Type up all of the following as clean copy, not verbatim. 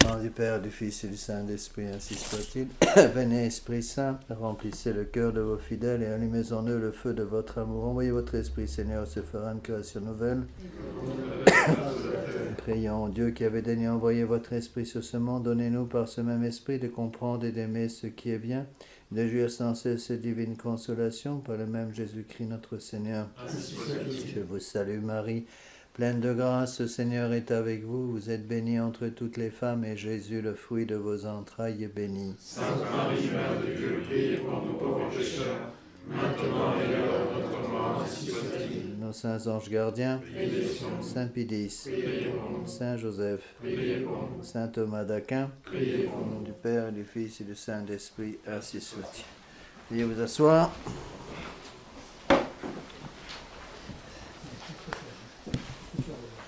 Au nom du Père, du Fils et du Saint-Esprit, ainsi soit-il. Venez, Esprit Saint, remplissez le cœur de vos fidèles et allumez en eux le feu de votre amour. Envoyez votre Esprit, Seigneur, se fera une création nouvelle. Prions, Dieu qui avait daigné envoyer votre Esprit sur ce monde, donnez-nous par ce même Esprit de comprendre et d'aimer ce qui est bien, de jouir sans cesse cette divine consolation par le même Jésus-Christ notre Seigneur. Je vous salue Marie, pleine de grâce, le Seigneur est avec vous. Vous êtes bénie entre toutes les femmes et Jésus, le fruit de vos entrailles, est béni. Sainte Marie, Mère de Dieu, priez pour nous pauvres pécheurs, maintenant et à l'heure de notre mort, ainsi soit-il. Nos saints anges gardiens, Priez pour nous. Saint Pédis, Priez pour nous. Saint Joseph, Priez pour nous. Saint Thomas d'Aquin, Priez pour au nom nous. du Père, du Fils et du Saint-Esprit, ainsi soit-il. Veuillez vous asseoir.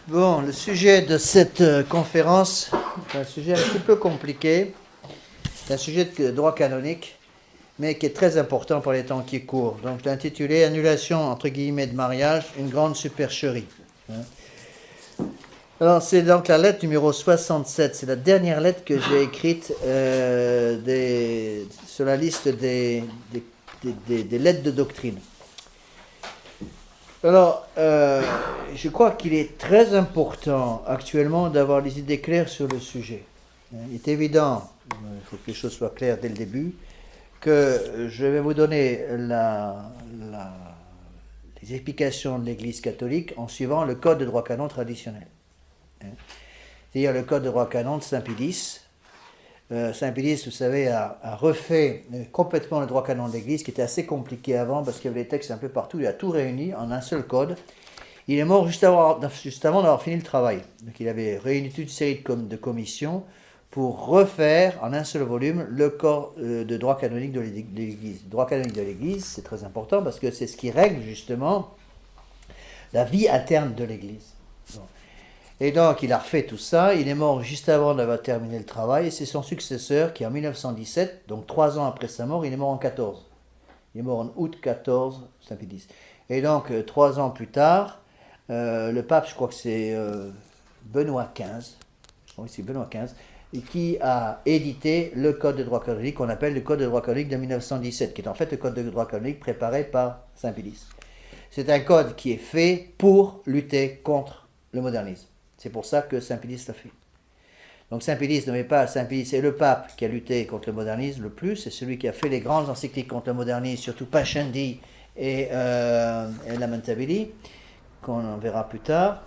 Bon, le sujet de cette conférence est un sujet un petit peu compliqué. C'est un sujet de droit canonique, mais qui est très important pour les temps qui courent. Donc, je l'ai intitulé « Annulation, entre guillemets, de mariage, une grande supercherie ». Alors, c'est donc la lettre numéro 67. C'est la dernière lettre que j'ai écrite sur la liste des lettres de doctrine. Alors, je crois qu'il est très important actuellement d'avoir des idées claires sur le sujet. Il est évident, il faut que les choses soient claires dès le début, que je vais vous donner les explications de l'Église catholique en suivant le code de droit canon traditionnel. C'est-à-dire le code de droit canon de Saint-Pédis. Saint-Pédis, vous savez, a refait complètement le droit canon de l'Église, qui était assez compliqué avant, parce qu'il y avait des textes un peu partout, il a tout réuni en un seul code. Il est mort juste avant d'avoir fini le travail. Donc il avait réuni toute une série de commissions pour refaire en un seul volume le corps de droit canonique de l'Église. Le droit canonique de l'Église, c'est très important, parce que c'est ce qui règle justement la vie interne de l'Église. Bon. Et donc, il a refait tout ça. Il est mort juste avant d'avoir terminé le travail. Et c'est son successeur qui, en 1917, donc 3 ans après sa mort, il est mort en 14. Il est mort en août 14, Saint-Pédis. Et donc, 3 ans plus tard, le pape, je crois que c'est Benoît XV, oui, c'est Benoît XV, qui a édité le code de droit canonique qu'on appelle le code de droit canonique de 1917, qui est en fait le code de droit canonique préparé par Saint-Pédis. C'est un code qui est fait pour lutter contre le modernisme. C'est pour ça que Saint-Pédis l'a fait. Donc Saint-Pédis n'avait pas, Saint-Pédis est le pape qui a lutté contre le modernisme le plus, c'est celui qui a fait les grandes encycliques contre le modernisme, surtout Pascendi et Lamentabili, qu'on verra plus tard,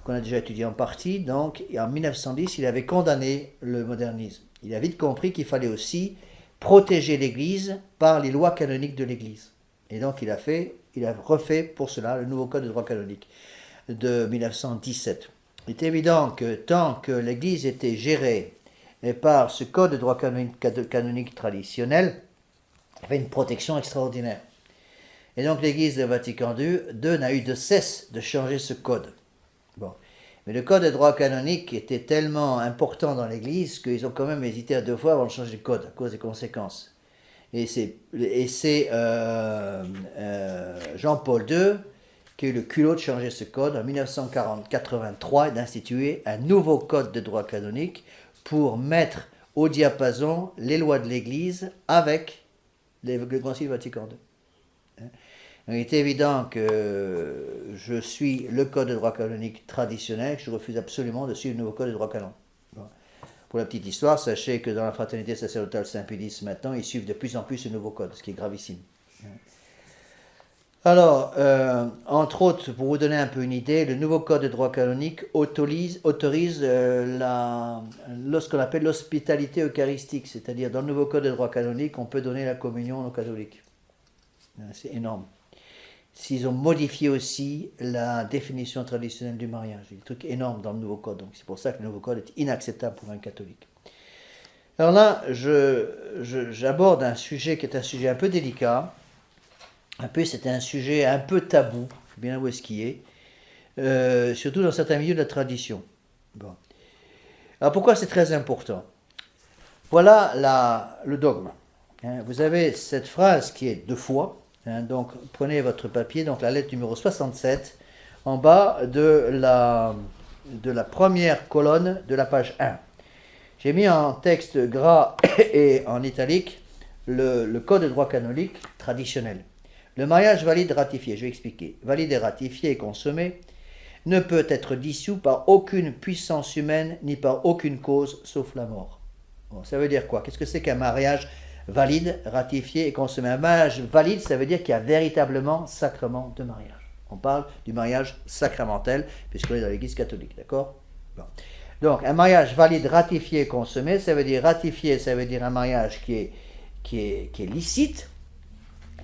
qu'on a déjà étudié en partie. Donc en 1910, il avait condamné le modernisme. Il a vite compris qu'il fallait aussi protéger l'Église par les lois canoniques de l'Église. Et donc il a refait pour cela le nouveau code de droit canonique de 1917. Il est évident que tant que l'Église était gérée par ce code de droit canonique traditionnel, il y avait une protection extraordinaire. Et donc l'Église de Vatican II n'a eu de cesse de changer ce code. Bon. Mais le code de droit canonique était tellement important dans l'Église qu'ils ont quand même hésité à 2 fois avant de changer le code à cause des conséquences. Et c'est Jean-Paul II qui a eu le culot de changer ce code en 1983 et d'instituer un nouveau code de droit canonique pour mettre au diapason les lois de l'Église avec le Concile Vatican II. Il est évident que je suis le code de droit canonique traditionnel, que je refuse absolument de suivre le nouveau code de droit canon. Bon. Pour la petite histoire, sachez que dans la fraternité sacerdotale Saint-Pédis maintenant, ils suivent de plus en plus ce nouveau code, ce qui est gravissime. Alors, entre autres, pour vous donner un peu une idée, le nouveau code de droit canonique autorise ce qu'on appelle l'hospitalité eucharistique, c'est-à-dire dans le nouveau code de droit canonique, on peut donner la communion aux catholiques. C'est énorme. S'ils ont modifié aussi la définition traditionnelle du mariage, il y a des trucs énormes dans le nouveau code, donc c'est pour ça que le nouveau code est inacceptable pour un catholique. Alors là, j'aborde un sujet qui est un sujet un peu délicat. C'est un sujet un peu tabou, il faut bien avouer ce qui est, surtout dans certains milieux de la tradition. Bon. Alors pourquoi c'est très important? Voilà le dogme. Vous avez cette phrase qui est 2 fois, donc prenez votre papier, donc la lettre numéro 67, en bas de la première colonne de la page 1. J'ai mis en texte gras et en italique le code de droit canonique traditionnel. Le mariage valide ratifié, je vais expliquer. Valide et ratifié et consommé ne peut être dissous par aucune puissance humaine ni par aucune cause sauf la mort. Bon, ça veut dire quoi? Qu'est-ce que c'est qu'un mariage valide, ratifié et consommé? Un mariage valide, ça veut dire qu'il y a véritablement sacrement de mariage. On parle du mariage sacramentel, puisqu'on est dans l'Église catholique, d'accord? Bon. Donc, un mariage valide, ratifié et consommé, ça veut dire ratifié, ça veut dire un mariage qui est licite,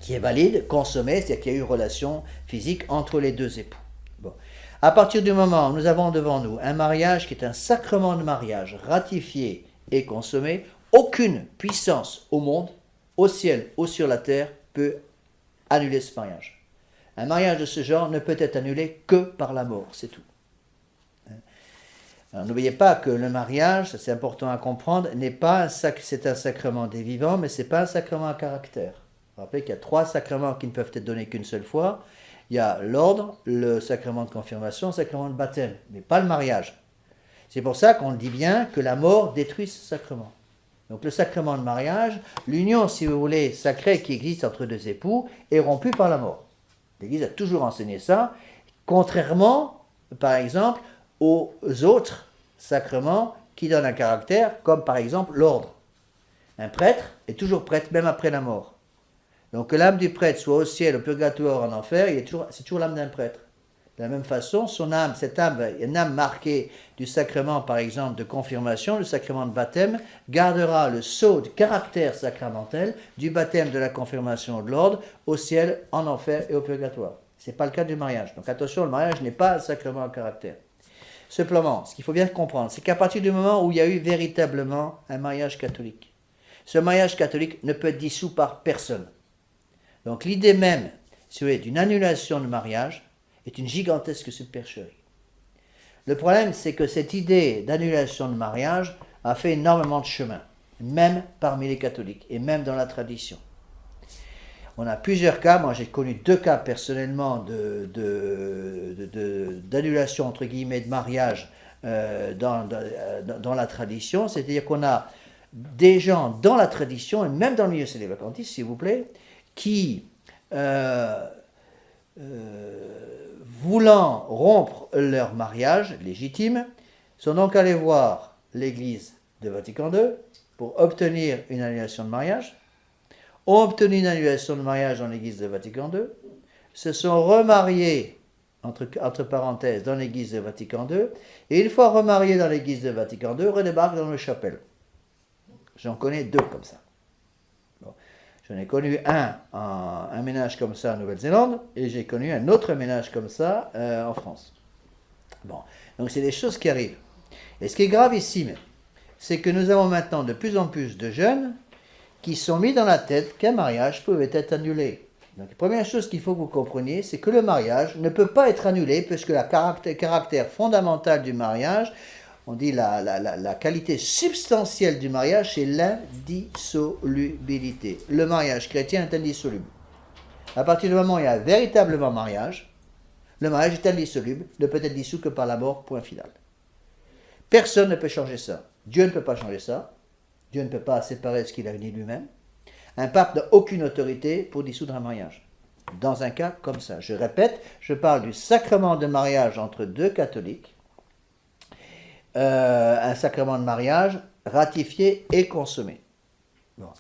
qui est valide, consommé, c'est-à-dire qu'il y a eu relation physique entre les deux époux. Bon. À partir du moment où nous avons devant nous un mariage qui est un sacrement de mariage ratifié et consommé, aucune puissance au monde, au ciel ou sur la terre, peut annuler ce mariage. Un mariage de ce genre ne peut être annulé que par la mort, c'est tout. Alors, n'oubliez pas que le mariage, c'est important à comprendre, c'est un sacrement des vivants, mais ce n'est pas un sacrement à caractère. Rappelez qu'il y a 3 sacrements qui ne peuvent être donnés qu'une seule fois. Il y a l'ordre, le sacrement de confirmation, le sacrement de baptême, mais pas le mariage. C'est pour ça qu'on dit bien que la mort détruit ce sacrement. Donc le sacrement de mariage, l'union, si vous voulez, sacrée qui existe entre 2 époux, est rompue par la mort. L'Église a toujours enseigné ça, contrairement, par exemple, aux autres sacrements qui donnent un caractère, comme par exemple l'ordre. Un prêtre est toujours prêtre, même après la mort. Donc que l'âme du prêtre soit au ciel, au purgatoire, en enfer, c'est toujours l'âme d'un prêtre. De la même façon, cette âme, une âme marquée du sacrement, par exemple, de confirmation, le sacrement de baptême, gardera le sceau de caractère sacramentel du baptême, de la confirmation, de l'ordre, au ciel, en enfer et au purgatoire. Ce n'est pas le cas du mariage. Donc attention, le mariage n'est pas un sacrement à caractère. Simplement, ce qu'il faut bien comprendre, c'est qu'à partir du moment où il y a eu véritablement un mariage catholique, ce mariage catholique ne peut être dissous par personne. Donc l'idée même, si vous voulez, d'une annulation de mariage est une gigantesque supercherie. Le problème, c'est que cette idée d'annulation de mariage a fait énormément de chemin, même parmi les catholiques et même dans la tradition. On a plusieurs cas, moi j'ai connu 2 cas personnellement d'annulation entre guillemets de mariage dans la tradition, c'est-à-dire qu'on a des gens dans la tradition, et même dans le milieu célibataire, s'il vous plaît, qui, voulant rompre leur mariage légitime, sont donc allés voir l'Église de Vatican II pour obtenir une annulation de mariage, ont obtenu une annulation de mariage dans l'Église de Vatican II, se sont remariés, entre parenthèses, dans l'Église de Vatican II, et une fois remariés dans l'Église de Vatican II, redébarquent dans le chapelle. J'en connais 2 comme ça. Bon. J'en ai connu un ménage comme ça en Nouvelle-Zélande, et j'ai connu un autre ménage comme ça en France. Bon. Donc c'est des choses qui arrivent. Et ce qui est gravissime, c'est que nous avons maintenant de plus en plus de jeunes qui sont mis dans la tête qu'un mariage pouvait être annulé. Donc la première chose qu'il faut que vous compreniez, c'est que le mariage ne peut pas être annulé, puisque le caractère fondamental du mariage, on dit la qualité substantielle du mariage, c'est l'indissolubilité. Le mariage chrétien est indissoluble. À partir du moment où il y a véritablement mariage, le mariage est indissoluble, ne peut être dissous que par la mort, point final. Personne ne peut changer ça. Dieu ne peut pas changer ça. Dieu ne peut pas séparer ce qu'il a uni lui-même. Un pape n'a aucune autorité pour dissoudre un mariage. Dans un cas comme ça. Je répète, je parle du sacrement de mariage entre 2 catholiques. Un sacrement de mariage ratifié et consommé. Bon.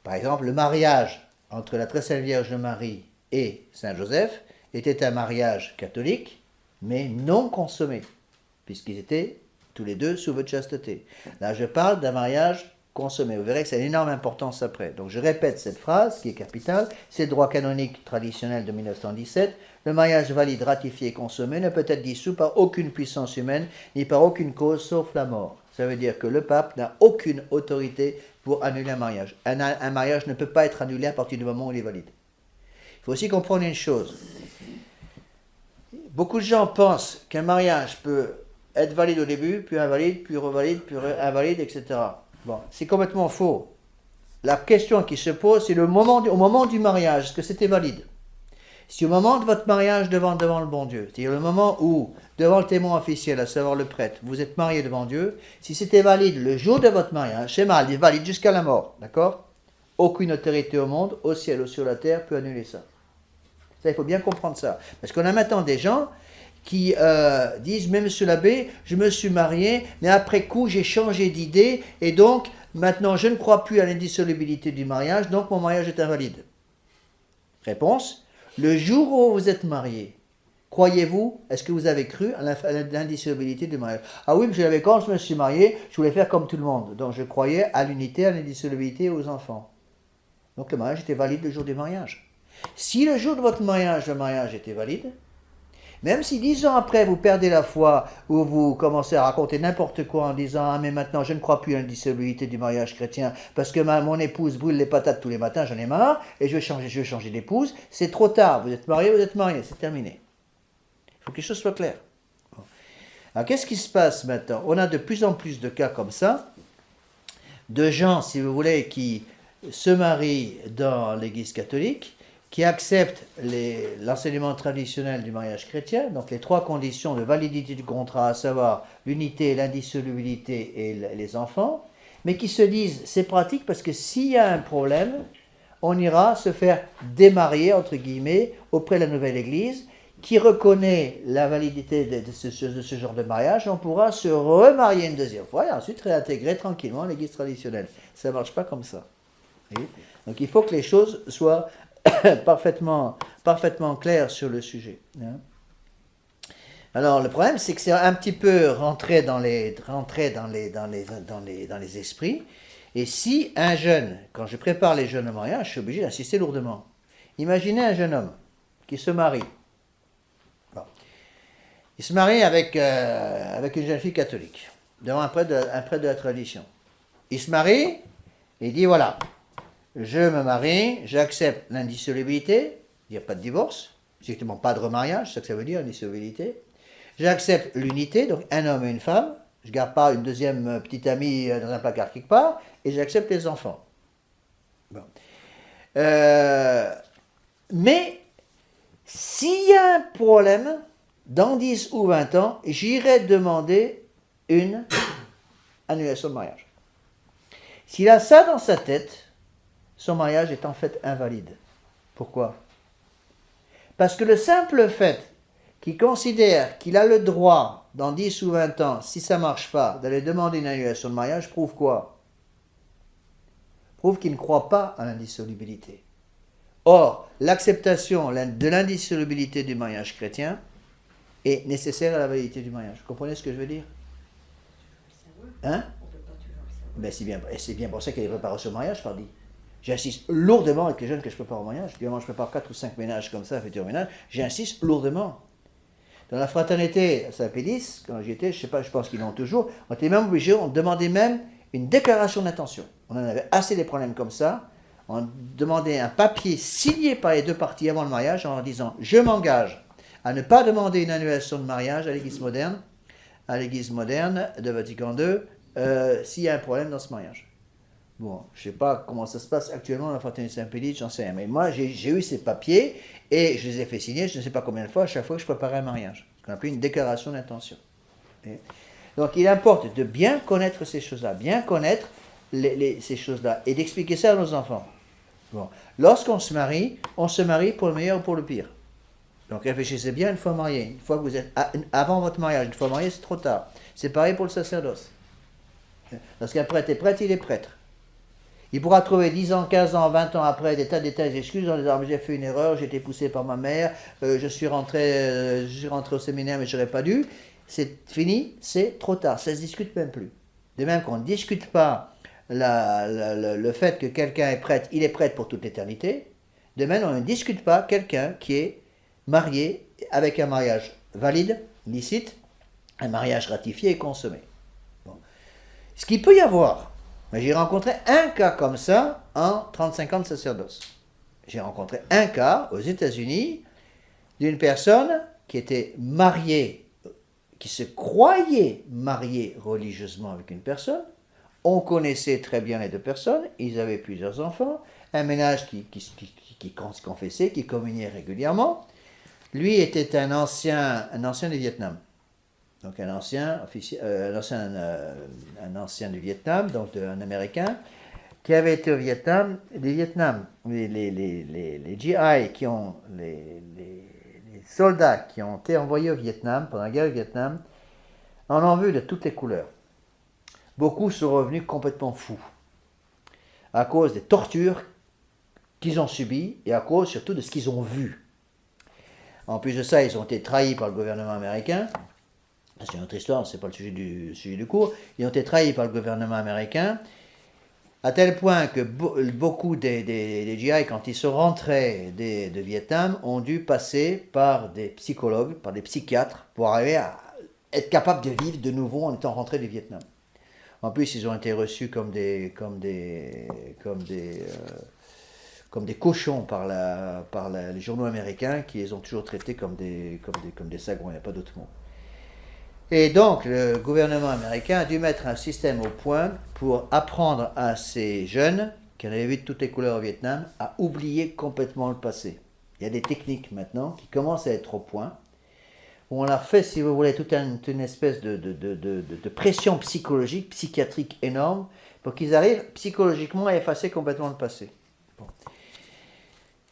Par exemple, le mariage entre la Très Sainte Vierge de Marie et Saint Joseph était un mariage catholique, mais non consommé, puisqu'ils étaient tous les 2 sous votre chasteté. Là, je parle d'un mariage consommé. Vous verrez que c'est une énorme importance après. Donc je répète cette phrase qui est capitale. C'est le droit canonique traditionnel de 1917. Le mariage valide, ratifié et consommé ne peut être dissous par aucune puissance humaine ni par aucune cause sauf la mort. Ça veut dire que le pape n'a aucune autorité pour annuler un mariage. Un mariage ne peut pas être annulé à partir du moment où il est valide. Il faut aussi comprendre une chose. Beaucoup de gens pensent qu'un mariage peut être valide au début, puis invalide, puis revalide, puis invalide, etc. Bon, c'est complètement faux. La question qui se pose, c'est au moment du mariage, est-ce que c'était valide? Si au moment de votre mariage devant le bon Dieu, c'est-à-dire le moment où, devant le témoin officiel, à savoir le prêtre, vous êtes marié devant Dieu, si c'était valide le jour de votre mariage, c'est valide jusqu'à la mort, d'accord? Aucune autorité au monde, au ciel ou sur la terre, peut annuler ça. Ça, il faut bien comprendre ça. Parce qu'on a maintenant des gens qui disent, mais monsieur l'abbé, je me suis marié, mais après coup, j'ai changé d'idée, et donc, maintenant, je ne crois plus à l'indissolubilité du mariage, donc mon mariage est invalide. Réponse, le jour où vous êtes marié, croyez-vous, est-ce que vous avez cru à l'indissolubilité du mariage? Ah oui, mais quand je me suis marié, je voulais faire comme tout le monde, donc je croyais à l'unité, à l'indissolubilité et aux enfants. Donc le mariage était valide le jour du mariage. Si le jour de votre mariage, le mariage était valide, même si 10 ans après vous perdez la foi ou vous commencez à raconter n'importe quoi en disant « Ah mais maintenant je ne crois plus à l'indissolubilité du mariage chrétien parce que mon épouse brûle les patates tous les matins, j'en ai marre et je vais changer d'épouse », c'est trop tard, vous êtes marié, c'est terminé. Il faut que les choses soient claires. Alors qu'est-ce qui se passe maintenant? On a de plus en plus de cas comme ça, de gens, si vous voulez, qui se marient dans l'Église catholique, qui acceptent l'enseignement traditionnel du mariage chrétien, donc les 3 conditions de validité du contrat, à savoir l'unité, l'indissolubilité et les enfants, mais qui se disent c'est pratique parce que s'il y a un problème, on ira se faire démarier, entre guillemets, auprès de la nouvelle Église, qui reconnaît la validité de ce genre de mariage, on pourra se remarier une deuxième fois et ensuite réintégrer tranquillement l'Église traditionnelle. Ça ne marche pas comme ça. Donc il faut que les choses soient parfaitement clair sur le sujet. Alors le problème, c'est que c'est un petit peu rentré dans les esprits. Et si un jeune, quand je prépare les jeunes au mariage, je suis obligé d'insister lourdement. Imaginez un jeune homme qui se marie. Bon. Il se marie avec une jeune fille catholique, devant un prêtre de la tradition. Il se marie, et il dit voilà, je me marie, j'accepte l'indissolubilité, il n'y a pas de divorce, effectivement pas de remariage, c'est ça que ça veut dire, l'indissolubilité. J'accepte l'unité, donc un homme et une femme, je ne garde pas une deuxième petite amie dans un placard quelque part, et j'accepte les enfants. Bon. Mais s'il y a un problème, dans 10 ou 20 ans, j'irai demander une annulation de mariage. S'il a ça dans sa tête, son mariage est en fait invalide. Pourquoi? Parce que le simple fait qu'il considère qu'il a le droit, dans 10 ou 20 ans, si ça ne marche pas, d'aller demander une annulation de mariage, prouve quoi? Prouve qu'il ne croit pas à l'indissolubilité. Or, l'acceptation de l'indissolubilité du mariage chrétien est nécessaire à la validité du mariage. Vous comprenez ce que je veux dire? Hein? Ben, c'est bien pour ça qu'il y a des préparations au mariage, pardi. J'insiste lourdement avec les jeunes que je prépare au mariage. Moi, je prépare 4 ou 5 ménages comme ça, futurs ménages. J'insiste lourdement. Dans la fraternité à Saint-Pédis, quand j'y étais, je pense qu'ils l'ont toujours, on était même obligé, on demandait même une déclaration d'intention. On en avait assez des problèmes comme ça. On demandait un papier signé par les 2 parties avant le mariage en disant « Je m'engage à ne pas demander une annulation de mariage à l'Église moderne de Vatican II s'il y a un problème dans ce mariage. » Bon, je ne sais pas comment ça se passe actuellement dans la fraternité Saint-Pédis, j'en sais rien. Mais moi, j'ai eu ces papiers et je les ai fait signer, je ne sais pas combien de fois, à chaque fois que je préparais un mariage. Ce qu'on appelle une déclaration d'intention. Donc, il importe de bien connaître ces choses-là, bien connaître ces choses-là et d'expliquer ça à nos enfants. Bon. Lorsqu'on se marie pour le meilleur ou pour le pire. Donc, réfléchissez bien une fois marié. Une fois que vous êtes avant votre mariage, une fois marié, c'est trop tard. C'est pareil pour le sacerdoce. Lorsqu'un prêtre est prêtre, il est prêtre. Il pourra trouver 10 ans, 15 ans, 20 ans après des tas d'excuses en disant « j'ai fait une erreur, j'ai été poussé par ma mère, je suis rentré au séminaire mais je n'aurais pas dû ». C'est fini, c'est trop tard, ça ne se discute même plus. De même qu'on ne discute pas le fait que quelqu'un est prêtre, il est prêtre pour toute l'éternité. De même, on ne discute pas quelqu'un qui est marié avec un mariage valide, licite, un mariage ratifié et consommé. Bon. Ce qu'il peut y avoir, mais j'ai rencontré un cas comme ça en 35 ans de sacerdoce. J'ai rencontré un cas aux États-Unis d'une personne qui était mariée, qui se croyait mariée religieusement avec une personne. On connaissait très bien les 2 personnes, ils avaient plusieurs enfants. un ménage qui se confessait, qui communiait régulièrement. Lui était un ancien du Vietnam. Donc un ancien du Vietnam, donc un Américain, qui avait été au Vietnam. Les GI les soldats qui ont été envoyés au Vietnam, pendant la guerre du Vietnam, en ont vu de toutes les couleurs. Beaucoup sont revenus complètement fous, à cause des tortures qu'ils ont subies et à cause surtout de ce qu'ils ont vu. En plus de ça, ils ont été trahis par le gouvernement américain. C'est une autre histoire, ce n'est pas le sujet du cours. Ils ont été trahis par le gouvernement américain, à tel point que beaucoup des GI, quand ils sont rentrés de Vietnam, ont dû passer par des psychologues, par des psychiatres, pour arriver à être capables de vivre de nouveau en étant rentrés du Vietnam. En plus, ils ont été reçus comme des cochons par les journaux américains, qui les ont toujours traités comme des sagrons, il n'y a pas d'autre mot. Et donc, le gouvernement américain a dû mettre un système au point pour apprendre à ces jeunes, qui en avaient vu de toutes les couleurs au Vietnam, à oublier complètement le passé. Il y a des techniques maintenant qui commencent à être au point, où on leur fait, si vous voulez, toute une espèce de pression psychologique, psychiatrique énorme, pour qu'ils arrivent psychologiquement à effacer complètement le passé. Bon.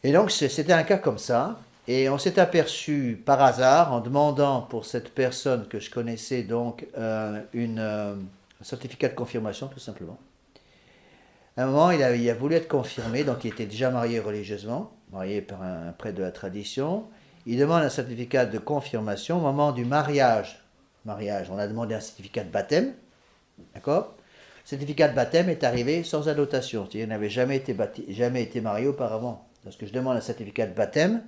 Et donc, c'était un cas comme ça. Et on s'est aperçu par hasard, en demandant pour cette personne que je connaissais, donc, un certificat de confirmation, tout simplement. À un moment, il a voulu être confirmé, donc il était déjà marié religieusement, marié par un prêtre de la tradition. Il demande un certificat de confirmation au moment du mariage. On a demandé un certificat de baptême, d'accord ? Le certificat de baptême est arrivé sans annotation, c'est-à-dire qu'il n'avait jamais été marié auparavant. Lorsque je demande un certificat de baptême,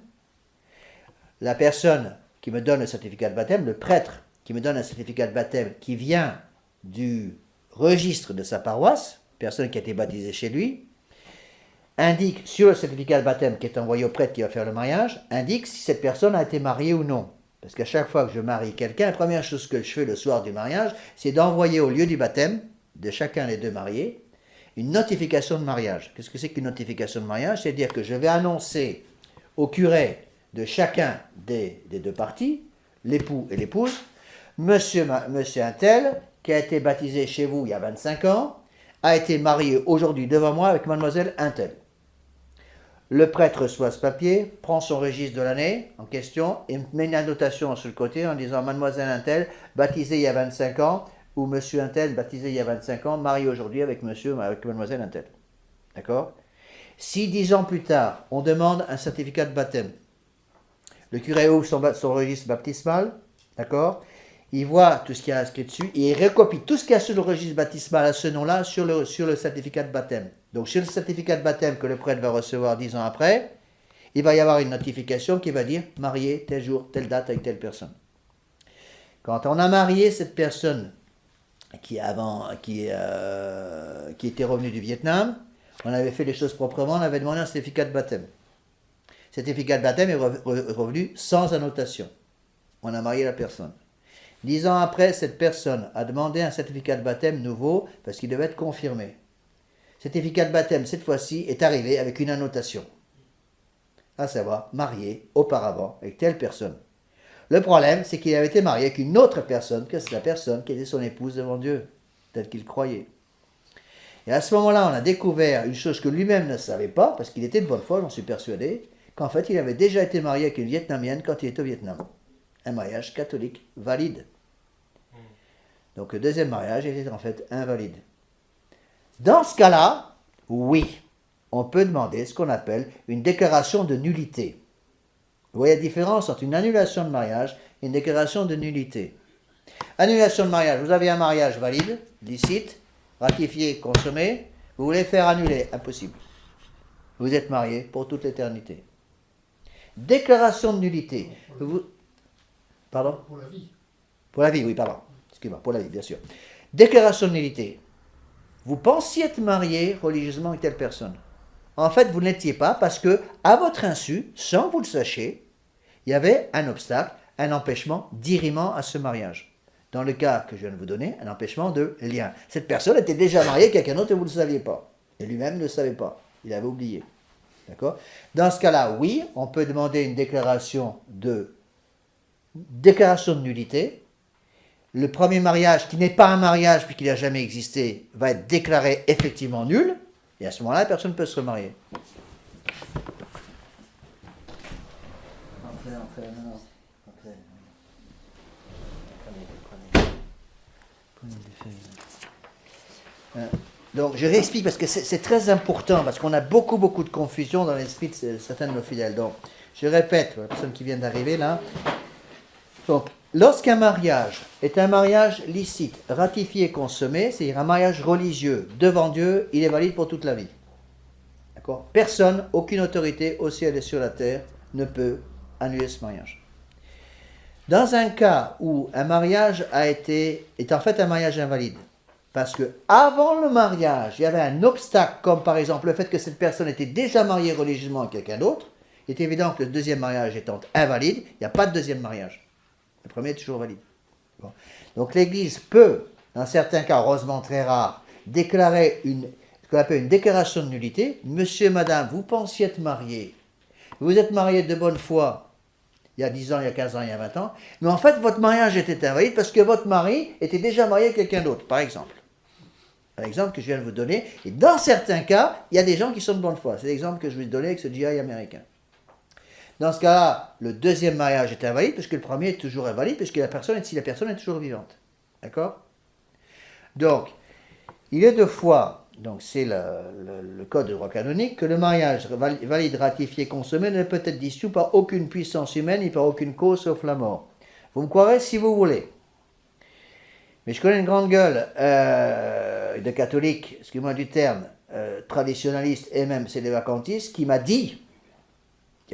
la personne qui me donne le certificat de baptême, le prêtre qui me donne un certificat de baptême qui vient du registre de sa paroisse, personne qui a été baptisée chez lui, indique sur le certificat de baptême qui est envoyé au prêtre qui va faire le mariage, indique si cette personne a été mariée ou non. Parce qu'à chaque fois que je marie quelqu'un, la première chose que je fais le soir du mariage, c'est d'envoyer au lieu du baptême de chacun des deux mariés une notification de mariage. Qu'est-ce que c'est qu'une notification de mariage ? C'est-à-dire que je vais annoncer au curé de chacun des deux parties, l'époux et l'épouse, monsieur untel, qui a été baptisé chez vous il y a 25 ans, a été marié aujourd'hui devant moi avec mademoiselle untel. Le prêtre reçoit ce papier, prend son registre de l'année en question et met une annotation sur le côté en disant mademoiselle untel, baptisée il y a 25 ans, ou monsieur untel, baptisé il y a 25 ans, marié aujourd'hui avec mademoiselle untel. D'accord ? Si 10 ans plus tard, on demande un certificat de baptême, le curé ouvre son registre baptismal, d'accord ? Il voit tout ce qu'il y a inscrit dessus et il recopie tout ce qu'il y a sur le registre baptismal à ce nom-là sur le certificat de baptême. Donc sur le certificat de baptême que le prêtre va recevoir 10 ans après, il va y avoir une notification qui va dire marié tel jour, telle date avec telle personne. Quand on a marié cette personne qui était revenue du Vietnam, on avait fait les choses proprement, on avait demandé un certificat de baptême. Ce certificat de baptême est revenu sans annotation. On a marié la personne. 10 ans après, cette personne a demandé un certificat de baptême nouveau parce qu'il devait être confirmé. Certificat de baptême, cette fois-ci, est arrivé avec une annotation. À savoir, marié auparavant avec telle personne. Le problème, c'est qu'il avait été marié avec une autre personne que la personne qui était son épouse devant Dieu, telle qu'il croyait. Et à ce moment-là, on a découvert une chose que lui-même ne savait pas, parce qu'il était de bonne foi, j'en suis persuadé, qu'en fait, il avait déjà été marié avec une Vietnamienne quand il était au Vietnam. Un mariage catholique valide. Donc le deuxième mariage était en fait invalide. Dans ce cas-là, oui, on peut demander ce qu'on appelle une déclaration de nullité. Vous voyez la différence entre une annulation de mariage et une déclaration de nullité. Annulation de mariage, vous avez un mariage valide, licite, ratifié, consommé, vous voulez faire annuler, impossible. Vous êtes marié pour toute l'éternité. Déclaration de nullité. Pardon ? Pour la vie. Pour la vie, oui, pardon. Excusez-moi, pour la vie, bien sûr. Déclaration de nullité. Vous pensiez être marié religieusement avec telle personne. En fait, vous ne l'étiez pas parce que, à votre insu, sans que vous le sachiez, il y avait un obstacle, un empêchement d'irriment à ce mariage. Dans le cas que je viens de vous donner, un empêchement de lien. Cette personne était déjà mariée avec quelqu'un d'autre et vous ne le saviez pas. Et lui-même ne le savait pas. Il avait oublié. D'accord? Dans ce cas-là, oui, on peut demander une déclaration de nullité. Le premier mariage, qui n'est pas un mariage puisqu'il n'a jamais existé, va être déclaré effectivement nul. Et à ce moment-là, la personne peut se remarier. Entrez, non. Entrez. Prenez des feuilles. Donc, je réexplique parce que c'est très important, parce qu'on a beaucoup de confusion dans l'esprit de certains de nos fidèles. Donc, je répète, pour la personne qui vient d'arriver là. Donc, lorsqu'un mariage est un mariage licite, ratifié, consommé, c'est-à-dire un mariage religieux devant Dieu, il est valide pour toute la vie. D'accord? Personne, aucune autorité au ciel et sur la terre ne peut annuler ce mariage. Dans un cas où un mariage est en fait un mariage invalide, parce que avant le mariage, il y avait un obstacle, comme par exemple le fait que cette personne était déjà mariée religieusement avec quelqu'un d'autre, il est évident que le deuxième mariage étant invalide, il n'y a pas de deuxième mariage. Le premier est toujours valide. Bon. Donc l'Église peut, dans certains cas, heureusement très rares, déclarer ce qu'on appelle une déclaration de nullité. Monsieur, madame, vous pensiez être marié. Vous êtes marié de bonne foi il y a 10 ans, il y a 15 ans, il y a 20 ans. Mais en fait, votre mariage était invalide parce que votre mari était déjà marié avec quelqu'un d'autre, par exemple. Un exemple que je viens de vous donner. Et dans certains cas, il y a des gens qui sont de bonne foi. C'est l'exemple que je vais vous donner avec ce GI américain. Dans ce cas-là, le deuxième mariage est invalide puisque le premier est toujours invalide puisque si la personne est toujours vivante. D'accord? Donc, il est de foi, donc c'est le code de droit canonique, que le mariage valide, ratifié, consommé ne peut être dissous par aucune puissance humaine ni par aucune cause sauf la mort. Vous me croirez si vous voulez. Mais je connais une grande gueule de catholiques, excusez-moi du terme, traditionnaliste et même sédévacantistes, qui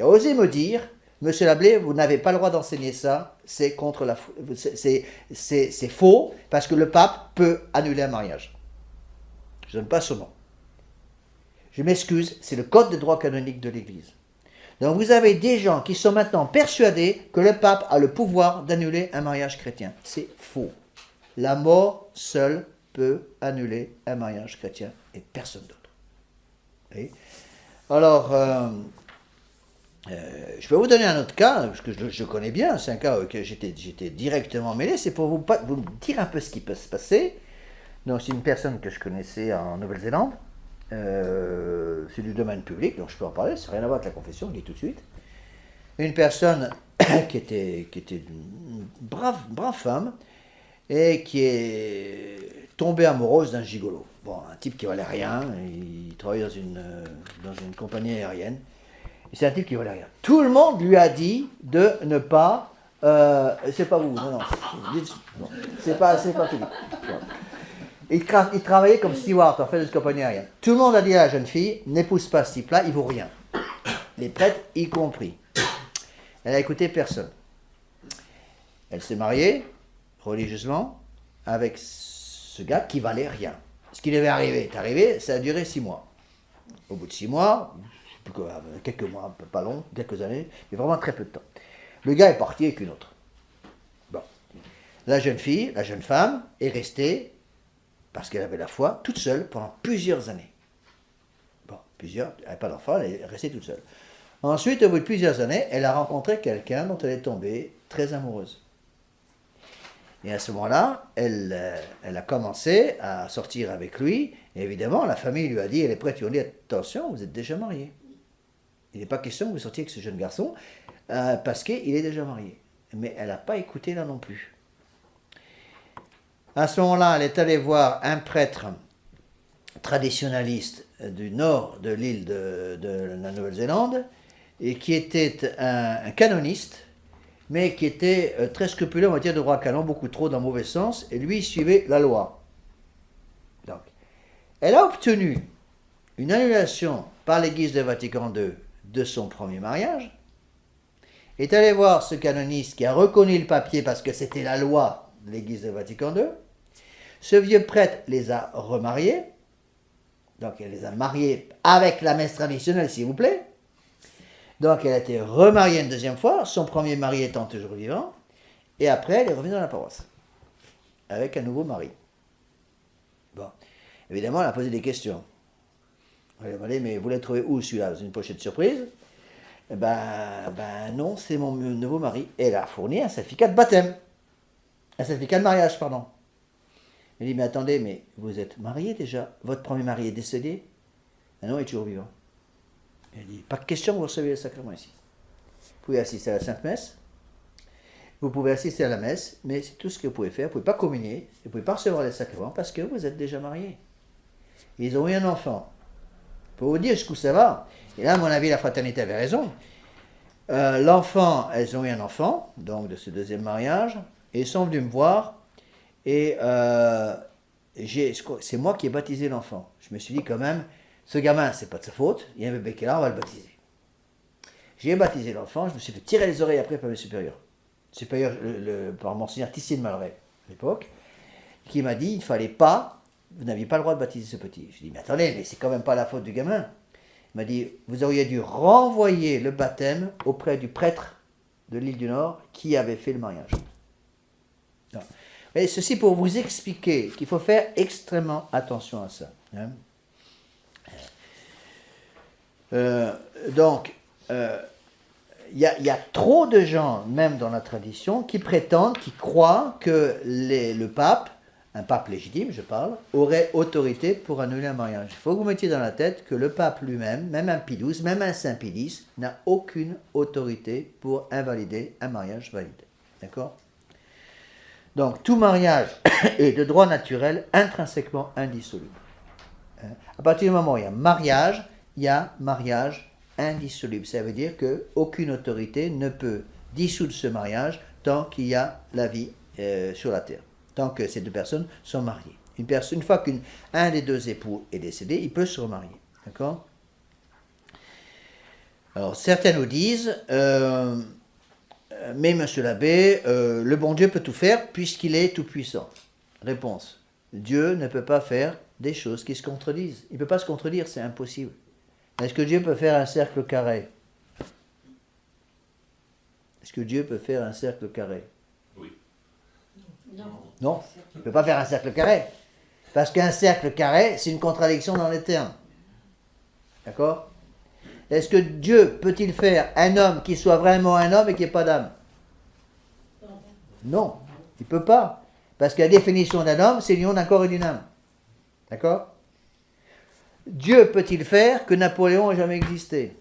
a osé me dire, Monsieur Lablé, vous n'avez pas le droit d'enseigner ça, c'est faux, parce que le pape peut annuler un mariage. Je ne donne pas ce nom. Je m'excuse, c'est le code de droit canonique de l'Église. Donc vous avez des gens qui sont maintenant persuadés que le pape a le pouvoir d'annuler un mariage chrétien. C'est faux. La mort seule peut annuler un mariage chrétien et personne d'autre. Oui. Alors, je peux vous donner un autre cas, parce que je connais bien, c'est un cas auquel j'étais directement mêlé, c'est pour vous dire un peu ce qui peut se passer. Donc c'est une personne que je connaissais en Nouvelle-Zélande, c'est du domaine public, donc je peux en parler, ça n'a rien à voir avec la confession, je le dis tout de suite. Une personne qui était une brave femme, et qui est tombée amoureuse d'un gigolo. Bon, un type qui valait rien, il travaillait dans une compagnie aérienne, et c'est un type qui valait rien. Tout le monde lui a dit de ne pas... c'est pas vous, non, c'est pas Philippe. Il travaillait comme steward en fait de cette compagnie aérienne. Tout le monde a dit à la jeune fille, n'épouse pas ce type-là, il vaut rien. Les prêtres y compris. Elle a écouté personne. Elle s'est mariée religieusement avec ce gars qui valait rien. Ce qui lui est arrivé, ça a duré 6 mois. Au bout de 6 mois, quelques mois, pas long, quelques années, mais vraiment très peu de temps. Le gars est parti avec une autre. Bon. La jeune femme est restée, parce qu'elle avait la foi, toute seule pendant plusieurs années. Bon, elle n'avait pas d'enfant, elle est restée toute seule. Ensuite, au bout de plusieurs années, elle a rencontré quelqu'un dont elle est tombée très amoureuse. Et à ce moment-là, elle a commencé à sortir avec lui. Et évidemment, la famille lui a dit, elle est prête, lui a dit, attention, vous êtes déjà marié. Il n'est pas question que vous sortiez avec ce jeune garçon, parce qu'il est déjà marié. Mais elle n'a pas écouté là non plus. À ce moment-là, elle est allée voir un prêtre traditionnaliste du nord de l'île de la Nouvelle-Zélande, et qui était un canoniste, mais qui était très scrupuleux en matière de droit canon, beaucoup trop dans le mauvais sens, et lui, il suivait la loi. Donc, elle a obtenu une annulation par l'Église de Vatican II de son premier mariage, est allée voir ce canoniste qui a reconnu le papier parce que c'était la loi de l'Église de Vatican II. Ce vieux prêtre les a remariés, donc elle les a mariés avec la messe traditionnelle, s'il vous plaît. Donc elle a été remariée une deuxième fois, son premier mari étant toujours vivant, et après elle est revenue dans la paroisse, avec un nouveau mari. Bon, évidemment elle a posé des questions. Vous allez me demander, mais vous l'avez trouvé où celui-là? Dans une pochette surprise? Non, c'est mon nouveau mari. Elle a fourni un certificat de baptême. Un certificat de mariage, pardon. Elle dit, mais attendez, mais vous êtes marié déjà? Votre premier mari est décédé? Ah non, il est toujours vivant. Elle dit, pas de question, vous recevez le sacrement ici. Vous pouvez assister à la Sainte Messe, vous pouvez assister à la messe, mais c'est tout ce que vous pouvez faire. Vous ne pouvez pas communier, vous ne pouvez pas recevoir les sacrements parce que vous êtes déjà marié. Ils ont eu un enfant. Pour vous dire jusqu'où ça va, et là, à mon avis, la fraternité avait raison. L'enfant, elles ont eu un enfant, donc de ce deuxième mariage, et ils sont venus me voir, et c'est moi qui ai baptisé l'enfant. Je me suis dit quand même, ce gamin, c'est pas de sa faute, il y a un bébé qui est là, on va le baptiser. J'ai baptisé l'enfant, je me suis fait tirer les oreilles après par le supérieur. Supérieur par Monseigneur Tissier de Malray, à l'époque, qui m'a dit, il ne fallait pas, vous n'aviez pas le droit de baptiser ce petit. Je dis, mais attendez, mais c'est quand même pas la faute du gamin. Il m'a dit, vous auriez dû renvoyer le baptême auprès du prêtre de l'île du Nord qui avait fait le mariage. Non. Et ceci pour vous expliquer qu'il faut faire extrêmement attention à ça. Hein. Il y a trop de gens, même dans la tradition, qui prétendent, qui croient que le pape, un pape légitime, je parle, aurait autorité pour annuler un mariage. Il faut que vous mettiez dans la tête que le pape lui-même, même un Pie XII, même un Saint Pie X, n'a aucune autorité pour invalider un mariage valide. D'accord? Donc, tout mariage est de droit naturel intrinsèquement indissoluble. À partir du moment où il y a mariage indissoluble. Ça veut dire qu'aucune autorité ne peut dissoudre ce mariage tant qu'il y a la vie sur la terre, tant que ces deux personnes sont mariées. Une fois qu'un des deux époux est décédé, il peut se remarier. D'accord? Alors, certains nous disent, mais monsieur l'abbé, le bon Dieu peut tout faire puisqu'il est tout puissant. Réponse, Dieu ne peut pas faire des choses qui se contredisent. Il ne peut pas se contredire, c'est impossible. Est-ce que Dieu peut faire un cercle carré? Est-ce que Dieu peut faire un cercle carré? Oui. Non, il ne peut pas faire un cercle carré. Parce qu'un cercle carré, c'est une contradiction dans les termes. D'accord? Est-ce que Dieu peut-il faire un homme qui soit vraiment un homme et qui n'ait pas d'âme? Non, il ne peut pas. Parce que la définition d'un homme, c'est l'union d'un corps et d'une âme. D'accord? Dieu peut-il faire que Napoléon ait jamais existé?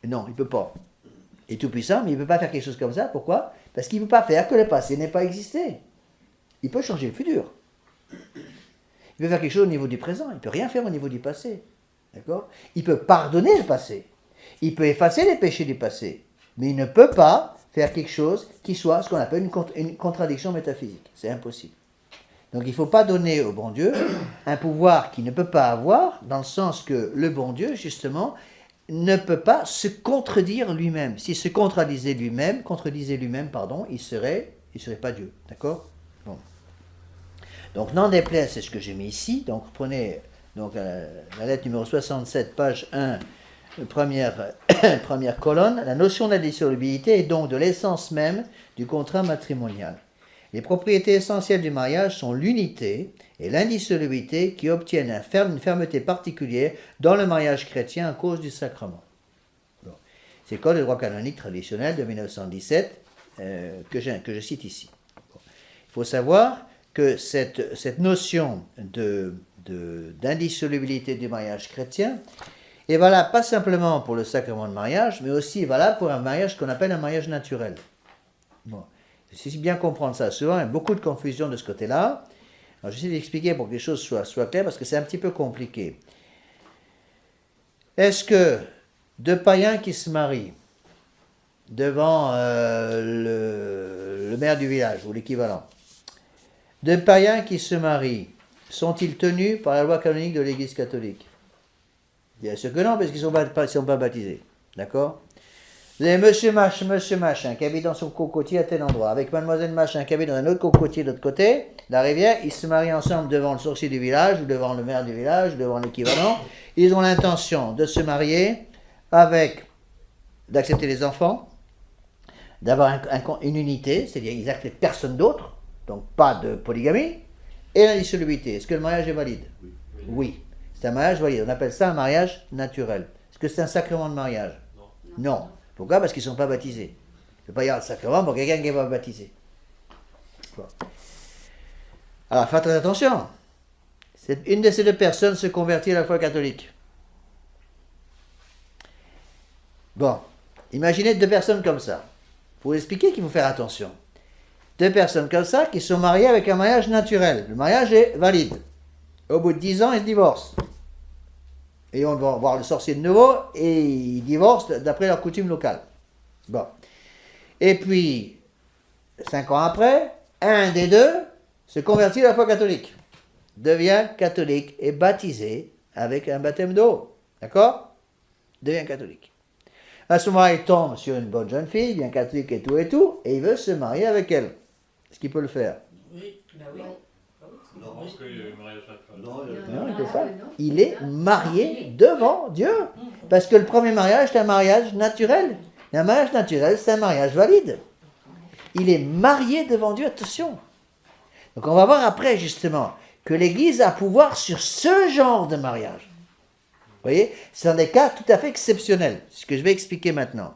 Non, il ne peut pas. Il est tout puissant, mais il ne peut pas faire quelque chose comme ça. Pourquoi? Parce qu'il ne peut pas faire que le passé n'ait pas existé. Il peut changer le futur. Il peut faire quelque chose au niveau du présent. Il ne peut rien faire au niveau du passé. D'accord? Il peut pardonner le passé. Il peut effacer les péchés du passé. Mais il ne peut pas faire quelque chose qui soit ce qu'on appelle une contradiction métaphysique. C'est impossible. Donc il ne faut pas donner au bon Dieu un pouvoir qu'il ne peut pas avoir, dans le sens que le bon Dieu, justement, ne peut pas se contredire lui-même. S'il se contredisait lui-même, il ne serait pas Dieu. D'accord? Bon. Donc, n'en déplaise, c'est ce que j'ai mis ici. Donc, prenez la lettre numéro 67, page 1, première colonne. La notion d'indissolubilité est donc de l'essence même du contrat matrimonial. Les propriétés essentielles du mariage sont l'unité et l'indissolubilité qui obtiennent une fermeté particulière dans le mariage chrétien à cause du sacrement. Bon. C'est le code de droit canonique traditionnel de 1917 que je cite ici. Bon. Il faut savoir que cette notion d'indissolubilité du mariage chrétien est valable pas simplement pour le sacrement de mariage, mais aussi valable pour un mariage qu'on appelle un mariage naturel. Bon. C'est bien comprendre ça. Souvent, il y a beaucoup de confusion de ce côté-là. Alors, j'essaie d'expliquer pour que les choses soient claires, parce que c'est un petit peu compliqué. Est-ce que deux païens qui se marient devant le maire du village, ou l'équivalent, deux païens qui se marient, sont-ils tenus par la loi canonique de l'Église catholique? Bien sûr que non, parce qu'ils ne sont pas baptisés. D'accord? Vous avez monsieur machin qui habite dans son cocotier à tel endroit, avec mademoiselle machin qui habite dans un autre cocotier de l'autre côté, la rivière, ils se marient ensemble devant le sorcier du village, ou devant le maire du village, ou devant l'équivalent. Ils ont l'intention de se marier d'accepter les enfants, d'avoir une unité, c'est-à-dire ils acceptent personne d'autre, donc pas de polygamie, et l'indissolubilité. Est-ce que le mariage est valide? Oui. C'est C'est un mariage valide. On appelle ça un mariage naturel. Est-ce que c'est un sacrement de mariage? Non. Pourquoi? Parce qu'ils ne sont pas baptisés. Il ne peut pas y avoir de sacrement pour quelqu'un qui n'est pas baptisé. Bon. Alors, faites très attention. Une de ces deux personnes se convertit à la foi catholique. Bon, imaginez deux personnes comme ça. Pour vous expliquer qu'il faut faire attention. Deux personnes comme ça qui sont mariées avec un mariage naturel. Le mariage est valide. Au bout de 10 ans, ils se divorcent. Et on va voir le sorcier de nouveau et ils divorcent d'après leur coutume locale. Bon. Et puis, 5 ans après, un des deux se convertit à la foi catholique. Devient catholique et baptisé avec un baptême d'eau. D'accord? Devient catholique. À ce moment-là, il tombe sur une bonne jeune fille, bien catholique et tout, et il veut se marier avec elle. Est-ce qu'il peut le faire? Oui, ben oui. Non, parce qu'il y a eu mariage naturel. Non, il peut pas. Il est marié devant Dieu. Parce que le premier mariage, c'est un mariage naturel. Et un mariage naturel, c'est un mariage valide. Il est marié devant Dieu, attention. Donc on va voir après, justement, que l'Église a pouvoir sur ce genre de mariage. Vous voyez, ce sont des cas tout à fait exceptionnels, c'est ce que je vais expliquer maintenant.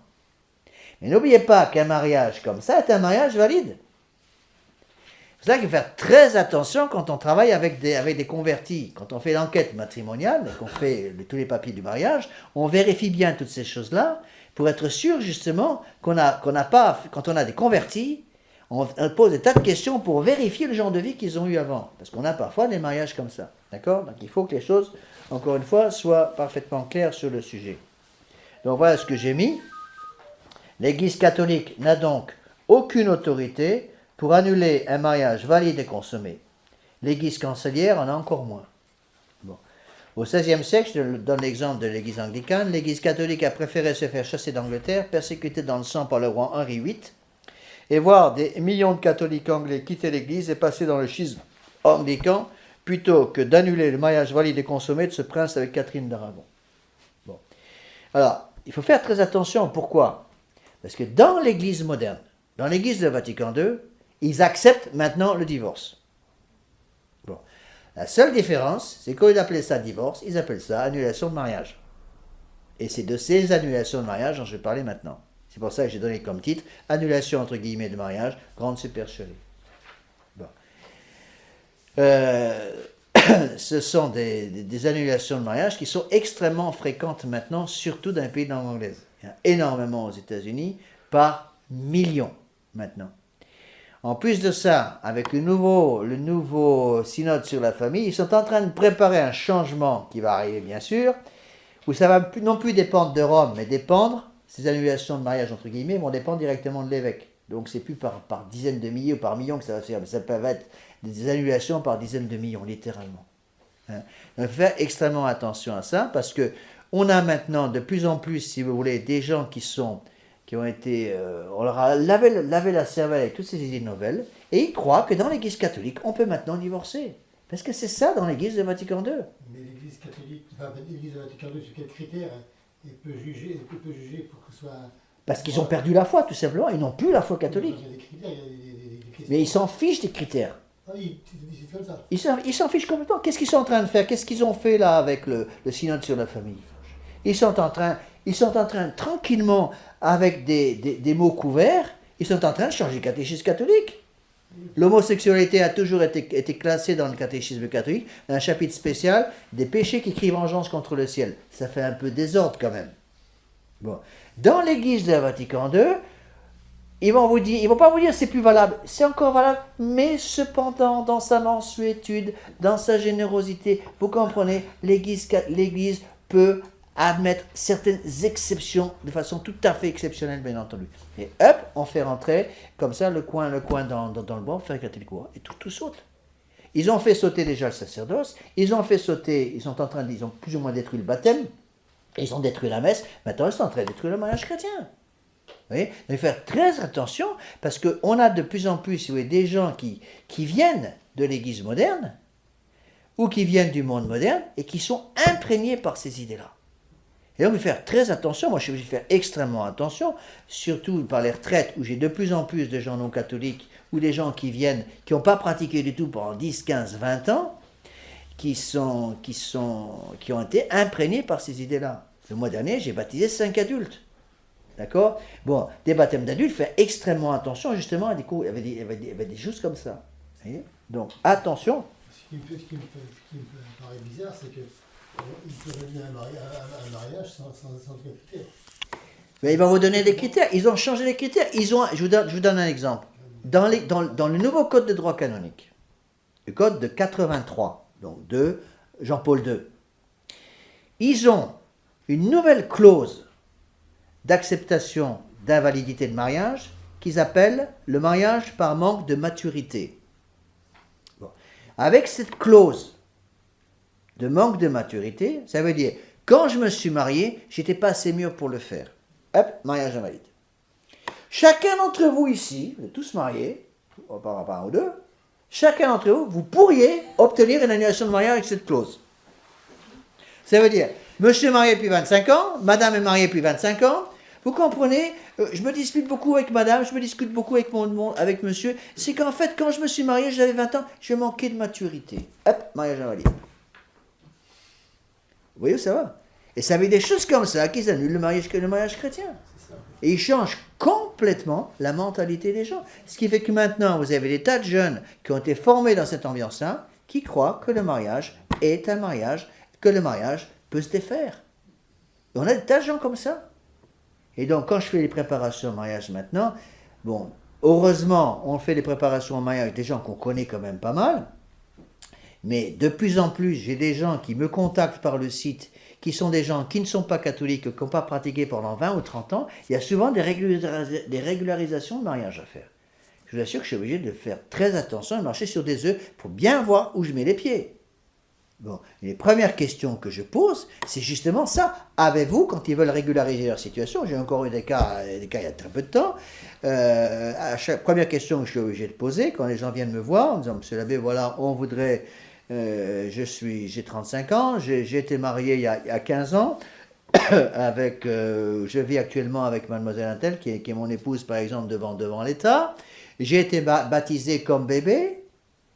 Mais n'oubliez pas qu'un mariage comme ça est un mariage valide. C'est pour ça qu'il faut faire très attention quand on travaille avec des convertis. Quand on fait l'enquête matrimoniale, et qu'on fait tous les papiers du mariage, on vérifie bien toutes ces choses-là pour être sûr justement qu'on n'a pas, quand on a des convertis, on pose des tas de questions pour vérifier le genre de vie qu'ils ont eu avant. Parce qu'on a parfois des mariages comme ça. D'accord? Donc il faut que les choses, encore une fois, soient parfaitement claires sur le sujet. Donc voilà ce que j'ai mis. L'Église catholique n'a donc aucune autorité pour annuler un mariage valide et consommé. L'Église cancelière en a encore moins. Bon. Au XVIe siècle, je donne l'exemple de l'Église anglicane, l'Église catholique a préféré se faire chasser d'Angleterre, persécutée dans le sang par le roi Henri VIII, et voir des millions de catholiques anglais quitter l'Église et passer dans le schisme anglican, plutôt que d'annuler le mariage valide et consommé de ce prince avec Catherine d'Aragon. Bon. Alors, il faut faire très attention. Pourquoi? Parce que dans l'Église moderne, dans l'Église de Vatican II, ils acceptent maintenant le divorce. Bon. La seule différence, c'est qu'au lieu d'appeler ça divorce, ils appellent ça annulation de mariage. Et c'est de ces annulations de mariage dont je vais parler maintenant. C'est pour ça que j'ai donné comme titre « Annulation entre guillemets de mariage, grande supercherie ». Bon. Ce sont des annulations de mariage qui sont extrêmement fréquentes maintenant, surtout dans les pays de langue anglaise. Il y en a énormément aux États-Unis, par millions maintenant. En plus de ça, avec le nouveau synode sur la famille, ils sont en train de préparer un changement qui va arriver bien sûr, où ça va non plus dépendre de Rome, mais dépendre, ces annulations de mariage entre guillemets, vont dépendre directement de l'évêque. Donc c'est plus par dizaines de milliers ou par millions que ça va se faire, mais ça peut être des annulations par dizaines de millions, littéralement. Hein? Donc il faut faire extrêmement attention à ça, parce que on a maintenant de plus en plus, si vous voulez, des gens qui ont été, on leur a lavé la cervelle avec toutes ces idées nouvelles, et ils croient que dans l'Église catholique, on peut maintenant divorcer. Parce que c'est ça dans l'Église de Vatican II. Mais l'Église catholique, l'Église de Vatican II, sur quels critères elle peut juger pour que ce soit... Parce qu'ils ont perdu la foi, tout simplement, ils n'ont plus la foi catholique. Il y a des critères, il y a des questions. Mais ils s'en fichent des critères. Ah, ils décident comme ça. Ils s'en fichent complètement. Qu'est-ce qu'ils sont en train de faire? Qu'est-ce qu'ils ont fait là avec le synode sur la famille? Ils sont en train, tranquillement, avec des mots couverts, ils sont en train de changer le catéchisme catholique. L'homosexualité a toujours été classée dans le catéchisme catholique, dans un chapitre spécial, des péchés qui crient vengeance contre le ciel. Ça fait un peu désordre quand même. Bon. Dans l'Église de Vatican II, ils vont pas vous dire c'est plus valable, c'est encore valable, mais cependant, dans sa mansuétude, dans sa générosité, vous comprenez, l'Église peut admettre certaines exceptions de façon tout à fait exceptionnelle, bien entendu. Et hop, on fait rentrer, comme ça, le coin dans le bois, on fait éclater le courant, et tout saute. Ils ont fait sauter déjà le sacerdoce, ils ont plus ou moins détruit le baptême, ils ont détruit la messe, maintenant ils sont en train de détruire le mariage chrétien. Vous voyez? Donc il faut faire très attention, parce qu'on a de plus en plus, si vous voyez, des gens qui viennent de l'Église moderne, ou qui viennent du monde moderne, et qui sont imprégnés par ces idées-là. Et donc, il faut faire très attention. Moi, je suis obligé de faire extrêmement attention, surtout par les retraites, où j'ai de plus en plus de gens non catholiques, ou des gens qui viennent, qui n'ont pas pratiqué du tout pendant 10, 15, 20 ans, qui ont été imprégnés par ces idées-là. Le mois dernier, j'ai baptisé 5 adultes. D'accord? Bon, des baptêmes d'adultes, faire extrêmement attention justement à des cours, il y avait des choses comme ça. Vous voyez? Donc, attention. Ce qui me paraît bizarre, c'est qu'il peut venir un mariage sans aucun critère. Mais il va vous donner des critères. Ils ont changé les critères. Je vous donne un exemple. Dans le nouveau code de droit canonique, le code de 83, donc de Jean-Paul II, ils ont une nouvelle clause d'acceptation d'invalidité de mariage qu'ils appellent le mariage par manque de maturité. Bon. Avec cette clause de manque de maturité, ça veut dire, quand je me suis marié, j'étais pas assez mûr pour le faire. Hop, mariage invalide. Chacun d'entre vous ici, vous êtes tous mariés, par un ou deux, chacun d'entre vous, vous pourriez obtenir une annulation de mariage avec cette clause. Ça veut dire, monsieur est marié depuis 25 ans, madame est mariée depuis 25 ans, vous comprenez, je me dispute beaucoup avec madame, je me discute beaucoup avec monsieur, c'est qu'en fait, quand je me suis marié, j'avais 20 ans, je manquais de maturité. Hop, mariage invalide. Vous voyez où ça va? Et ça veut des choses comme ça qu'ils annulent le mariage chrétien. Et ils changent complètement la mentalité des gens. Ce qui fait que maintenant, vous avez des tas de jeunes qui ont été formés dans cette ambiance-là, qui croient que le mariage est un mariage, que le mariage peut se défaire. Et on a des tas de gens comme ça. Et donc, quand je fais les préparations au mariage maintenant, bon, heureusement, on fait les préparations au mariage avec des gens qu'on connaît quand même pas mal. Mais de plus en plus, j'ai des gens qui me contactent par le site, qui sont des gens qui ne sont pas catholiques, qui n'ont pas pratiqué pendant 20 ou 30 ans. Il y a souvent des régularisations de mariage à faire. Je vous assure que je suis obligé de faire très attention et marcher sur des œufs pour bien voir où je mets les pieds. Bon, les premières questions que je pose, c'est justement ça. Avez-vous, quand ils veulent régulariser leur situation, j'ai encore eu des cas il y a très peu de temps, à chaque première question que je suis obligé de poser, quand les gens viennent me voir, en me disant, monsieur l'abbé, voilà, on voudrait, j'ai 35 ans, j'ai été marié il y a 15 ans, je vis actuellement avec mademoiselle Intel, qui est mon épouse, par exemple, devant l'État, j'ai été baptisé comme bébé,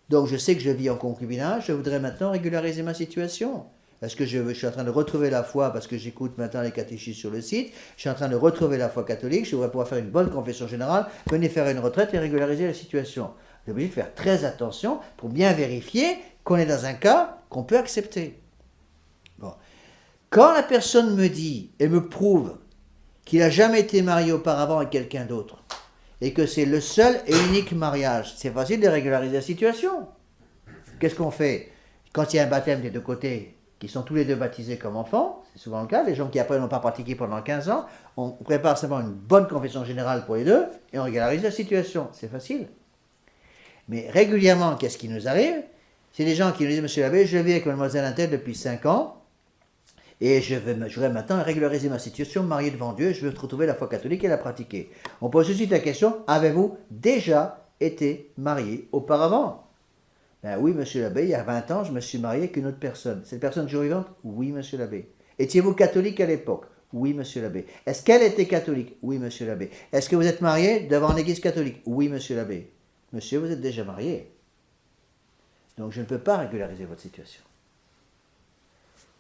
donc je sais que je vis en concubinage, je voudrais maintenant régulariser ma situation. Parce que je suis en train de retrouver la foi, parce que j'écoute maintenant les catéchistes sur le site, je suis en train de retrouver la foi catholique, je voudrais pouvoir faire une bonne confession générale, venir faire une retraite et régulariser la situation. Vous êtes obligé de faire très attention pour bien vérifier qu'on est dans un cas qu'on peut accepter. Bon. Quand la personne me dit et me prouve qu'il n'a jamais été marié auparavant avec quelqu'un d'autre, et que c'est le seul et unique mariage, c'est facile de régulariser la situation. Qu'est-ce qu'on fait? Quand il y a un baptême des deux côtés, qui sont tous les deux baptisés comme enfants, c'est souvent le cas, les gens qui après n'ont pas pratiqué pendant 15 ans, on prépare simplement une bonne confession générale pour les deux, et on régularise la situation. C'est facile. Mais régulièrement, qu'est-ce qui nous arrive? C'est des gens qui nous disent, monsieur l'abbé, je vis avec mademoiselle Intel depuis 5 ans, et je voudrais maintenant régulariser ma situation, me marier devant Dieu, je veux retrouver la foi catholique et la pratiquer. On pose tout de suite la question, avez-vous déjà été marié auparavant? Ben oui, monsieur l'abbé, il y a 20 ans, je me suis marié avec une autre personne. Cette personne toujours vivante? Oui, monsieur l'abbé. Étiez-vous catholique à l'époque? Oui, monsieur l'abbé. Est-ce qu'elle était catholique? Oui, monsieur l'abbé. Est-ce que vous êtes marié devant l'église catholique? Oui, monsieur l'abbé. Monsieur, vous êtes déjà marié. Donc je ne peux pas régulariser votre situation.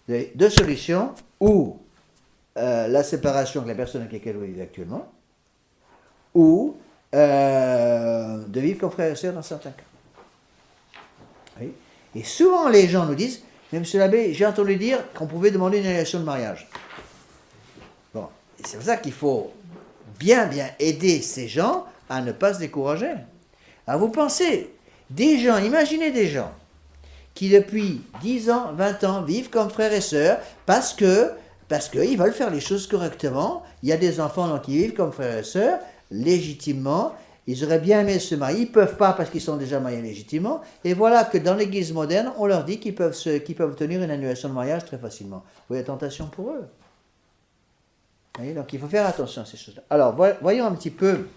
Vous avez deux solutions, ou la séparation avec la personne avec laquelle vous vivez actuellement, ou de vivre comme frère et sœur dans certains cas. Oui. Et souvent les gens nous disent, mais monsieur l'abbé, j'ai entendu dire qu'on pouvait demander une annulation de mariage. Bon, et c'est pour ça qu'il faut bien aider ces gens à ne pas se décourager. Alors vous pensez, des gens, imaginez des gens qui depuis 10 ans, 20 ans vivent comme frères et sœurs parce qu'ils veulent faire les choses correctement. Il y a des enfants donc, qui vivent comme frères et sœurs légitimement. Ils auraient bien aimé se marier, ils ne peuvent pas parce qu'ils sont déjà mariés légitimement. Et voilà que dans l'église moderne, on leur dit qu'ils peuvent obtenir une annulation de mariage très facilement. Vous voyez la tentation pour eux. Vous voyez, donc il faut faire attention à ces choses-là. Alors voyons un petit peu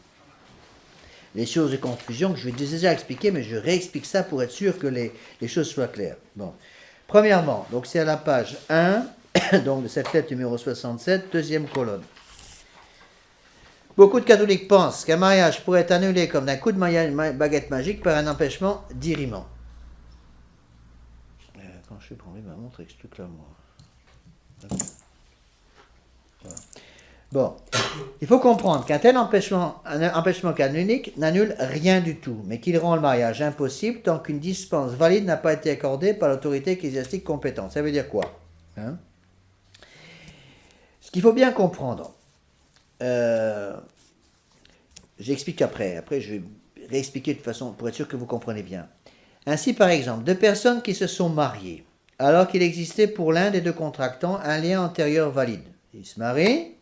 les choses de confusion que je vais déjà expliquer, mais je réexplique ça pour être sûr que les choses soient claires. Bon. Premièrement, donc c'est à la page 1, donc de cette lettre numéro 67, deuxième colonne. Beaucoup de catholiques pensent qu'un mariage pourrait être annulé comme d'un coup de baguette magique par un empêchement d'irriment. Attends, je vais prendre ma montre avec ce truc-là, moi. Voilà. Bon, il faut comprendre qu'un tel empêchement canonique n'annule rien du tout, mais qu'il rend le mariage impossible tant qu'une dispense valide n'a pas été accordée par l'autorité ecclésiastique compétente. Ça veut dire quoi, hein? Ce qu'il faut bien comprendre, j'explique après je vais réexpliquer de façon pour être sûr que vous comprenez bien. Ainsi, par exemple, deux personnes qui se sont mariées, alors qu'il existait pour l'un des deux contractants un lien antérieur valide. Ils se marient,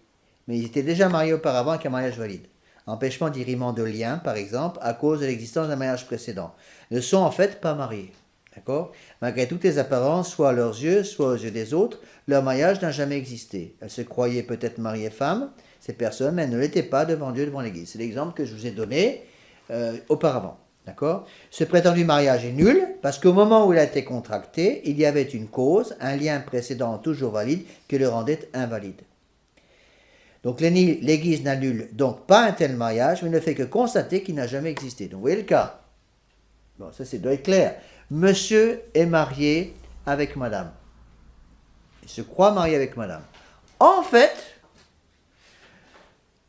mais ils étaient déjà mariés auparavant avec un mariage valide. Empêchement d'irriment de lien, par exemple, à cause de l'existence d'un mariage précédent. Ils ne sont en fait pas mariés. D'accord? Malgré toutes les apparences, soit à leurs yeux, soit aux yeux des autres, leur mariage n'a jamais existé. Elles se croyaient peut-être mariées femmes, ces personnes, mais elles ne l'étaient pas devant Dieu, devant l'Église. C'est l'exemple que je vous ai donné auparavant. D'accord? Ce prétendu mariage est nul, parce qu'au moment où il a été contracté, il y avait une cause, un lien précédent toujours valide, qui le rendait invalide. Donc l'Église n'annule donc pas un tel mariage, mais ne fait que constater qu'il n'a jamais existé. Donc vous voyez le cas. Bon, ça doit être clair. Monsieur est marié avec madame. Il se croit marié avec madame. En fait,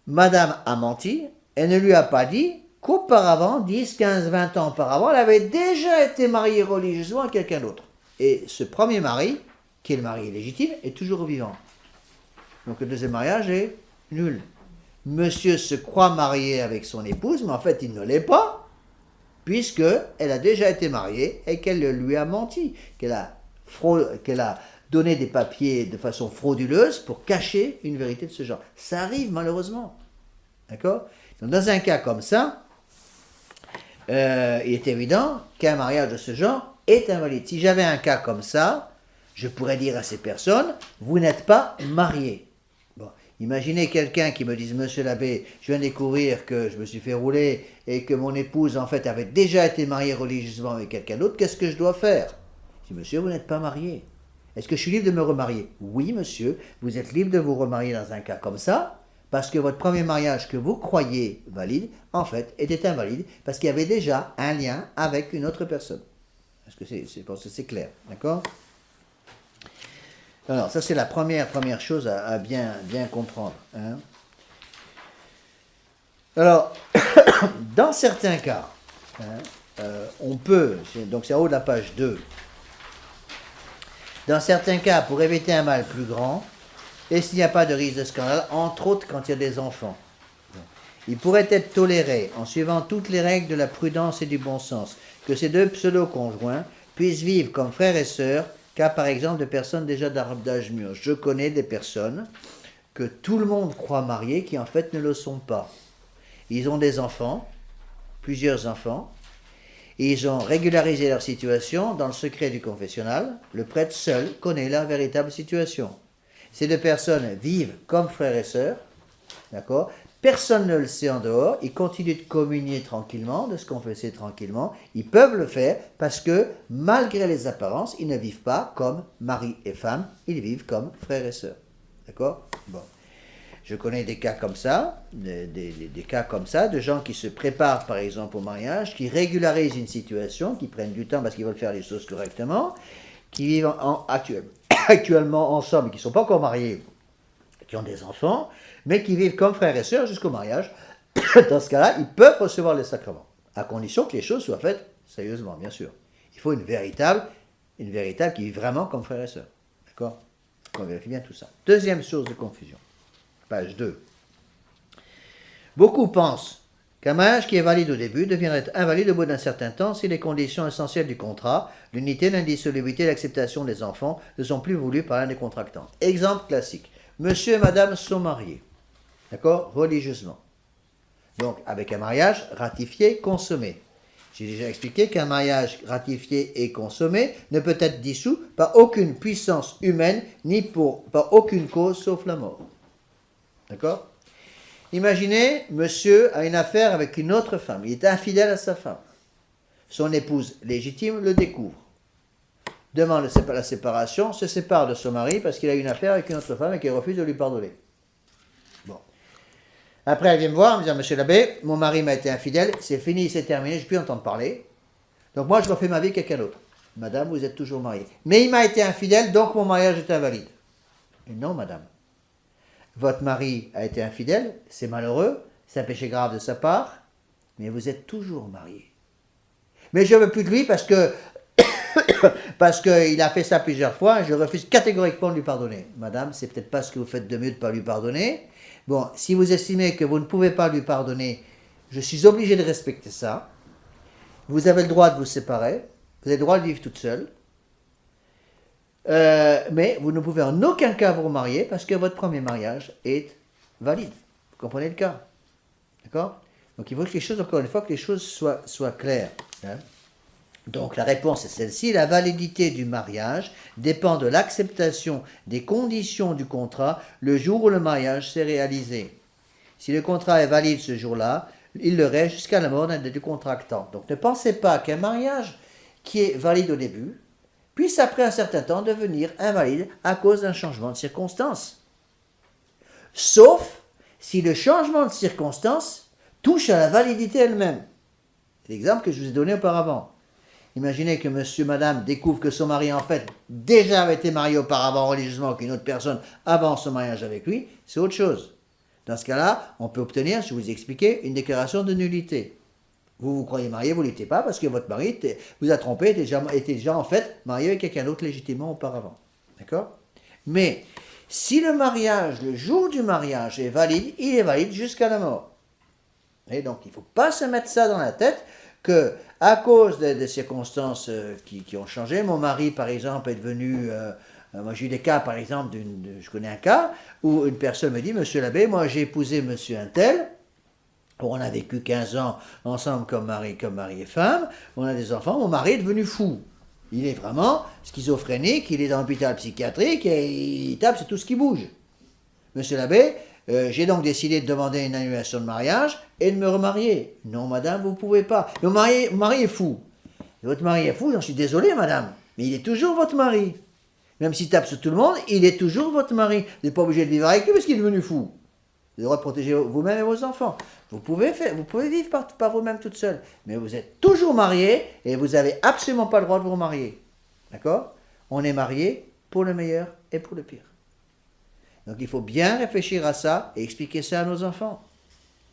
madame a menti et ne lui a pas dit qu'auparavant, 10, 15, 20 ans auparavant, elle avait déjà été mariée religieusement à quelqu'un d'autre. Et ce premier mari, qui est le mari légitime, est toujours vivant. Donc le deuxième mariage est nul. Monsieur se croit marié avec son épouse, mais en fait il ne l'est pas, puisqu'elle a déjà été mariée et qu'elle lui a menti, qu'elle a donné des papiers de façon frauduleuse pour cacher une vérité de ce genre. Ça arrive malheureusement. D'accord? Donc dans un cas comme ça, il est évident qu'un mariage de ce genre est invalide. Si j'avais un cas comme ça, je pourrais dire à ces personnes, vous n'êtes pas mariés. Bon, imaginez quelqu'un qui me dise, monsieur l'abbé, je viens de découvrir que je me suis fait rouler et que mon épouse, en fait, avait déjà été mariée religieusement avec quelqu'un d'autre, qu'est-ce que je dois faire? Je dis, monsieur, vous n'êtes pas marié. Est-ce que je suis libre de me remarier? Oui, monsieur, vous êtes libre de vous remarier dans un cas comme ça, parce que votre premier mariage que vous croyez valide, en fait, était invalide, parce qu'il y avait déjà un lien avec une autre personne. Est-ce que c'est clair? D'accord? Alors, ça c'est la première chose à bien comprendre. Hein. Alors, dans certains cas, hein, on peut, donc c'est en haut de la page 2, dans certains cas, pour éviter un mal plus grand, et s'il n'y a pas de risque de scandale, entre autres quand il y a des enfants, il pourrait être toléré, en suivant toutes les règles de la prudence et du bon sens, que ces deux pseudo-conjoints puissent vivre comme frères et sœurs, cas par exemple de personnes déjà d'âge mûr. Je connais des personnes que tout le monde croit mariées qui en fait ne le sont pas. Ils ont des enfants, plusieurs enfants, et ils ont régularisé leur situation dans le secret du confessionnal. Le prêtre seul connaît leur véritable situation. Ces deux personnes vivent comme frères et sœurs, d'accord? Personne ne le sait en dehors, ils continuent de communier tranquillement, de se confesser tranquillement, ils peuvent le faire parce que malgré les apparences, ils ne vivent pas comme mari et femme, ils vivent comme frères et sœurs. D'accord? Bon. Je connais des cas comme ça, des cas comme ça, de gens qui se préparent par exemple au mariage, qui régularisent une situation, qui prennent du temps parce qu'ils veulent faire les choses correctement, qui vivent actuellement ensemble, qui ne sont pas encore mariés, qui ont des enfants, mais qui vivent comme frères et sœurs jusqu'au mariage. Dans ce cas-là, ils peuvent recevoir les sacrements, à condition que les choses soient faites sérieusement, bien sûr. Il faut une véritable qui vit vraiment comme frères et sœurs. D'accord? On vérifie bien tout ça. Deuxième source de confusion, page 2. Beaucoup pensent qu'un mariage qui est valide au début deviendrait invalide au bout d'un certain temps si les conditions essentielles du contrat, l'unité, l'indissolubilité et l'acceptation des enfants ne sont plus voulues par l'un des contractants. Exemple classique. Monsieur et madame sont mariés, d'accord, religieusement. Donc, avec un mariage ratifié, consommé. J'ai déjà expliqué qu'un mariage ratifié et consommé ne peut être dissous par aucune puissance humaine, ni par aucune cause sauf la mort. D'accord? Imaginez, monsieur a une affaire avec une autre femme, il est infidèle à sa femme. Son épouse légitime le découvre. Demande la séparation, se sépare de son mari parce qu'il a une affaire avec une autre femme et qu'il refuse de lui pardonner. Bon. Après, elle vient me voir, en me disant, monsieur l'abbé, mon mari m'a été infidèle, c'est fini, c'est terminé, je ne peux plus entendre parler. Donc moi, je refais ma vie avec quelqu'un d'autre. madame, vous êtes toujours mariée. Mais il m'a été infidèle, donc mon mariage est invalide. Et non, madame. Votre mari a été infidèle, c'est malheureux, c'est un péché grave de sa part, mais vous êtes toujours mariée. Mais je ne veux plus de lui parce qu'il a fait ça plusieurs fois, je refuse catégoriquement de lui pardonner. Madame, c'est peut-être pas ce que vous faites de mieux de ne pas lui pardonner. Bon, si vous estimez que vous ne pouvez pas lui pardonner, je suis obligé de respecter ça. Vous avez le droit de vous séparer, vous avez le droit de vivre toute seule. Mais vous ne pouvez en aucun cas vous remarier parce que votre premier mariage est valide. Vous comprenez le cas? D'accord? Donc il faut que les choses, encore une fois, que les choses soient claires. Hein? Donc la réponse est celle-ci. La validité du mariage dépend de l'acceptation des conditions du contrat le jour où le mariage s'est réalisé. Si le contrat est valide ce jour-là, il le reste jusqu'à la mort du contractant. Donc ne pensez pas qu'un mariage qui est valide au début puisse après un certain temps devenir invalide à cause d'un changement de circonstances. Sauf si le changement de circonstances touche à la validité elle-même. C'est l'exemple que je vous ai donné auparavant. Imaginez que monsieur, madame découvre que son mari, en fait, déjà avait été marié auparavant religieusement qu'une autre personne avant son mariage avec lui, c'est autre chose. Dans ce cas-là, on peut obtenir, je vous ai expliqué, une déclaration de nullité. Vous vous croyez marié, vous ne l'étiez pas parce que votre mari vous a trompé, était déjà en fait marié avec quelqu'un d'autre légitimement auparavant. D'accord? Mais si le mariage, le jour du mariage est valide, il est valide jusqu'à la mort. Et donc il ne faut pas se mettre ça dans la tête que à cause des circonstances qui ont changé, mon mari par exemple est devenu... moi j'ai eu des cas par exemple, je connais un cas où une personne me dit, monsieur l'abbé, moi j'ai épousé monsieur un tel, on a vécu 15 ans ensemble comme mari et femme, on a des enfants, mon mari est devenu fou. Il est vraiment schizophrénique, il est dans l'hôpital psychiatrique et il tape sur tout ce qui bouge. Monsieur l'abbé, j'ai donc décidé de demander une annulation de mariage et de me remarier. Non madame, vous ne pouvez pas. Mon mari est fou. Et votre mari est fou, j'en suis désolé madame, mais il est toujours votre mari. Même s'il tape sur tout le monde, il est toujours votre mari. Vous n'êtes pas obligé de vivre avec lui parce qu'il est devenu fou. Vous avez le droit de protéger vous-même et vos enfants. Vous pouvez vivre par vous-même toute seule. Mais vous êtes toujours marié et vous n'avez absolument pas le droit de vous remarier. D'accord? On est marié pour le meilleur et pour le pire. Donc il faut bien réfléchir à ça et expliquer ça à nos enfants.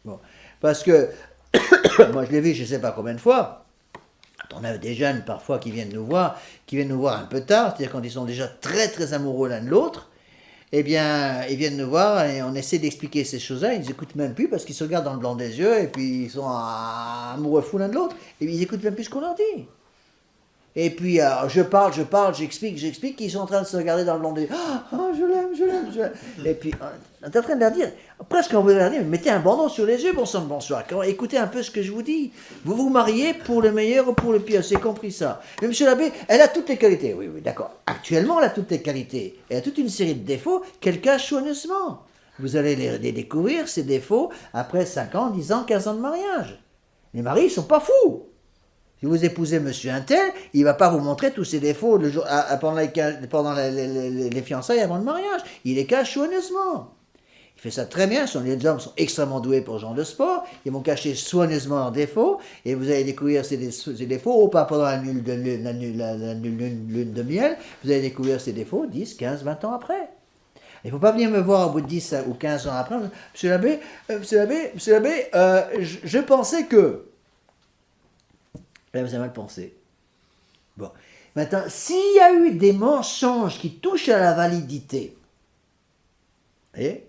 Bon. Parce que, moi je l'ai vu je ne sais pas combien de fois, on a des jeunes parfois qui viennent nous voir un peu tard, c'est-à-dire quand ils sont déjà très très amoureux l'un de l'autre, eh bien, ils viennent nous voir et on essaie d'expliquer ces choses-là, ils n'écoutent même plus parce qu'ils se regardent dans le blanc des yeux et puis ils sont amoureux fous l'un de l'autre et ils n'écoutent même plus ce qu'on leur dit. Et puis, je parle, j'explique qu'ils sont en train de se regarder dans le blanc des yeux. Je l'aime. Et puis, on est en train de leur dire, presque on veut leur dire, mettez un bandeau sur les yeux, bon sang de bonsoir. Écoutez un peu ce que je vous dis. Vous vous mariez pour le meilleur ou pour le pire, c'est compris ça. Mais monsieur l'abbé, elle a toutes les qualités. Oui, d'accord. Actuellement, elle a toutes les qualités. Elle a toute une série de défauts qu'elle cache soigneusement. Vous allez les découvrir, ces défauts, après 5 ans, 10 ans, 15 ans de mariage. Les maris, ils sont pas fous. Si vous épousez monsieur un tel, il ne va pas vous montrer tous ses défauts pendant les fiançailles avant le mariage. Il les cache soigneusement. Il fait ça très bien. Les hommes sont extrêmement doués pour ce genre de sport. Ils vont cacher soigneusement leurs défauts. Et vous allez découvrir ces défauts, ou pas pendant la lune de miel. Vous allez découvrir ces défauts 10, 15, 20 ans après. Il ne faut pas venir me voir au bout de 10 ou 15 ans après. Monsieur l'abbé, je pensais que... Là, vous avez mal pensé. Bon. Maintenant, s'il y a eu des mensonges qui touchent à la validité, vous voyez,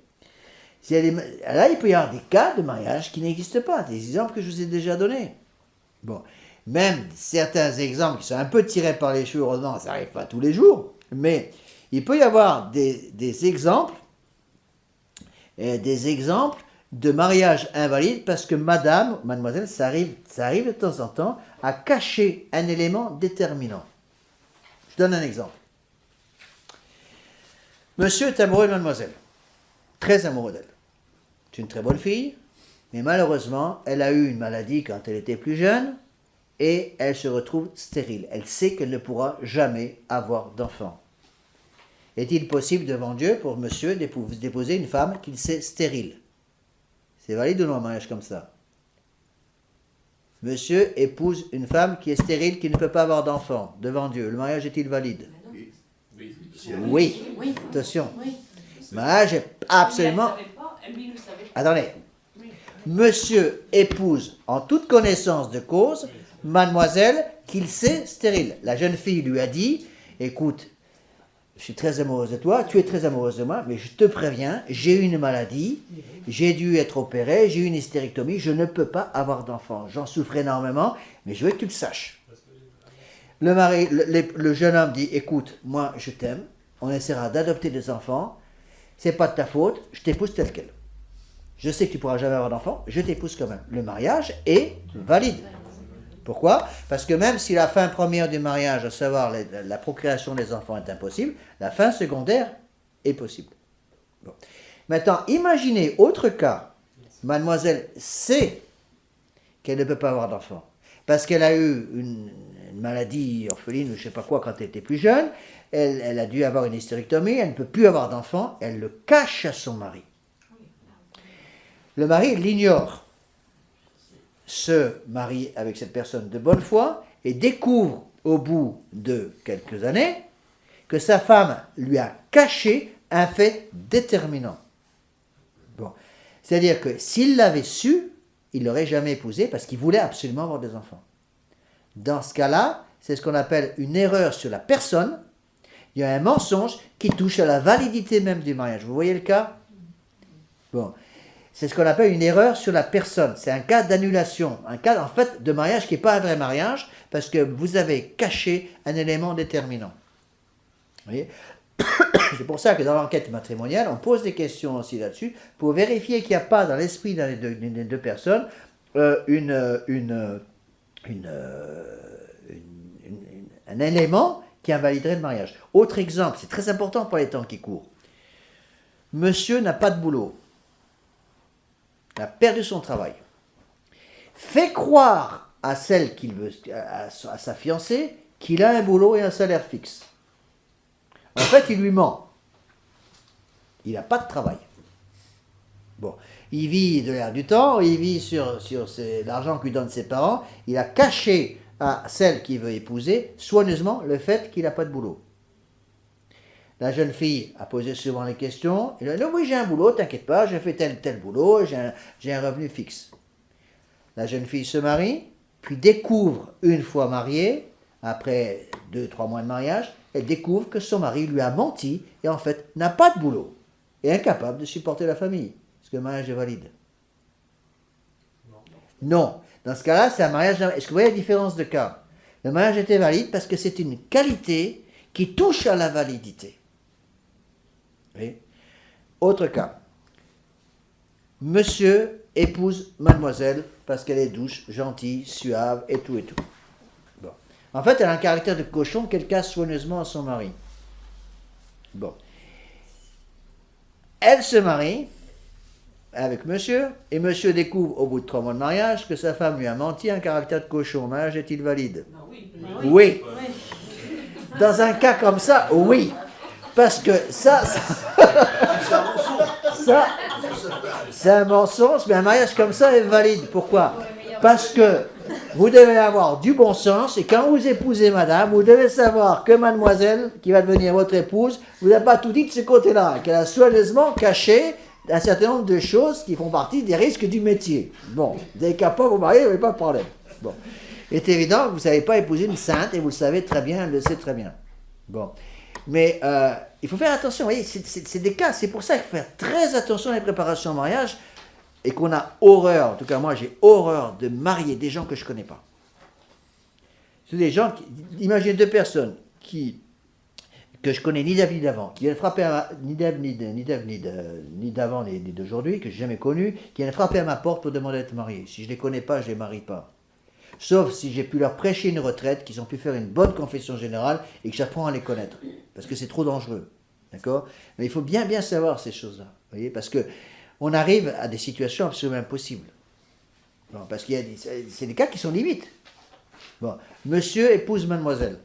là, il peut y avoir des cas de mariage qui n'existent pas. Des exemples que je vous ai déjà donnés. Bon. Même certains exemples qui sont un peu tirés par les cheveux, heureusement, ça n'arrive pas tous les jours, mais il peut y avoir des exemples de mariage invalide parce que mademoiselle, ça arrive de temps en temps à cacher un élément déterminant. Je donne un exemple. Monsieur est amoureux de mademoiselle, très amoureux d'elle. C'est une très bonne fille, mais malheureusement, elle a eu une maladie quand elle était plus jeune et elle se retrouve stérile. Elle sait qu'elle ne pourra jamais avoir d'enfant. Est-il possible devant Dieu pour monsieur d'épouser une femme qu'il sait stérile? C'est valide ou non un mariage comme ça? Monsieur épouse une femme qui est stérile, qui ne peut pas avoir d'enfant, devant Dieu. Le mariage est-il valide? Oui. Oui. Oui. Oui. Attention. Oui. Le mariage est absolument... Lui ne savait pas. Attendez. Monsieur épouse en toute connaissance de cause mademoiselle qu'il sait stérile. La jeune fille lui a dit, écoute, je suis très amoureuse de toi, tu es très amoureuse de moi, mais je te préviens, j'ai eu une maladie, j'ai dû être opérée, j'ai eu une hystérectomie, je ne peux pas avoir d'enfant. J'en souffre énormément, mais je veux que tu le saches. Le jeune homme dit, écoute, moi je t'aime, on essaiera d'adopter des enfants, c'est pas de ta faute, je t'épouse tel quel. Je sais que tu pourras jamais avoir d'enfant, je t'épouse quand même. Le mariage est valide. Pourquoi? Parce que même si la fin première du mariage, à savoir la procréation des enfants, est impossible, la fin secondaire est possible. Bon. Maintenant, imaginez autre cas. Mademoiselle sait qu'elle ne peut pas avoir d'enfant parce qu'elle a eu une maladie orpheline ou je ne sais pas quoi quand elle était plus jeune. Elle a dû avoir une hystérectomie, elle ne peut plus avoir d'enfant, elle le cache à son mari. Le mari l'ignore. Se marie avec cette personne de bonne foi et découvre au bout de quelques années que sa femme lui a caché un fait déterminant. Bon. C'est-à-dire que s'il l'avait su, il ne l'aurait jamais épousée parce qu'il voulait absolument avoir des enfants. Dans ce cas-là, c'est ce qu'on appelle une erreur sur la personne. Il y a un mensonge qui touche à la validité même du mariage. Vous voyez le cas? Bon. C'est ce qu'on appelle une erreur sur la personne. C'est un cas d'annulation, un cas en fait de mariage qui n'est pas un vrai mariage parce que vous avez caché un élément déterminant. Vous voyez? C'est pour ça que dans l'enquête matrimoniale, on pose des questions aussi là-dessus pour vérifier qu'il n'y a pas dans l'esprit des deux personnes un élément qui invaliderait le mariage. Autre exemple, c'est très important pour les temps qui courent. Monsieur n'a pas de boulot. Il a perdu son travail. Fait croire à celle qu'il veut, à sa fiancée, qu'il a un boulot et un salaire fixe. En fait, il lui ment. Il n'a pas de travail. Bon, il vit de l'air du temps, il vit sur l'argent que lui donnent ses parents. Il a caché à celle qu'il veut épouser soigneusement le fait qu'il n'a pas de boulot. La jeune fille a posé souvent les questions. Il a dit, oui, j'ai un boulot, t'inquiète pas, j'ai fait tel boulot, j'ai un revenu fixe. La jeune fille se marie, puis découvre, une fois mariée, après 2-3 mois de mariage, elle découvre que son mari lui a menti et en fait n'a pas de boulot et est incapable de supporter la famille. Est-ce que le mariage est valide? Non. Dans ce cas-là, c'est un mariage... Est-ce que vous voyez la différence de cas? Le mariage était valide parce que c'est une qualité qui touche à la validité. Oui. Autre cas. Monsieur épouse mademoiselle parce qu'elle est douce, gentille, suave et tout et tout. Bon. En fait, elle a un caractère de cochon qu'elle casse soigneusement à son mari. Bon. Elle se marie avec monsieur et monsieur découvre au bout de 3 mois de mariage que sa femme lui a menti, un caractère de cochon. Le mariage est-il valide? Oui. Dans un cas comme ça, oui. Parce que ça c'est un mensonge, mais un mariage comme ça est valide. Pourquoi? Parce que vous devez avoir du bon sens, et quand vous épousez madame, vous devez savoir que mademoiselle, qui va devenir votre épouse, vous n'a pas tout dit de ce côté-là, qu'elle a soigneusement caché un certain nombre de choses qui font partie des risques du métier. Bon, vous n'avez qu'à pas vous marier, vous n'avez pas de problème. Bon. Il est évident que vous ne savez pas épouser une sainte, et vous le savez très bien, elle le sait très bien. Bon. Mais il faut faire attention, vous voyez, c'est des cas, c'est pour ça qu'il faut faire très attention à la préparation au mariage, et qu'on a horreur, en tout cas moi j'ai horreur de marier des gens que je ne connais pas. C'est des gens, imaginez 2 personnes que je connais ni d'avant ni d'avant, qui viennent frapper ni d'avant ni d'aujourd'hui, que je n'ai jamais connu, qui viennent frapper à ma porte pour demander d'être mariés. Si je ne les connais pas, je ne les marie pas. Sauf si j'ai pu leur prêcher une retraite, qu'ils ont pu faire une bonne confession générale et que j'apprends à les connaître. Parce que c'est trop dangereux. D'accord? Mais il faut bien savoir ces choses-là. Vous voyez? Parce qu'on arrive à des situations absolument impossibles. Bon, parce qu'il y a c'est des cas qui sont limites. Bon, monsieur épouse mademoiselle.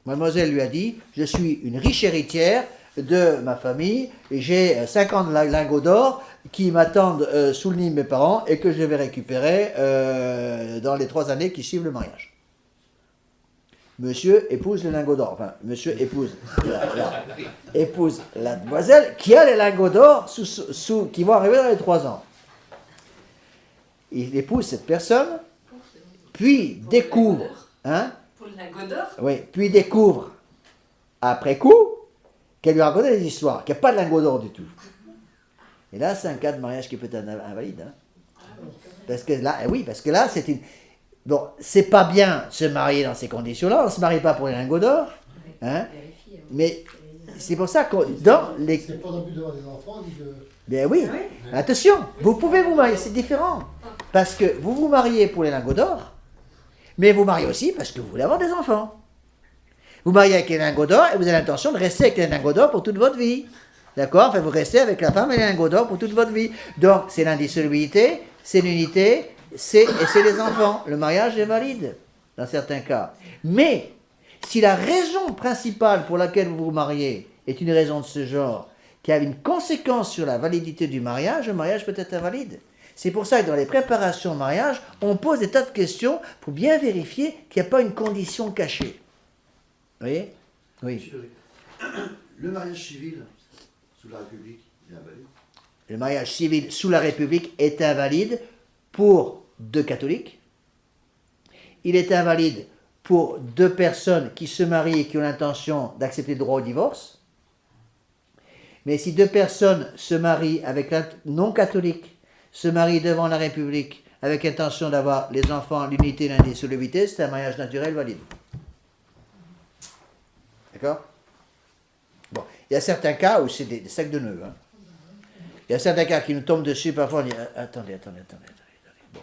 Mademoiselle lui a dit, je suis une riche héritière, de ma famille, j'ai 50 lingots d'or qui m'attendent sous le nid de mes parents et que je vais récupérer dans les 3 années qui suivent le mariage. Monsieur épouse les lingots d'or. Enfin, monsieur épouse épouse la demoiselle qui a les lingots d'or qui vont arriver dans les 3 ans. Il épouse cette personne, puis découvre, hein? Pour le lingot d'or? Oui, puis découvre, après coup, qu'elle lui racontait des histoires, qu'il n'y a pas de lingots d'or du tout. Et là, c'est un cas de mariage qui peut être invalide. Hein? Parce que là, oui, parce que là, c'est une... Bon, c'est pas bien de se marier dans ces conditions-là, on ne se marie pas pour les lingots d'or, hein? Mais c'est pour ça que dans les... C'est pas non plus d'avoir des enfants, ni de... Bien oui, attention, vous pouvez vous marier, c'est différent. Parce que vous vous mariez pour les lingots d'or, mais vous mariez aussi parce que vous voulez avoir des enfants. Vous mariez avec les lingots d'or et vous avez l'intention de rester avec les lingots d'or pour toute votre vie. D'accord? Enfin, vous restez avec la femme et les lingots d'or pour toute votre vie. Donc, c'est l'indissolubilité, c'est l'unité, et c'est les enfants. Le mariage est valide, dans certains cas. Mais, si la raison principale pour laquelle vous vous mariez est une raison de ce genre, qui a une conséquence sur la validité du mariage, le mariage peut être invalide. C'est pour ça que dans les préparations au mariage, on pose des tas de questions pour bien vérifier qu'il n'y a pas une condition cachée. Vous voyez? Oui. Le mariage civil sous la République est invalide. Le mariage civil sous la République est invalide pour 2 catholiques. Il est invalide pour 2 personnes qui se marient et qui ont l'intention d'accepter le droit au divorce. Mais si 2 personnes se marient avec un non-catholique, se marient devant la République avec intention d'avoir les enfants, l'unité et l'indissolubilité, c'est un mariage naturel valide. D'accord? Bon, il y a certains cas où c'est des sacs de nœuds. Hein. Il y a certains cas qui nous tombent dessus, parfois on dit attendez. Bon.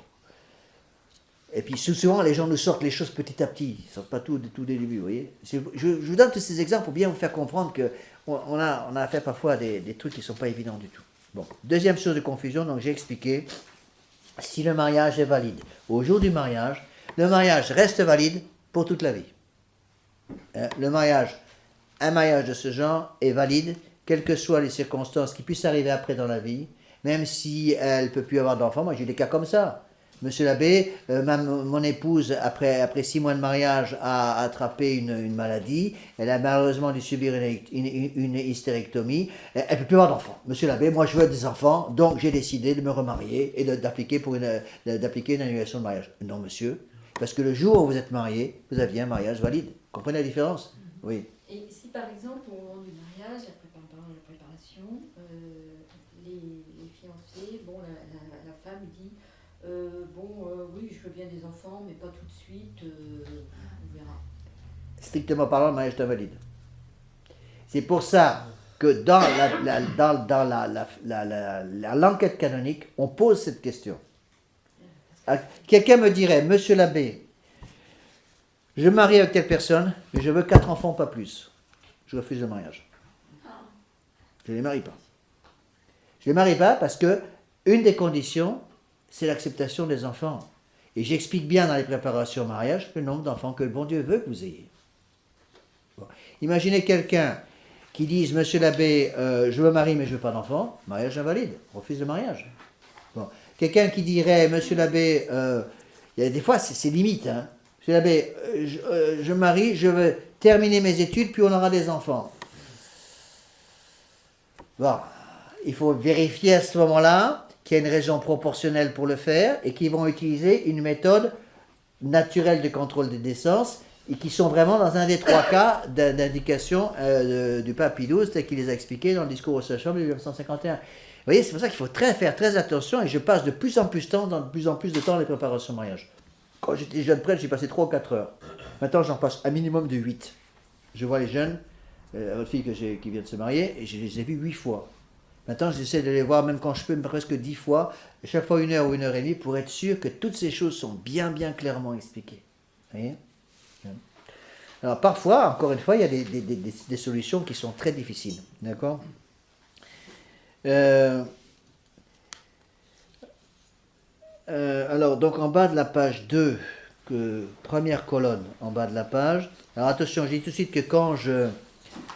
Et puis souvent les gens nous sortent les choses petit à petit, ils ne sortent pas tout dès le début, vous voyez. Je vous donne tous ces exemples pour bien vous faire comprendre qu'on a affaire parfois à des trucs qui ne sont pas évidents du tout. Bon, deuxième source de confusion, donc j'ai expliqué, si le mariage est valide au jour du mariage, le mariage reste valide pour toute la vie. Un mariage de ce genre est valide, quelles que soient les circonstances qui puissent arriver après dans la vie, même si elle ne peut plus avoir d'enfants. Moi j'ai des cas comme ça. Monsieur l'abbé, mon épouse, après 6 mois de mariage, a attrapé une maladie. Elle a malheureusement dû subir une hystérectomie. Elle ne peut plus avoir d'enfants. Monsieur l'abbé, moi je veux des enfants, donc j'ai décidé de me remarier et d'appliquer une annulation de mariage. Non, monsieur, parce que le jour où vous êtes marié, vous aviez un mariage valide. Vous comprenez la différence? Oui. Et si par exemple au moment du mariage, pendant la préparation, les fiancés, bon, la femme dit oui, je veux bien des enfants, mais pas tout de suite, on verra. Strictement parlant, le mariage est invalide. C'est pour ça que dans l'enquête canonique, on pose cette question. Quelqu'un me dirait, monsieur l'abbé, je me marie avec telle personne, mais je veux 4 enfants, pas plus. Je refuse le mariage. Je ne les marie pas. Je ne les marie pas parce que une des conditions, c'est l'acceptation des enfants. Et j'explique bien dans les préparations au mariage le nombre d'enfants que le bon Dieu veut que vous ayez. Bon. Imaginez quelqu'un qui dise, monsieur l'abbé, je me marie mais je ne veux pas d'enfants, mariage invalide, refuse le mariage. Bon. Quelqu'un qui dirait, monsieur l'abbé, il y a des fois c'est limite, hein. Monsieur l'abbé, je me marie, je veux terminer mes études, puis on aura des enfants. Bon, il faut vérifier à ce moment-là qu'il y a une raison proportionnelle pour le faire et qu'ils vont utiliser une méthode naturelle de contrôle des naissances et qui sont vraiment dans un des 3 cas d'indication du pape Pie XII tel qu'il les a expliqués dans le discours aux sages-femmes de 1951. Vous voyez, c'est pour ça qu'il faut faire très attention et je passe de plus en plus de temps dans les préparations au mariage. Quand j'étais jeune prêtre, j'ai passé 3 ou 4 heures. Maintenant, j'en passe un minimum de 8. Je vois les jeunes, votre fille qui vient de se marier, et je les ai vus 8 fois. Maintenant, j'essaie de les voir, même quand je peux, presque 10 fois, et chaque fois 1 heure ou 1 heure et demie, pour être sûr que toutes ces choses sont bien clairement expliquées. Vous voyez? Alors, parfois, encore une fois, il y a des solutions qui sont très difficiles. D'accord? Alors, donc en bas de la page 2, première colonne en bas de la page. Alors attention, je dis tout de suite que quand je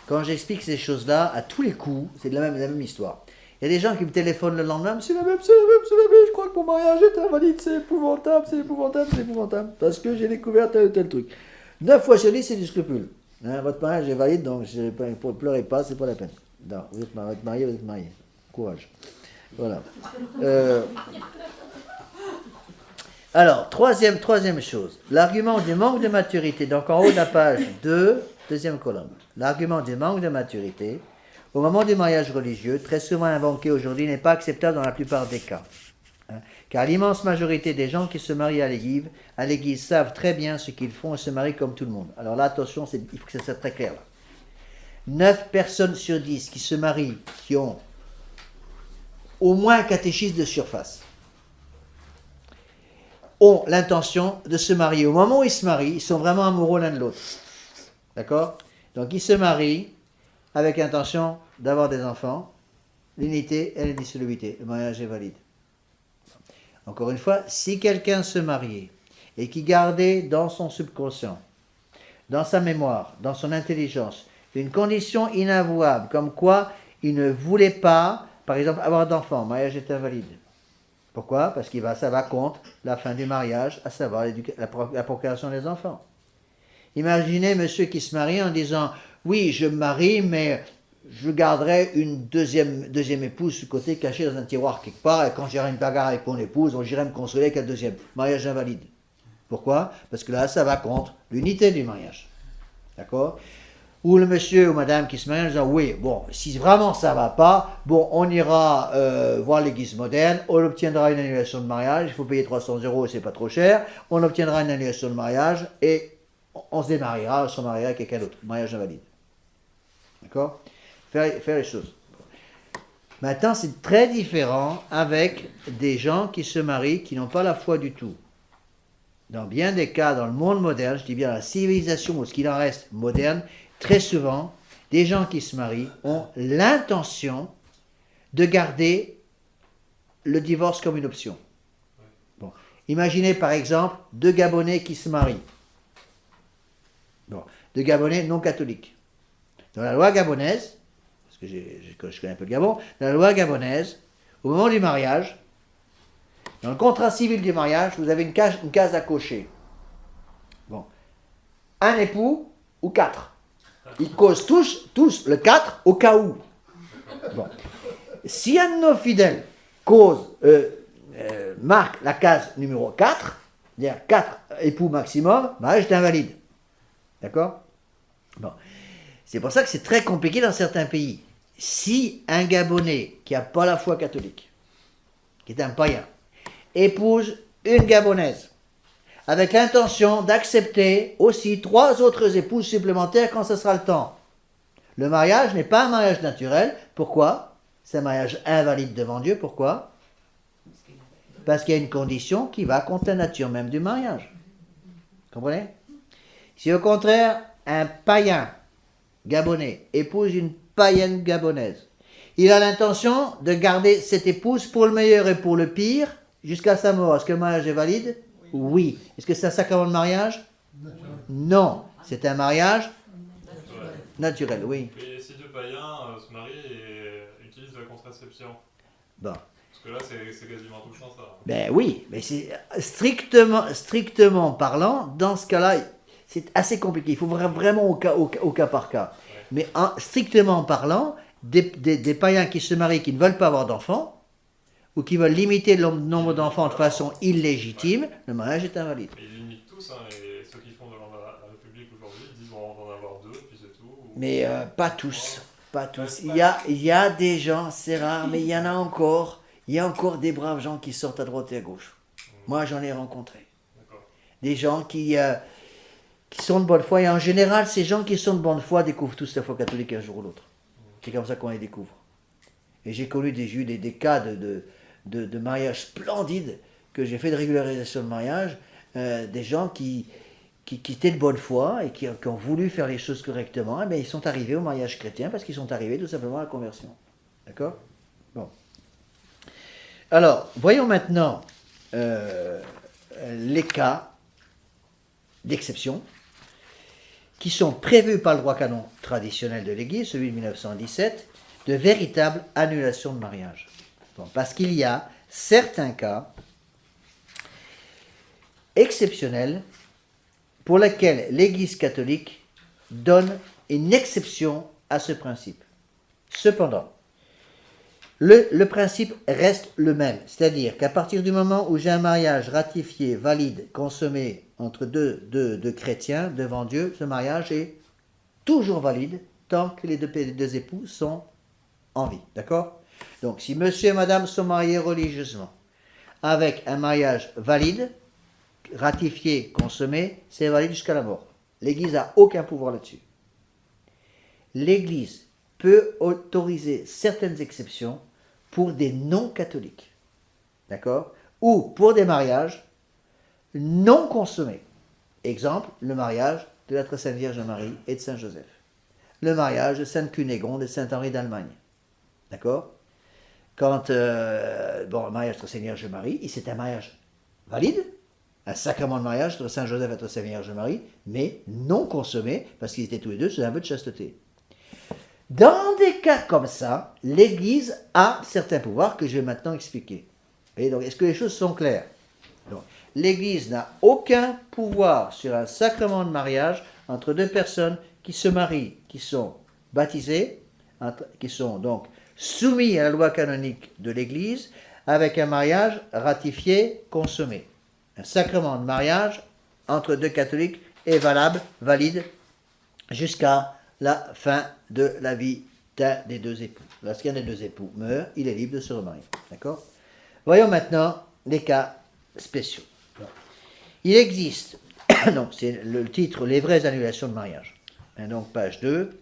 quand j'explique ces choses-là, à tous les coups, c'est la même histoire. Il y a des gens qui me téléphonent le lendemain, monsieur l'abbé, je crois que mon mariage est invalide, c'est épouvantable, parce que j'ai découvert tel ou tel truc. 9 fois sur 10, c'est du scrupule. Hein, votre mariage est valide, donc ne pleurez pas, c'est pas la peine. Non, vous êtes marié. Courage. Voilà. Alors, troisième chose, l'argument du manque de maturité, donc en haut de la page 2, deuxième colonne. L'argument du manque de maturité, au moment du mariage religieux, très souvent invoqué aujourd'hui, n'est pas acceptable dans la plupart des cas. Hein, car l'immense majorité des gens qui se marient à l'église savent très bien ce qu'ils font et se marient comme tout le monde. Alors là, attention, il faut que ça soit très clair. Là. 9 personnes sur 10 qui se marient, qui ont au moins un catéchisme de surface, ont l'intention de se marier. Au moment où ils se marient, ils sont vraiment amoureux l'un de l'autre. D'accord? Donc ils se marient avec l'intention d'avoir des enfants, l'unité et l'indissolubilité. Le mariage est valide. Encore une fois, si quelqu'un se mariait et qui gardait dans son subconscient, dans sa mémoire, dans son intelligence, une condition inavouable, comme quoi il ne voulait pas, par exemple, avoir d'enfants, le mariage est invalide. Pourquoi? Parce que ça va contre la fin du mariage, à savoir la procréation des enfants. Imaginez monsieur qui se marie en disant « Oui, je me marie, mais je garderai une deuxième épouse sur le côté cachée dans un tiroir quelque part, et quand j'irai une bagarre avec mon épouse, on j'irai me consoler avec la deuxième. » Mariage invalide. Pourquoi? Parce que là, ça va contre l'unité du mariage. D'accord? Ou le monsieur ou madame qui se marie en disant « Oui, bon, si vraiment ça va pas, bon, on ira voir l'église moderne, on obtiendra une annulation de mariage, il faut payer 300 €, c'est pas trop cher, on obtiendra une annulation de mariage, et on se démariera, on se mariera avec quelqu'un d'autre. Mariage invalide. » D'accord? Faire les choses. Maintenant, c'est très différent avec des gens qui se marient, qui n'ont pas la foi du tout. Dans bien des cas, dans le monde moderne, je dis bien la civilisation, ou ce qu'il en reste moderne, très souvent, des gens qui se marient ont l'intention de garder le divorce comme une option. Bon. Imaginez par exemple 2 Gabonais qui se marient. Bon. 2 Gabonais non catholiques. Dans la loi gabonaise, parce que je connais un peu le Gabon, dans la loi gabonaise, au moment du mariage, dans le contrat civil du mariage, vous avez une case à cocher. Bon. Un époux ou 4. Ils causent tous le 4 au cas où. Bon. Si un de nos fidèles marque la case numéro 4, c'est-à-dire 4 époux maximum, mariage est invalide. D'accord? Bon. C'est pour ça que c'est très compliqué dans certains pays. Si un Gabonais qui n'a pas la foi catholique, qui est un païen, épouse une Gabonaise, avec l'intention d'accepter aussi 3 autres épouses supplémentaires quand ce sera le temps. Le mariage n'est pas un mariage naturel. Pourquoi? C'est un mariage invalide devant Dieu. Pourquoi? Parce qu'il y a une condition qui va contre la nature même du mariage. Comprenez? Si au contraire, un païen gabonais épouse une païenne gabonaise, il a l'intention de garder cette épouse pour le meilleur et pour le pire jusqu'à sa mort. Est-ce que le mariage est valide? Oui. Est-ce que c'est un sacrement de mariage? Non. C'est un mariage naturel, oui. Et si 2 païens se marient et utilisent la contraception? Bon. Parce que là, c'est quasiment tout le temps ça. Ben oui, mais c'est strictement parlant, dans ce cas-là, c'est assez compliqué. Il faut vraiment au cas par cas. Ouais. Mais strictement parlant, des païens qui se marient, qui ne veulent pas avoir d'enfants, ou qui veulent limiter le nombre d'enfants de façon illégitime, le mariage est invalide. Mais ils limitent tous, hein, et ceux qui font devant la République aujourd'hui disent bon, on va en avoir 2, puis c'est tout. Mais pas tous, pas tous. Il y a des gens, c'est rare, mais il y en a encore. Il y a encore des braves gens qui sortent à droite et à gauche. Moi, j'en ai rencontré. Des gens qui sont de bonne foi, et en général, ces gens qui sont de bonne foi découvrent tous la foi catholique un jour ou l'autre. C'est comme ça qu'on les découvre. Et j'ai connu des cas de mariage splendide que j'ai fait de régularisation de mariage, des gens qui étaient de bonne foi et qui ont voulu faire les choses correctement, et bien ils sont arrivés au mariage chrétien parce qu'ils sont arrivés tout simplement à la conversion. D'accord? Bon. Alors, voyons maintenant les cas d'exception. qui sont prévus par le droit canon traditionnel de l'Église, celui de 1917, de véritables annulations de mariage. Bon, parce qu'il y a certains cas exceptionnels pour lesquels l'Église catholique donne une exception à ce principe. Cependant, le principe reste le même, c'est-à-dire qu'à partir du moment où j'ai un mariage ratifié, valide, consommé entre deux chrétiens devant Dieu, ce mariage est toujours valide tant que les deux époux sont en vie. D'accord? Donc, si monsieur et madame sont mariés religieusement avec un mariage valide, ratifié, consommé, c'est valide jusqu'à la mort. L'Église n'a aucun pouvoir là-dessus. L'Église peut autoriser certaines exceptions pour des non-catholiques, d'accord? Ou pour des mariages non consommés. Exemple, le mariage de la Très Sainte Vierge Marie et de Saint Joseph. Le mariage de Sainte Cunégonde et de Saint Henri d'Allemagne. D'accord? Quand, le mariage de la Très Sainte Vierge Marie, c'est un mariage valide, un sacrement de mariage entre Saint Joseph et la Très Sainte Vierge Marie, mais non consommé, parce qu'ils étaient tous les deux sous un vœu de chasteté. Dans des cas comme ça, l'Église a certains pouvoirs que je vais maintenant expliquer. Et donc, est-ce que les choses sont claires? Donc, l'Église n'a aucun pouvoir sur un sacrement de mariage entre deux personnes qui se marient, qui sont baptisées, qui sont donc soumis à la loi canonique de l'Église, avec un mariage ratifié, consommé. Un sacrement de mariage entre deux catholiques est valable, valide, jusqu'à la fin de la vie d'un des deux époux. Lorsqu'un des deux époux meurt, il est libre de se remarier. D'accord? Voyons maintenant les cas spéciaux. Il existe, donc c'est le titre, les vraies annulations de mariage. Donc page 2.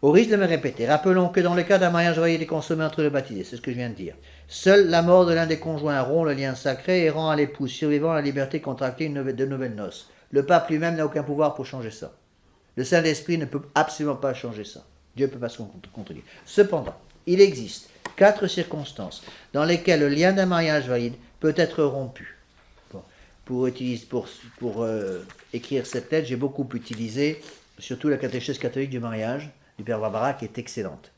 Au risque de me répéter, rappelons que dans le cas d'un mariage valide et consommé entre les baptisés, c'est ce que je viens de dire, seule la mort de l'un des conjoints rompt le lien sacré et rend à l'époux survivant la liberté de contracter de nouvelles noces. Le pape lui-même n'a aucun pouvoir pour changer ça. Le Saint-Esprit ne peut absolument pas changer ça. Dieu ne peut pas se contredire. Cependant, il existe 4 circonstances dans lesquelles le lien d'un mariage valide peut être rompu. Bon. Pour écrire cette lettre, j'ai beaucoup utilisé surtout la catéchèse catholique du mariage du Père Barbara, qui est excellente.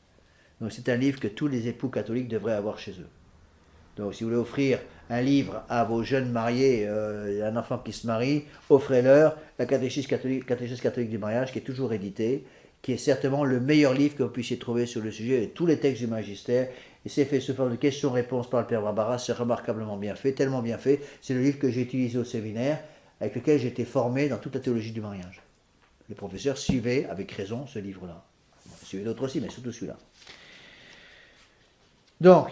Donc c'est un livre que tous les époux catholiques devraient avoir chez eux. Donc si vous voulez offrir un livre à vos jeunes mariés, un enfant qui se marie, offrez-leur la catéchèse catholique du mariage, qui est toujours éditée, qui est certainement le meilleur livre que vous puissiez trouver sur le sujet, et tous les textes du magistère. Et c'est fait sous forme de questions-réponses par le Père Barbara, c'est remarquablement bien fait, tellement bien fait. C'est le livre que j'ai utilisé au séminaire, avec lequel j'ai été formé dans toute la théologie du mariage. Les professeurs suivaient, avec raison, ce livre-là. Bon, suivaient d'autres aussi, mais surtout celui-là. Donc,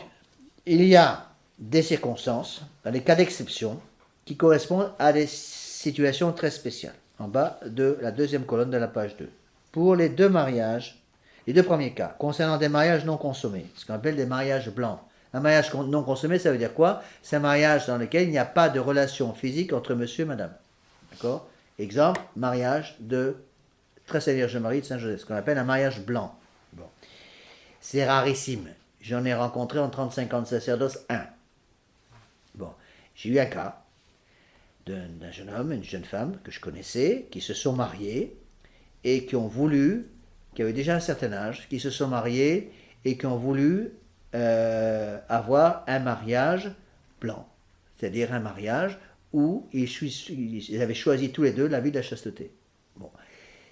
il y a des circonstances, dans les cas d'exception, qui correspondent à des situations très spéciales, en bas de la deuxième colonne de la page 2. Pour les deux mariages, les deux premiers cas, concernant des mariages non consommés, ce qu'on appelle des mariages blancs. Un mariage non consommé, ça veut dire quoi? C'est un mariage dans lequel il n'y a pas de relation physique entre monsieur et madame. D'accord? Exemple, mariage de Très Sainte Vierge Marie de Saint-Joseph, ce qu'on appelle un mariage blanc. Bon. C'est rarissime. J'en ai rencontré en 35 ans de sacerdoce un. Bon, j'ai eu un cas d'un jeune homme, une jeune femme que je connaissais, qui se sont mariés et qui ont voulu, qui avaient déjà un certain âge, qui se sont mariés et qui ont voulu avoir un mariage blanc. C'est-à-dire un mariage où ils avaient choisi tous les deux la vie de la chasteté. Bon.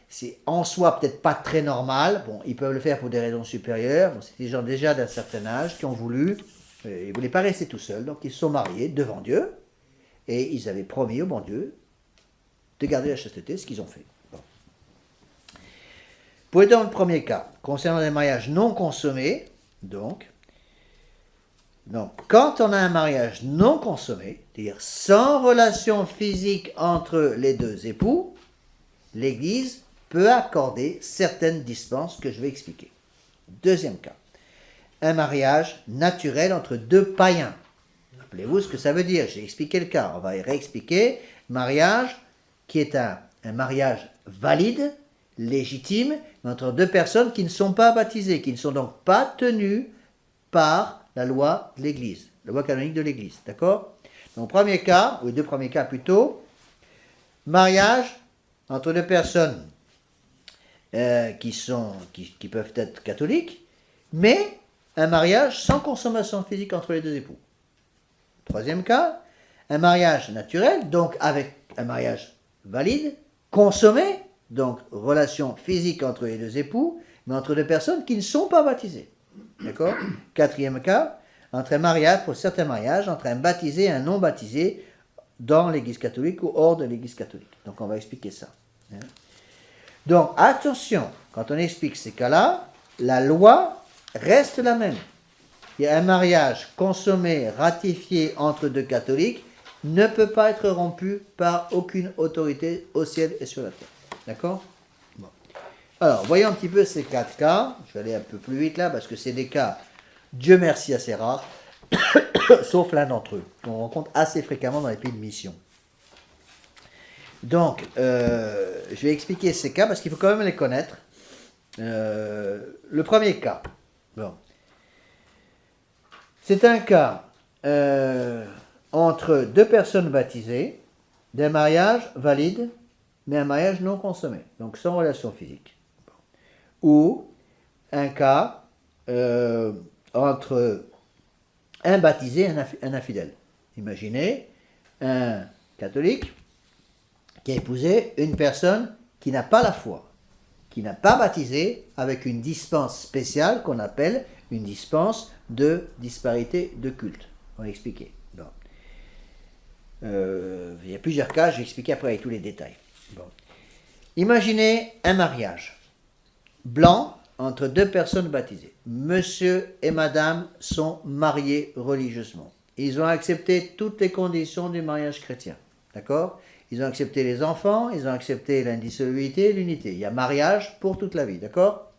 C'est en soi peut-être pas très normal, bon, ils peuvent le faire pour des raisons supérieures, bon, c'est des gens déjà d'un certain âge qui ont voulu, ils ne voulaient pas rester tout seuls, donc ils se sont mariés devant Dieu, et ils avaient promis au bon Dieu de garder la chasteté, ce qu'ils ont fait. Bon. Pour dans le premier cas, concernant les mariages non consommés, donc, quand on a un mariage non consommé, c'est-à-dire sans relation physique entre les deux époux, l'Église peut accorder certaines dispenses que je vais expliquer. Deuxième cas, un mariage naturel entre deux païens. Rappelez-vous ce que ça veut dire, j'ai expliqué le cas, on va y réexpliquer. Mariage qui est un mariage valide, légitime, entre deux personnes qui ne sont pas baptisées, qui ne sont donc pas tenues par la loi de l'Église, la loi canonique de l'Église, d'accord? Donc premier cas, ou les deux premiers cas plutôt, mariage entre deux personnes qui peuvent être catholiques, mais un mariage sans consommation physique entre les deux époux. Troisième cas, un mariage naturel, donc avec un mariage valide, consommé, donc relation physique entre les deux époux, mais entre deux personnes qui ne sont pas baptisées. D'accord? Quatrième cas, entre un mariage, pour certains mariages, entre un baptisé et un non baptisé dans l'Église catholique ou hors de l'Église catholique. Donc on va expliquer ça. Donc attention, quand on explique ces cas-là, la loi reste la même. Il y a un mariage consommé, ratifié entre deux catholiques, ne peut pas être rompu par aucune autorité au ciel et sur la terre. D'accord? Bon. Alors, voyons un petit peu ces 4 cas. Je vais aller un peu plus vite là, parce que c'est des cas, Dieu merci, assez rares, sauf l'un d'entre eux, qu'on rencontre assez fréquemment dans les pays de mission. Donc, je vais expliquer ces cas, parce qu'il faut quand même les connaître. Le premier cas, bon. C'est un cas entre deux personnes baptisées, d'un mariage valide, mais un mariage non consommé, donc sans relation physique. Ou un cas entre un baptisé et un infidèle. Imaginez un catholique qui a épousé une personne qui n'a pas la foi, qui n'a pas baptisé, avec une dispense spéciale qu'on appelle une dispense de disparité de culte. On va expliquer. Bon. Il y a plusieurs cas, je vais expliquer après avec tous les détails. Bon. Imaginez un mariage blanc entre deux personnes baptisées. Monsieur et madame sont mariés religieusement. Ils ont accepté toutes les conditions du mariage chrétien. D'accord? Ils ont accepté les enfants, ils ont accepté l'indissolubilité et l'unité. Il y a mariage pour toute la vie. D'accord?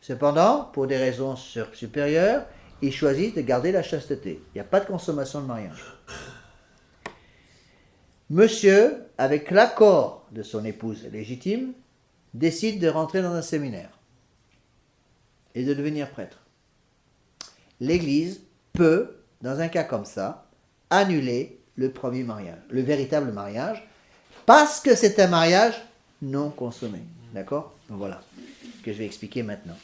Cependant, pour des raisons supérieures, ils choisissent de garder la chasteté. Il n'y a pas de consommation de mariage. Monsieur, avec l'accord de son épouse légitime, décide de rentrer dans un séminaire et de devenir prêtre. L'Église peut, dans un cas comme ça, annuler le premier mariage, le véritable mariage, parce que c'est un mariage non consommé. D'accord? Donc voilà ce que je vais expliquer maintenant.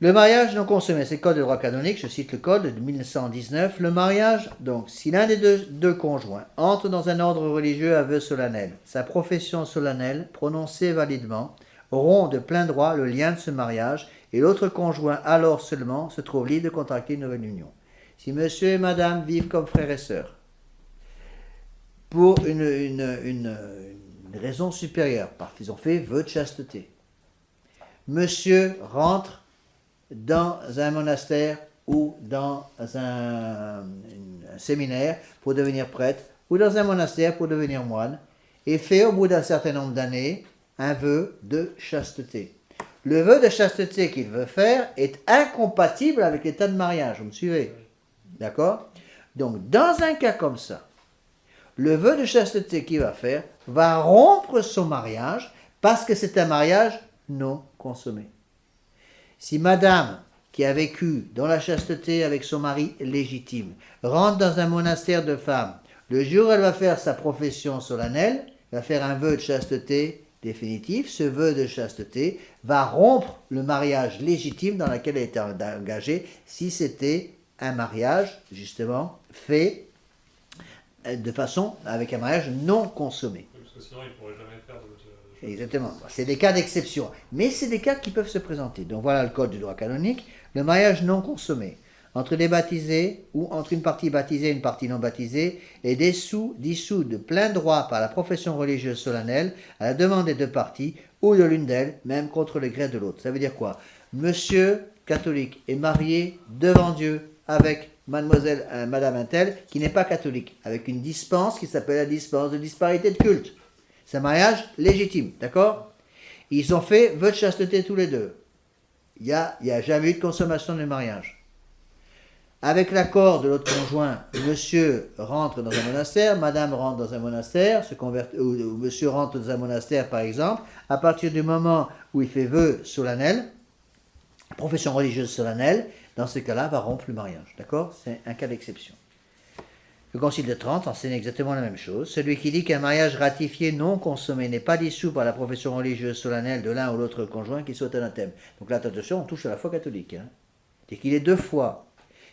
Le mariage non consommé, c'est le code de droit canonique, je cite le code de 1919. Le mariage, donc, si l'un des deux conjoints entre dans un ordre religieux à vœu solennel, sa profession solennelle, prononcée validement, rompt de plein droit le lien de ce mariage, et l'autre conjoint alors seulement se trouve libre de contracter une nouvelle union. Si monsieur et madame vivent comme frères et sœurs, pour une raison supérieure, parce qu'ils ont fait vœu de chasteté, monsieur rentre dans un monastère ou dans un séminaire pour devenir prêtre, ou dans un monastère pour devenir moine, et fait au bout d'un certain nombre d'années un vœu de chasteté. Le vœu de chasteté qu'il veut faire est incompatible avec l'état de mariage, vous me suivez? D'accord? Donc, dans un cas comme ça, le vœu de chasteté qu'il va faire va rompre son mariage parce que c'est un mariage non consommé. Si madame, qui a vécu dans la chasteté avec son mari légitime, rentre dans un monastère de femmes, le jour où elle va faire sa profession solennelle, va faire un vœu de chasteté définitif, ce vœu de chasteté va rompre le mariage légitime dans lequel elle était engagée, si c'était un mariage, justement, fait de façon, avec un mariage non consommé. Parce que sinon, il ne pourrait jamais faire de... Exactement. C'est des cas d'exception. Mais c'est des cas qui peuvent se présenter. Donc voilà le code du droit canonique. Le mariage non consommé entre des baptisés ou entre une partie baptisée et une partie non baptisée est dissous de plein droit par la profession religieuse solennelle à la demande des deux parties ou de l'une d'elles, même contre le gré de l'autre. Ça veut dire quoi? Monsieur catholique est marié devant Dieu avec mademoiselle, madame un tel qui n'est pas catholique, avec une dispense qui s'appelle la dispense de disparité de culte. C'est un mariage légitime, d'accord? Ils ont fait vœu de chasteté tous les deux. Il n'y a jamais eu de consommation de mariage. Avec l'accord de l'autre conjoint, monsieur rentre dans un monastère, madame rentre dans un monastère, ou monsieur rentre dans un monastère par exemple, à partir du moment où il fait vœu solennel, profession religieuse solennelle, dans ce cas-là, va rompre le mariage, d'accord? C'est un cas d'exception. Le Concile de Trente enseigne exactement la même chose. Celui qui dit qu'un mariage ratifié non consommé n'est pas dissous par la profession religieuse solennelle de l'un ou l'autre conjoint qui soit anathème. Donc là, attention, on touche à la foi catholique. C'est qu'il est deux fois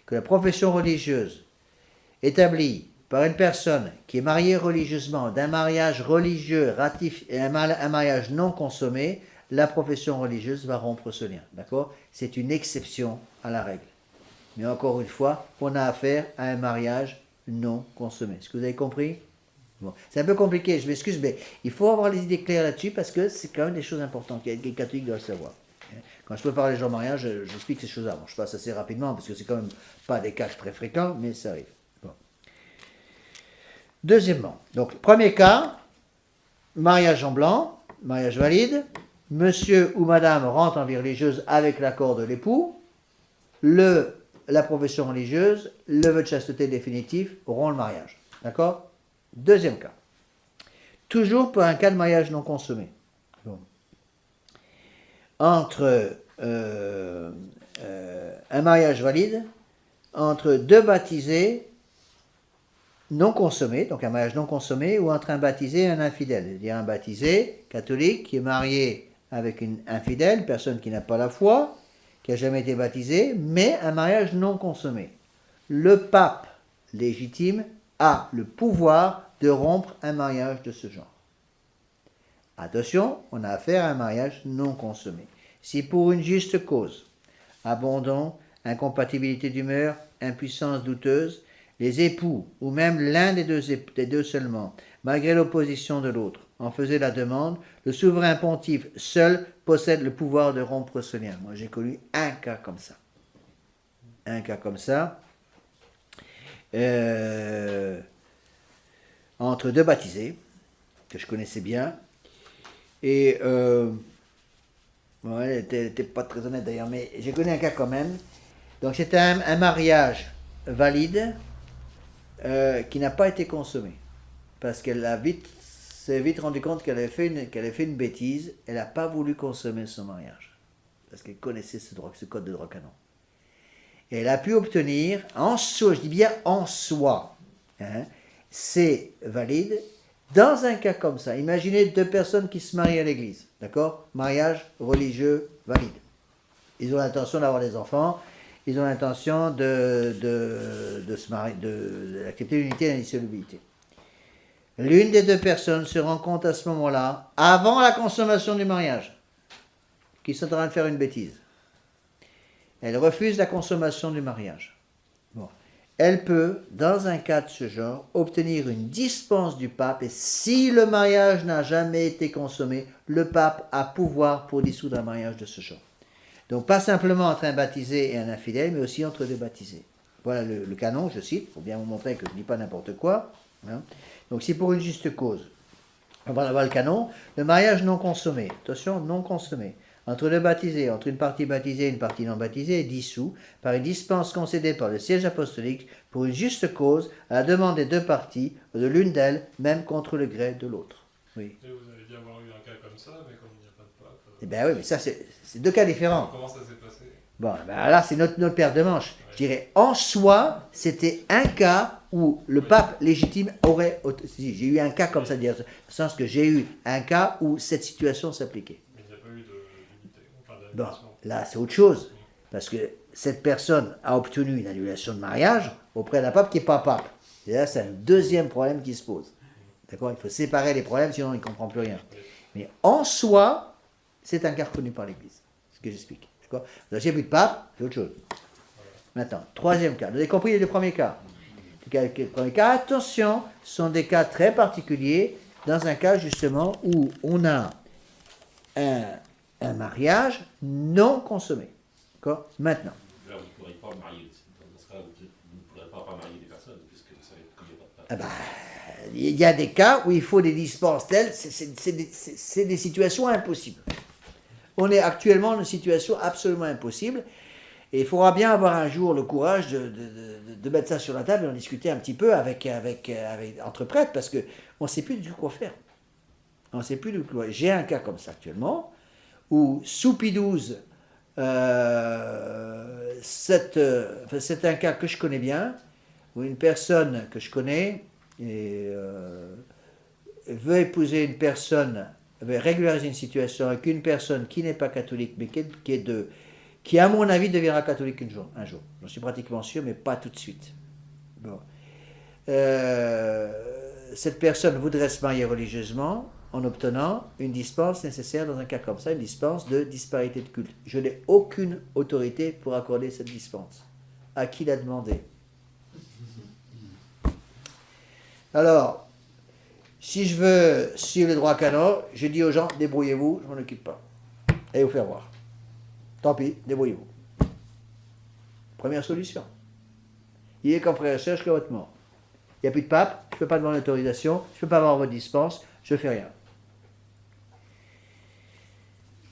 que la profession religieuse établie par une personne qui est mariée religieusement d'un mariage religieux ratifié, un mariage non consommé, la profession religieuse va rompre ce lien. D'accord? C'est une exception à la règle. Mais encore une fois, on a affaire à un mariage non consommé. Est-ce que vous avez compris? Bon. C'est un peu compliqué, je m'excuse, mais il faut avoir les idées claires là-dessus parce que c'est quand même des choses importantes que les catholiques doivent savoir. Quand je peux parler de gens mariage, j'explique ces choses-là. Bon, je passe assez rapidement parce que c'est quand même pas des cas très fréquents, mais ça arrive. Bon. Deuxièmement, donc premier cas, mariage en blanc, mariage valide, monsieur ou madame rentre en vie religieuse avec l'accord de l'époux, la profession religieuse, le vœu de chasteté définitif auront le mariage. D'accord? Deuxième cas. Toujours pour un cas de mariage non consommé. Bon. Entre un mariage valide, entre deux baptisés non consommés, donc un mariage non consommé, ou entre un baptisé et un infidèle. C'est-à-dire un baptisé catholique qui est marié avec une infidèle, une personne qui n'a pas la foi, qui n'a jamais été baptisé, mais un mariage non consommé. Le pape légitime a le pouvoir de rompre un mariage de ce genre. Attention, on a affaire à un mariage non consommé. Si pour une juste cause, abandon, incompatibilité d'humeur, impuissance douteuse, les époux, ou même l'un des deux seulement, malgré l'opposition de l'autre, en faisait la demande, le souverain pontife seul possède le pouvoir de rompre ce lien. Moi, j'ai connu un cas comme ça. Un cas comme ça. Entre deux baptisés, que je connaissais bien. Et, elle n'était pas très honnête d'ailleurs, mais j'ai connu un cas quand même. Donc, c'était un mariage valide qui n'a pas été consommé. Parce qu'elle s'est vite rendu compte qu'elle avait fait une bêtise. Elle n'a pas voulu consommer son mariage. Parce qu'elle connaissait ce code de droit canon. Et elle a pu obtenir, en soi, je dis bien en soi, c'est valide. Dans un cas comme ça, imaginez deux personnes qui se marient à l'église, d'accord? Mariage religieux valide. Ils ont l'intention d'avoir des enfants, ils ont l'intention de se marier, d'accepter l'unité et l'indissolubilité. L'une des deux personnes se rend compte à ce moment-là, avant la consommation du mariage, qu'ils sont en train de faire une bêtise. Elle refuse la consommation du mariage. Bon. Elle peut, dans un cas de ce genre, obtenir une dispense du pape et si le mariage n'a jamais été consommé, le pape a pouvoir pour dissoudre un mariage de ce genre. Donc pas simplement entre un baptisé et un infidèle, mais aussi entre deux baptisés. Voilà le canon, je cite, pour bien vous montrer que je ne dis pas n'importe quoi. Donc si pour une juste cause, on va avoir le canon, le mariage non consommé, attention, non consommé, entre deux baptisés, entre une partie baptisée et une partie non baptisée, est dissous par une dispense concédée par le siège apostolique pour une juste cause, à la demande des deux parties, ou de l'une d'elles, même contre le gré de l'autre. Oui. Et vous avez dit avoir eu un cas comme ça, mais comme il n'y a pas de pape... Eh bien oui, mais ça, c'est deux cas différents. Comment ça s'est passé? Bon, ben là, c'est notre paire de manches. Ouais. Je dirais, en soi, c'était un cas où le pape légitime aurait... J'ai eu un cas comme ça, dans le sens que j'ai eu un cas où cette situation s'appliquait. Mais il n'y a pas eu d'unité, enfin bon, là, c'est autre chose. Parce que cette personne a obtenu une annulation de mariage auprès d'un pape qui n'est pas pape. Et là, c'est un deuxième problème qui se pose. D'accord? Il faut séparer les problèmes, sinon il ne comprend plus rien. Mais en soi, c'est un cas reconnu par l'Église. C'est ce que j'explique. D'accord? Donc, s'il n'y a plus de pape, c'est autre chose. Maintenant, troisième cas. Vous avez compris les deux premiers cas. Les premiers cas, attention, sont des cas très particuliers, dans un cas justement où on a un mariage non consommé. D'accord? Maintenant. Là, vous ne pourrez pas marier. Dans ce cas, vous ne pourrez pas marier des personnes, puisque vous savez qu'il n'y a pas de pape. Il y a des cas où il faut des dispenses telles, c'est des situations impossibles. On est actuellement dans une situation absolument impossible. Et il faudra bien avoir un jour le courage de mettre ça sur la table et en discuter un petit peu entre prêtres, parce qu'on ne sait plus du tout quoi faire. On ne sait plus du tout quoi faire. J'ai un cas comme ça actuellement, où sous Pie XII, c'est un cas que je connais bien, où une personne que je connais veut épouser une personne, veut régulariser une situation avec une personne qui n'est pas catholique, mais qui à mon avis deviendra catholique un jour. J'en suis pratiquement sûr, mais pas tout de suite. Bon. Cette personne voudrait se marier religieusement en obtenant une dispense nécessaire dans un cas comme ça, une dispense de disparité de culte. Je n'ai aucune autorité pour accorder cette dispense. À qui la demander? Alors, si je veux suivre le droit canon, je dis aux gens, débrouillez-vous, je ne m'en occupe pas. Allez vous faire voir. Tant pis, débrouillez-vous. Première solution. Il est comme frère et sœur jusqu'à votre mort. Il n'y a plus de pape, je ne peux pas demander l'autorisation, je ne peux pas avoir votre dispense, je ne fais rien.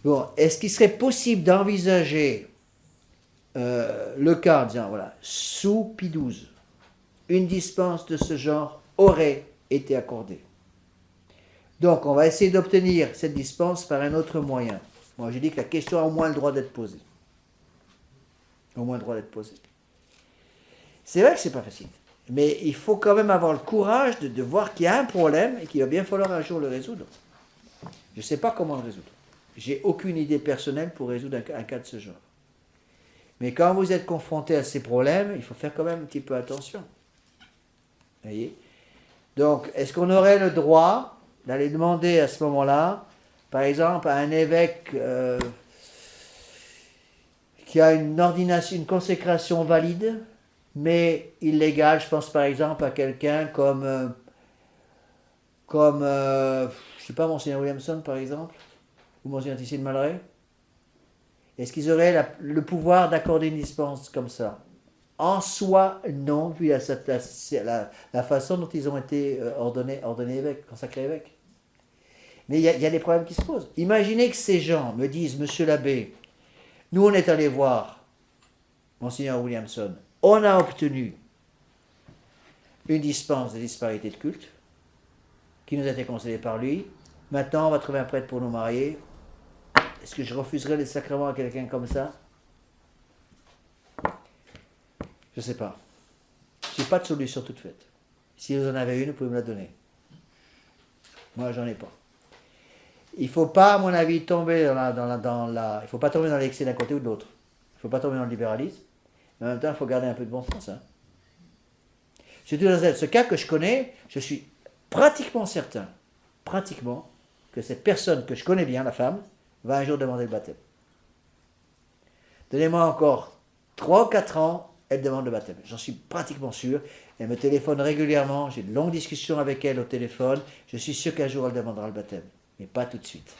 Bon, est-ce qu'il serait possible d'envisager le cas en disant, voilà, sous Pie XII, une dispense de ce genre aurait été accordée. Donc, on va essayer d'obtenir cette dispense par un autre moyen. Moi, je dis que la question a au moins le droit d'être posée. Au moins le droit d'être posée. C'est vrai que c'est pas facile. Mais il faut quand même avoir le courage de voir qu'il y a un problème et qu'il va bien falloir un jour le résoudre. Je ne sais pas comment le résoudre. J'ai aucune idée personnelle pour résoudre un cas de ce genre. Mais quand vous êtes confronté à ces problèmes, il faut faire quand même un petit peu attention. Vous voyez? Donc, est-ce qu'on aurait le droit d'aller demander à ce moment-là, par exemple, à un évêque qui a une ordination, une consécration valide, mais illégale, je pense par exemple à quelqu'un comme je sais pas, Monseigneur Williamson par exemple, ou Monseigneur Tissé de Malray. Est-ce qu'ils auraient le pouvoir d'accorder une dispense comme ça? En soi, non, vu la façon dont ils ont été ordonnés évêques, consacrés évêques. Mais il y a des problèmes qui se posent. Imaginez que ces gens me disent, Monsieur l'abbé, nous on est allé voir Monseigneur Williamson, on a obtenu une dispense de disparité de culte qui nous a été concédée par lui. Maintenant, on va trouver un prêtre pour nous marier. Est-ce que je refuserais les sacrements à quelqu'un comme ça? Je ne sais pas. Je n'ai pas de solution toute faite. Si vous en avez une, vous pouvez me la donner. Moi, j'en ai pas. Il ne faut pas, à mon avis, tomber il ne faut pas tomber dans l'excès d'un côté ou de l'autre. Il ne faut pas tomber dans le libéralisme. Mais en même temps, il faut garder un peu de bon sens. Hein. Surtout dans ce cas que je connais, je suis pratiquement certain, que cette personne que je connais bien, la femme, va un jour demander le baptême. Donnez-moi encore 3 ou 4 ans, elle demande le baptême. J'en suis pratiquement sûr. Elle me téléphone régulièrement, j'ai de longues discussions avec elle au téléphone. Je suis sûr qu'un jour elle demandera le baptême. Mais pas tout de suite.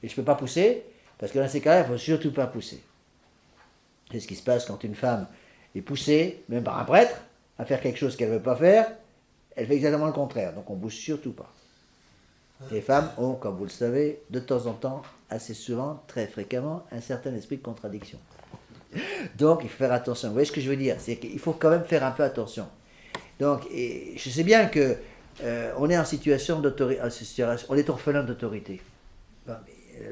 Et je ne peux pas pousser, parce que dans ces cas-là, il ne faut surtout pas pousser. C'est ce qui se passe quand une femme est poussée, même par un prêtre, à faire quelque chose qu'elle ne veut pas faire. Elle fait exactement le contraire. Donc on ne pousse surtout pas. Les femmes ont, comme vous le savez, de temps en temps, assez souvent, très fréquemment, un certain esprit de contradiction. Donc il faut faire attention. Vous voyez ce que je veux dire? C'est qu'il faut quand même faire un peu attention. Donc je sais bien que on est en situation d'autorité, on est orphelin d'autorité. Bon,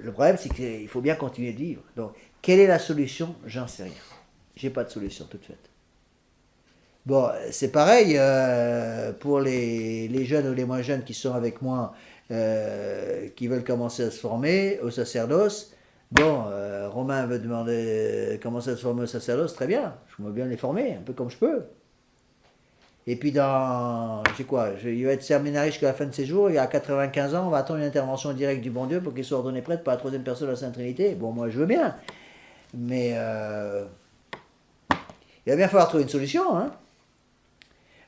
le problème, c'est qu'il faut bien continuer de vivre. Donc, quelle est la solution? J'en sais rien. J'ai pas de solution toute faite. Bon, c'est pareil pour les jeunes ou les moins jeunes qui sont avec moi, qui veulent commencer à se former au sacerdoce. Bon, Romain veut demander commencer à se former au sacerdoce, très bien. Je veux bien les former, un peu comme je peux. Et puis il va être séminariste jusqu'à la fin de ses jours, il a 95 ans, on va attendre une intervention directe du bon Dieu pour qu'il soit ordonné prêtre par la troisième personne de la Sainte Trinité. Bon, moi je veux bien, mais il va bien falloir trouver une solution, hein.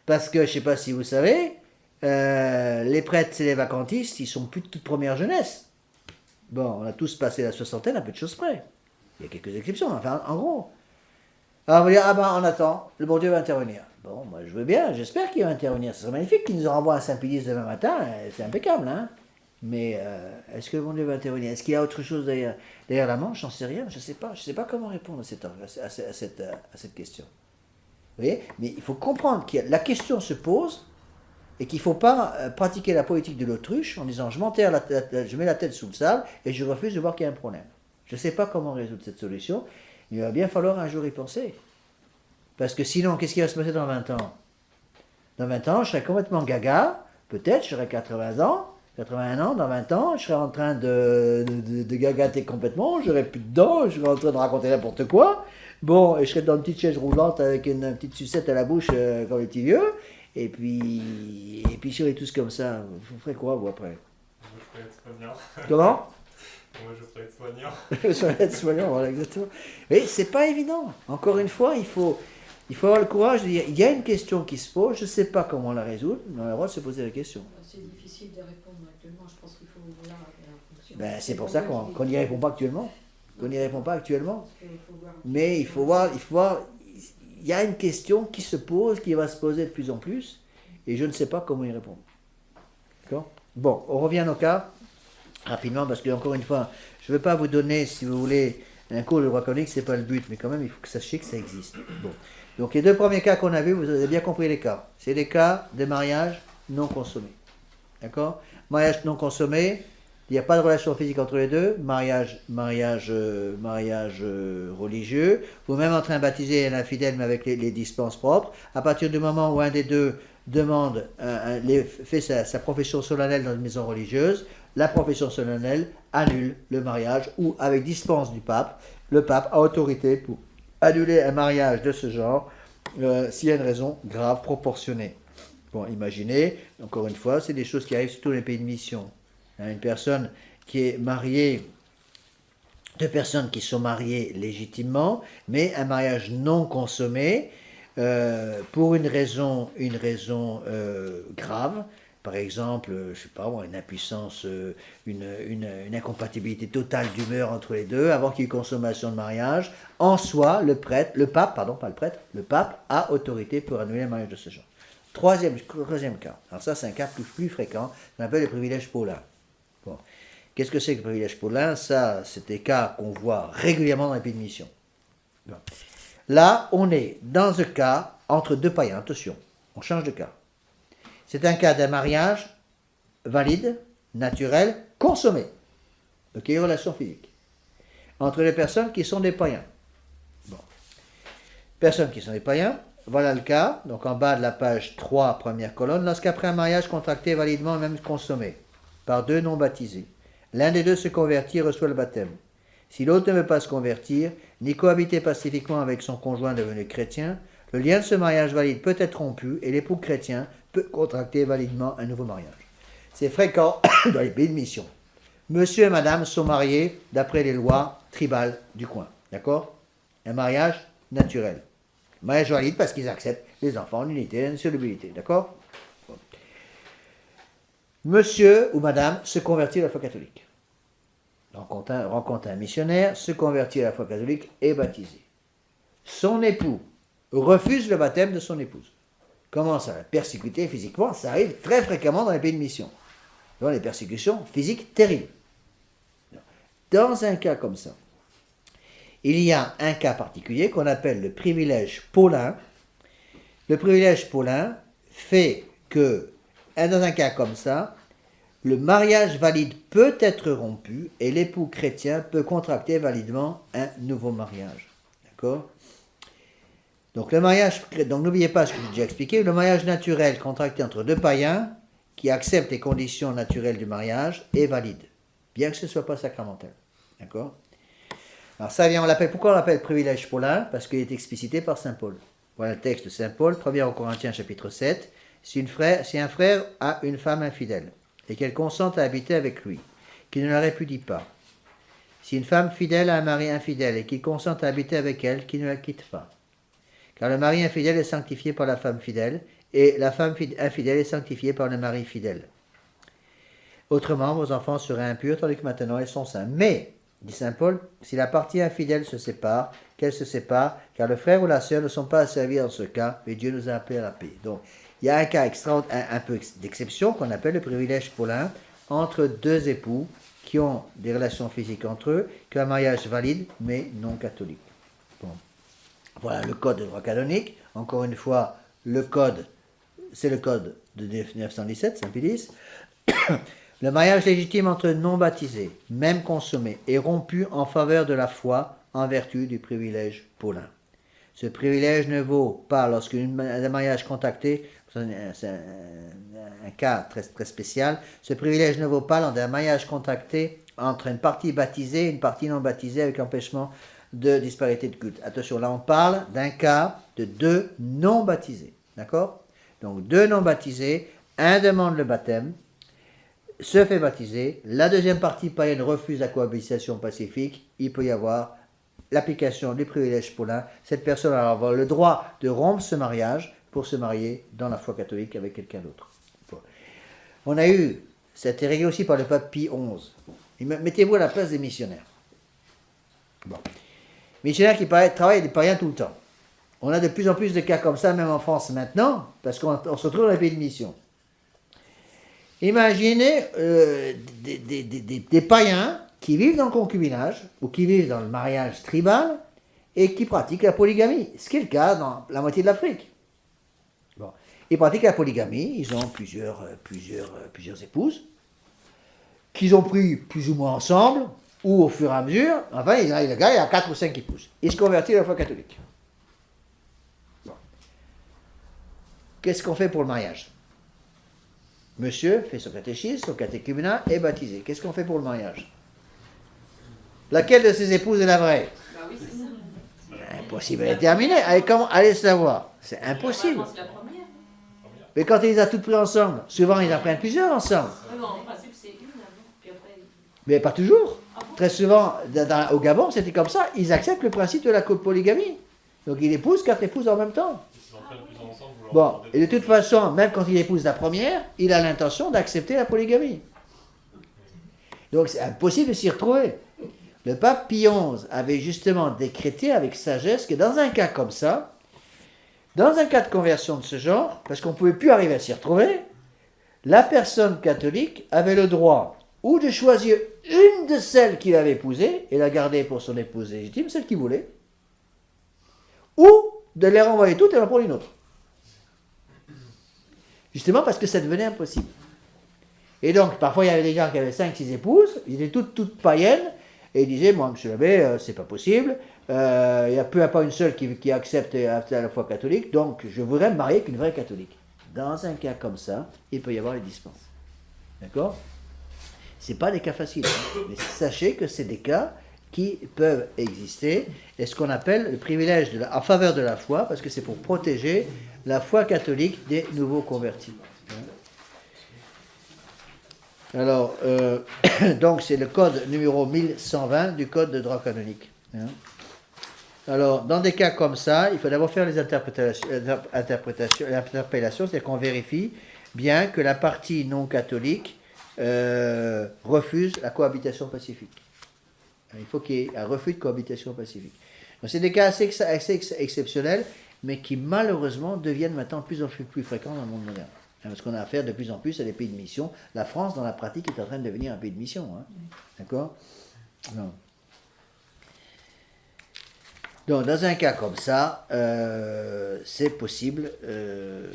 Parce que, je ne sais pas si vous savez, les prêtres et les vacantistes, ils sont plus de toute première jeunesse. Bon, on a tous passé la soixantaine à peu de choses près. Il y a quelques exceptions, enfin, en gros. Alors on va dire, on attend, le bon Dieu va intervenir. Bon, moi je veux bien, j'espère qu'il va intervenir. Ce serait magnifique qu'il nous renvoie à Saint-Pédis demain matin, c'est impeccable, hein. Mais est-ce que le bon Dieu va intervenir? Est-ce qu'il y a autre chose derrière la manche? J'en sais rien, je ne sais pas comment répondre à cette question. Vous voyez? Mais il faut comprendre que la question se pose et qu'il ne faut pas pratiquer la politique de l'autruche en disant je mets la tête sous le sable et je refuse de voir qu'il y a un problème. Je ne sais pas comment résoudre cette solution, mais il va bien falloir un jour y penser. Parce que sinon, qu'est-ce qui va se passer dans 20 ans? Dans 20 ans, je serai complètement gaga. Peut-être, je serai 80 ans. 81 ans, dans 20 ans, je serai en train de gagater complètement, j'aurai plus de dents, je serai en train de raconter n'importe quoi. Bon, et je serai dans une petite chaise roulante avec une petite sucette à la bouche comme les petits vieux. Et puis je serai tous comme ça. Vous ferez quoi, vous, après? Moi, je pourrais être soignant. Comment? Moi, je pourrais être soignant. Je vais être soignant, voilà, exactement. Mais c'est pas évident. Encore une fois, il faut avoir le courage de dire, il y a une question qui se pose, je ne sais pas comment la résoudre, mais on a le droit de se poser la question. C'est difficile de répondre actuellement. Je pense qu'il faut voir la fonction. Ben, c'est pour ça qu'on n'y répond pas actuellement. Qu'on n'y répond pas actuellement. Parce qu'il faut voir- Mais il faut voir, il y a une question qui se pose, qui va se poser de plus en plus, et je ne sais pas comment y répondre. D'accord? Bon, on revient à nos cas, rapidement, parce que, encore une fois, je ne veux pas vous donner, si vous voulez, un cours de droit canonique, ce n'est pas le but, mais quand même, il faut que vous sachiez que ça existe. Bon. Donc, les deux premiers cas qu'on a vus, vous avez bien compris les cas. C'est les cas de mariage non consommé. D'accord? Mariage non consommé, il n'y a pas de relation physique entre les deux, mariage religieux, vous même en train de baptiser un infidèle mais avec les dispenses propres, à partir du moment où un des deux demande, fait sa profession solennelle dans une maison religieuse, la profession solennelle annule le mariage ou avec dispense du pape, le pape a autorité pour annuler un mariage de ce genre s'il y a une raison grave proportionnée. Bon, imaginez, encore une fois, c'est des choses qui arrivent surtout dans les pays de mission. Une personne qui est mariée, deux personnes qui sont mariées légitimement, mais un mariage non consommé pour une raison grave, par exemple, je sais pas, une impuissance, une incompatibilité totale d'humeur entre les deux, avant qu'il y ait consommation de mariage, en soi, le pape a autorité pour annuler un mariage de ce genre. Troisième cas, alors ça c'est un cas plus fréquent, on appelle le privilège paulin. Bon. Qu'est-ce que c'est que le privilège paulin? Ça, c'est des cas qu'on voit régulièrement dans les pays de mission. Bon. Là, on est dans un cas entre deux païens, attention, on change de cas. C'est un cas d'un mariage valide, naturel, consommé, donc il y a une relation physique, entre les personnes qui sont des païens. Bon. Personnes qui sont des païens, voilà le cas, donc en bas de la page 3, première colonne, lorsqu'après un mariage contracté validement, même consommé, par deux non baptisés, l'un des deux se convertit et reçoit le baptême. Si l'autre ne veut pas se convertir, ni cohabiter pacifiquement avec son conjoint devenu chrétien, le lien de ce mariage valide peut être rompu et l'époux chrétien peut contracter validement un nouveau mariage. C'est fréquent dans les pays de mission. Monsieur et madame sont mariés d'après les lois tribales du coin. D'accord? Un mariage naturel. Mariage valide parce qu'ils acceptent les enfants, l'unité, l'insolubilité. D'accord? Bon. Monsieur ou madame se convertit à la foi catholique. Rencontre un missionnaire, se convertit à la foi catholique et est baptisé. Son époux refuse le baptême de son épouse. Commence à la persécuter physiquement, ça arrive très fréquemment dans les pays de mission. Dans les persécutions physiques terribles. Dans un cas comme ça, il y a un cas particulier qu'on appelle le privilège paulin. Le privilège paulin fait que, dans un cas comme ça, le mariage valide peut être rompu et l'époux chrétien peut contracter validement un nouveau mariage. D'accord? Donc n'oubliez pas ce que j'ai déjà expliqué, le mariage naturel contracté entre deux païens qui acceptent les conditions naturelles du mariage est valide, bien que ce ne soit pas sacramentel. D'accord? Alors ça vient, pourquoi on l'appelle privilège paulin? Parce qu'il est explicité par saint Paul. Voilà le texte de saint Paul, 1 Corinthiens chapitre 7. Si un frère a une femme infidèle, et qu'elle consente à habiter avec lui, qu'il ne la répudie pas. Si une femme fidèle a un mari infidèle, et qu'il consente à habiter avec elle, qu'il ne la quitte pas. Car le mari infidèle est sanctifié par la femme fidèle, et la femme infidèle est sanctifiée par le mari fidèle. Autrement, vos enfants seraient impurs, tandis que maintenant ils sont saints. Mais, dit saint Paul, si la partie infidèle se sépare, qu'elle se sépare, car le frère ou la sœur ne sont pas asservis dans ce cas, mais Dieu nous a appelés à la paix. Donc, il y a un cas un peu d'exception qu'on appelle le privilège paulin entre deux époux qui ont des relations physiques entre eux, qui ont un mariage valide, mais non catholique. Bon. Voilà le code de droit canonique. Encore une fois, le code, c'est le code de 1917, Saint-Pédis. Le mariage légitime entre non baptisés, même consommé, est rompu en faveur de la foi en vertu du privilège paulin. Ce privilège ne vaut pas lorsqu'un mariage contracté, c'est un cas très, très spécial, ce privilège ne vaut pas lors d'un mariage contracté entre une partie baptisée et une partie non baptisée avec empêchement de disparité de culte. Attention, là on parle d'un cas de 2 non baptisés. D'accord? Donc 2 non baptisés, un demande le baptême, se fait baptiser, la deuxième partie païenne refuse la cohabitation pacifique, il peut y avoir l'application du privilège paulin. Cette personne va avoir le droit de rompre ce mariage pour se marier dans la foi catholique avec quelqu'un d'autre. Bon. On a eu, ça a été réglé aussi par le pape Pie XI. Mettez-vous à la place des missionnaires. Bon. Missionnaires qui travaillent des païens tout le temps. On a de plus en plus de cas comme ça, même en France maintenant, parce qu'on se retrouve dans les pays de mission. Imaginez des païens qui vivent dans le concubinage ou qui vivent dans le mariage tribal et qui pratiquent la polygamie, ce qui est le cas dans la moitié de l'Afrique. Bon. Ils pratiquent la polygamie, ils ont plusieurs épouses, qu'ils ont pris plus ou moins ensemble, ou au fur et à mesure, enfin, le gars, il a 4 ou 5 épouses. Il se convertit à la foi catholique. Bon. Qu'est-ce qu'on fait pour le mariage? Monsieur fait son catéchisme, son catéchuménat, est baptisé. Qu'est-ce qu'on fait pour le mariage? Laquelle de ses épouses est la vraie? Bah oui, c'est ça. Impossible à déterminer. Allez savoir. C'est impossible. C'est la première. Mais quand ils les ont toutes prises ensemble, souvent ils en prennent plusieurs ensemble. Non, en principe, c'est une avant, puis après. Mais pas toujours. Très souvent, au Gabon, c'était comme ça. Ils acceptent le principe de la polygamie. Donc ils épousent 4 épouses en même temps. Ils s'entraînent plus ensemble, vous leur Bon, demandez et de toute façon, même quand il épouse la première, il a l'intention d'accepter la polygamie. Donc c'est impossible de s'y retrouver. Le pape Pie XI avait justement décrété avec sagesse que dans un cas comme ça, dans un cas de conversion de ce genre, parce qu'on ne pouvait plus arriver à s'y retrouver, la personne catholique avait le droit ou de choisir une de celles qu'il avait épousées et la garder pour son épouse légitime, celle qu'il voulait, ou de les renvoyer toutes et en prendre une autre. Justement parce que ça devenait impossible. Et donc, parfois, il y avait des gens qui avaient 5-6 épouses, ils étaient toutes païennes, et ils disaient, moi, monsieur l'abbé, c'est pas possible, il n'y a peu à pas une seule qui accepte à la foi catholique, donc je voudrais me marier avec une vraie catholique. Dans un cas comme ça, il peut y avoir les dispenses. D'accord? C'est pas des cas faciles, hein, mais sachez que c'est des cas qui peuvent exister, et ce qu'on appelle le privilège en faveur de la foi, parce que c'est pour protéger la foi catholique des nouveaux convertis. Alors, donc c'est le code numéro 1120 du code de droit canonique. Alors, dans des cas comme ça, il faut d'abord faire les interpellations, c'est-à-dire qu'on vérifie bien que la partie non catholique refuse la cohabitation pacifique. Il faut qu'il y ait un refus de cohabitation pacifique. Donc, c'est des cas assez exceptionnels, mais qui malheureusement deviennent maintenant de plus en plus fréquents dans le monde moderne. Parce qu'on a affaire de plus en plus à des pays de mission. La France, dans la pratique, est en train de devenir un pays de mission. Hein. D'accord? Non. Donc, dans un cas comme ça, c'est possible de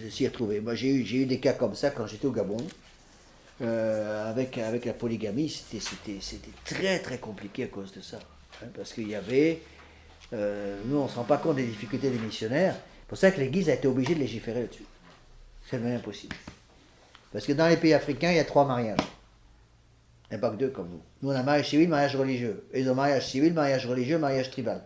s'y retrouver. Moi, j'ai eu des cas comme ça quand j'étais au Gabon. Avec la polygamie, c'était très très compliqué à cause de ça. Hein, parce qu'il y avait... nous, on ne se rend pas compte des difficultés des missionnaires. C'est pour ça que l'Église a été obligée de légiférer là-dessus. C'est devenu impossible. Parce que dans les pays africains, il y a 3 mariages. Il n'y a pas que 2 comme vous. Nous, on a mariage civil, mariage religieux. Ils ont mariage civil, mariage religieux, mariage tribal.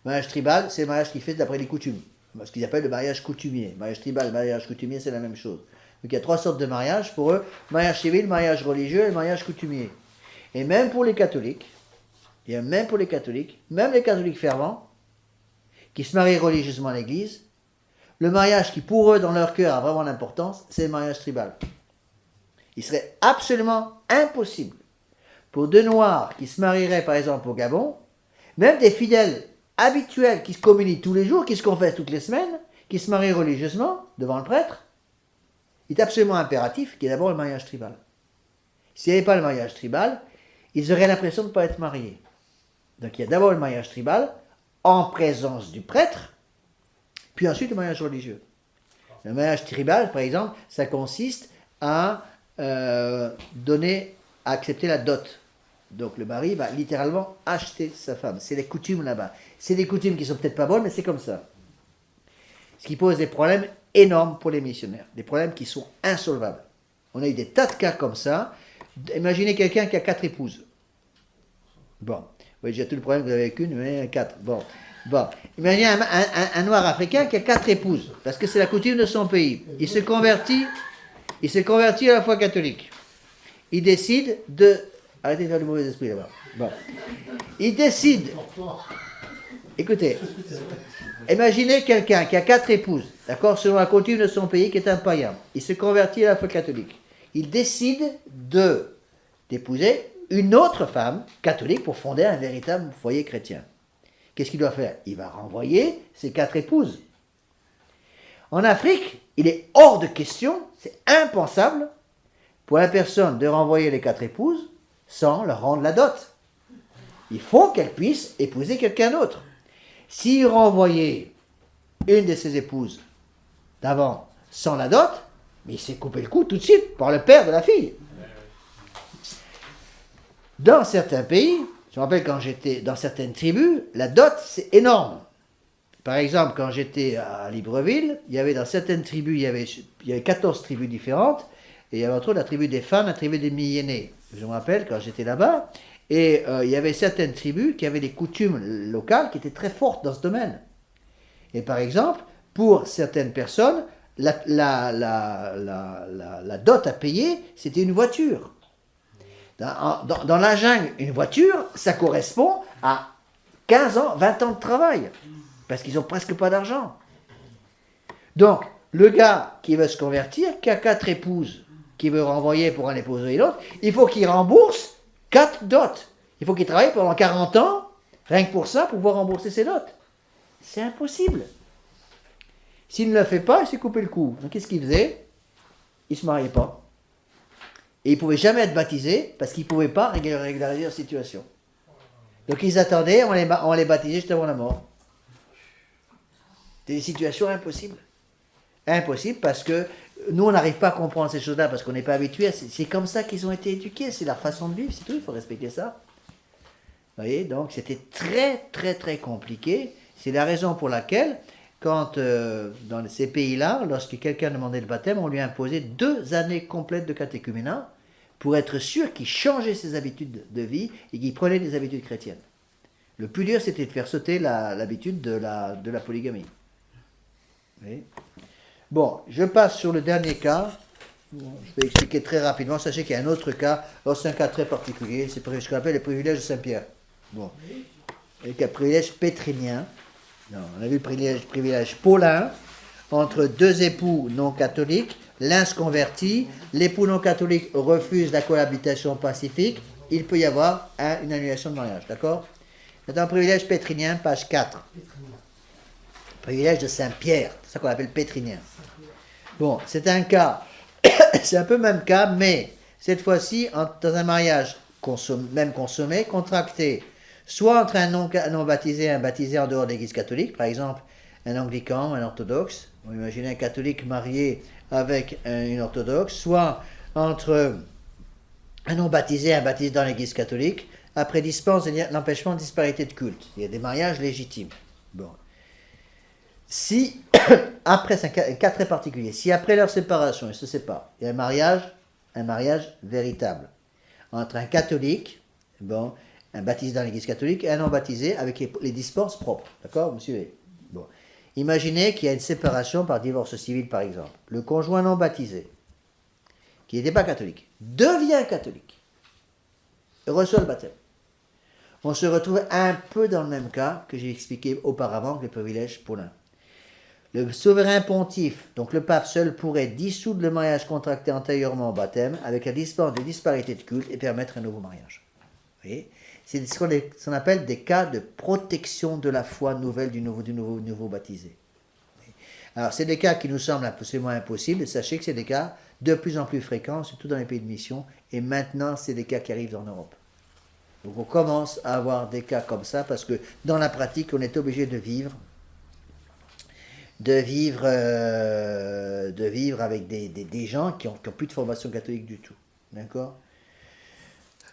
Mariage tribal, c'est le mariage qui fait d'après les coutumes. Ce qu'ils appellent le mariage coutumier. Mariage tribal, mariage coutumier, c'est la même chose. Donc il y a 3 sortes de mariages pour eux. Mariage civil, mariage religieux et mariage coutumier. Et même pour les catholiques, même les catholiques fervents, qui se marient religieusement à l'église, le mariage qui pour eux, dans leur cœur, a vraiment l'importance, c'est le mariage tribal. Il serait absolument impossible pour 2 noirs qui se marieraient par exemple au Gabon, même des fidèles habituels qui se communient tous les jours, qui se confessent toutes les semaines, qui se marient religieusement devant le prêtre, il est absolument impératif qu'il y ait d'abord le mariage tribal. S'il n'y avait pas le mariage tribal, ils auraient l'impression de ne pas être mariés. Donc il y a d'abord le mariage tribal, en présence du prêtre, puis ensuite le mariage religieux. Le mariage tribal, par exemple, ça consiste à accepter la dot. Donc le mari va littéralement acheter sa femme. C'est les coutumes là-bas. C'est des coutumes qui sont peut-être pas bonnes, mais c'est comme ça. Ce qui pose des problèmes énormes pour les missionnaires. Des problèmes qui sont insolvables. On a eu des tas de cas comme ça. Imaginez quelqu'un qui a 4 épouses. Bon. Oui, j'ai tout le problème que vous avez avec une, mais 4. Bon. Imaginez un noir africain qui a 4 épouses, parce que c'est la coutume de son pays. Il se convertit à la foi catholique. Il décide de... Arrêtez de faire du mauvais esprit là-bas. Bon. Il décide... Écoutez, imaginez quelqu'un qui a 4 épouses, d'accord, selon la coutume de son pays, qui est un païen. Il se convertit à la foi catholique. Il décide d'épouser une autre femme catholique pour fonder un véritable foyer chrétien. Qu'est-ce qu'il doit faire? Il va renvoyer ses 4 épouses. En Afrique, il est hors de question, c'est impensable pour la personne de renvoyer les 4 épouses sans leur rendre la dot. Il faut qu'elle puisse épouser quelqu'un d'autre. S'il renvoyait une de ses épouses d'avant sans la dot, mais il s'est coupé le cou tout de suite par le père de la fille. Dans certains pays, je me rappelle quand j'étais dans certaines tribus, la dot c'est énorme. Par exemple, quand j'étais à Libreville, il y avait dans certaines tribus, il y avait 14 tribus différentes, et il y avait entre autres la tribu des femmes, la tribu des Miyenés. Je me rappelle quand j'étais là-bas, et il y avait certaines tribus qui avaient des coutumes locales qui étaient très fortes dans ce domaine. Et par exemple, pour certaines personnes, la dot à payer, c'était une voiture. Dans la jungle, une voiture, ça correspond à 15 ans, 20 ans de travail, parce qu'ils n'ont presque pas d'argent. Donc, le gars qui veut se convertir, qui a 4 épouses, qui veut renvoyer pour en épouser une autre, il faut qu'il rembourse 4 dots. Il faut qu'il travaille pendant 40 ans, rien que pour ça, pour pouvoir rembourser ses dots. C'est impossible. S'il ne le fait pas, il s'est coupé le cou. Donc, qu'est-ce qu'il faisait? Il ne se mariait pas. Et il ne pouvait jamais être baptisé parce qu'il ne pouvait pas régulariser leur situation. Donc ils attendaient, on les baptisait juste avant la mort. C'est des situations impossibles. Impossibles parce que nous, on n'arrive pas à comprendre ces choses-là parce qu'on n'est pas habitué. C'est comme ça qu'ils ont été éduqués, c'est leur façon de vivre, c'est tout, il faut respecter ça. Vous voyez, donc c'était très, très, très compliqué. C'est la raison pour laquelle, quand dans ces pays-là, lorsque quelqu'un demandait le baptême, on lui imposait 2 années complètes de catéchuménat pour être sûr qu'il changeait ses habitudes de vie et qu'il prenait des habitudes chrétiennes. Le plus dur, c'était de faire sauter l'habitude de la polygamie. Oui. Bon, je passe sur le dernier cas. Je vais expliquer très rapidement. Sachez qu'il y a un autre cas. C'est un cas très particulier. C'est ce qu'on appelle les privilèges de Saint-Pierre. Bon. Avec un privilège pétrinien. Non, on a vu le privilège paulin entre 2 époux non catholiques. L'un se convertit, l'époux non catholique refuse la cohabitation pacifique, il peut y avoir une annulation de mariage, d'accord? C'est un privilège pétrinien, page 4. Privilège de Saint-Pierre, c'est ça qu'on appelle pétrinien. Bon, c'est un cas, c'est un peu le même cas, mais cette fois-ci, dans un mariage même consommé, contracté, soit entre un non baptisé et un baptisé en dehors de l'Église catholique, par exemple un anglican, un orthodoxe, on imagine un catholique marié avec une orthodoxe, soit entre un non baptisé et un baptisé dans l'Église catholique, après dispense de l'empêchement de disparité de culte. Il y a des mariages légitimes. Bon. Si, après, c'est un cas très particulier, si après leur séparation, ils se séparent, il y a un mariage véritable entre un catholique, bon, un baptisé dans l'Église catholique, et un non baptisé avec les dispenses propres. D'accord, vous suivez? Bon. Imaginez qu'il y a une séparation par divorce civil, par exemple. Le conjoint non baptisé, qui n'était pas catholique, devient catholique, et reçoit le baptême. On se retrouve un peu dans le même cas que j'ai expliqué auparavant que le privilège paulin. Le souverain pontife, donc le pape seul, pourrait dissoudre le mariage contracté antérieurement au baptême avec la dispense de disparité de culte et permettre un nouveau mariage. Vous voyez? C'est ce qu'on appelle des cas de protection de la foi nouvelle du nouveau baptisé. Alors, c'est des cas qui nous semblent absolument impossibles. Sachez que c'est des cas de plus en plus fréquents, surtout dans les pays de mission. Et maintenant, c'est des cas qui arrivent en Europe. Donc, on commence à avoir des cas comme ça parce que dans la pratique, on est obligé de vivre avec des gens qui ont plus de formation catholique du tout. D'accord ?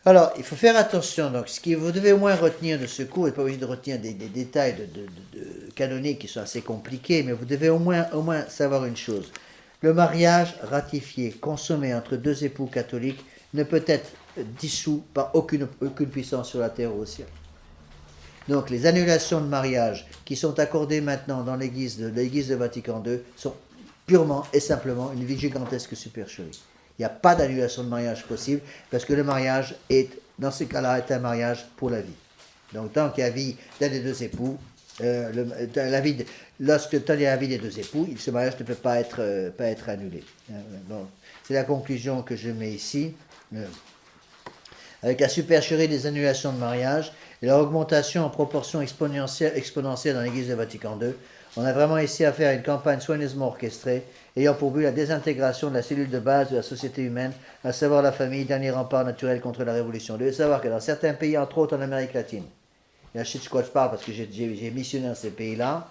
Alors, il faut faire attention. Donc, ce que vous devez au moins retenir de ce cours, vous n'êtes pas obligé de retenir des détails de canoniques qui sont assez compliqués, mais vous devez au moins savoir une chose. Le mariage ratifié, consommé entre deux époux catholiques, ne peut être dissous par aucune puissance sur la terre ou au ciel. Donc, les annulations de mariage qui sont accordées maintenant dans l'Église de Vatican II sont purement et simplement une gigantesque supercherie. Il n'y a pas d'annulation de mariage possible parce que le mariage dans ce cas-là, est un mariage pour la vie. Donc, tant qu'il y a vie d'un des deux époux, lorsque tant qu'il y a la vie des deux époux, ce mariage ne peut pas être annulé. Donc, c'est la conclusion que je mets ici. Avec la supercherie des annulations de mariage et leur augmentation en proportion exponentielle dans l'Église de Vatican II, on a vraiment ici affaire à une campagne soigneusement orchestrée, ayant pour but la désintégration de la cellule de base de la société humaine, à savoir la famille, dernier rempart naturel contre la révolution. Vous devez savoir que dans certains pays, entre autres en Amérique latine, et là je sais de quoi je parle parce que j'ai missionné dans ces pays-là,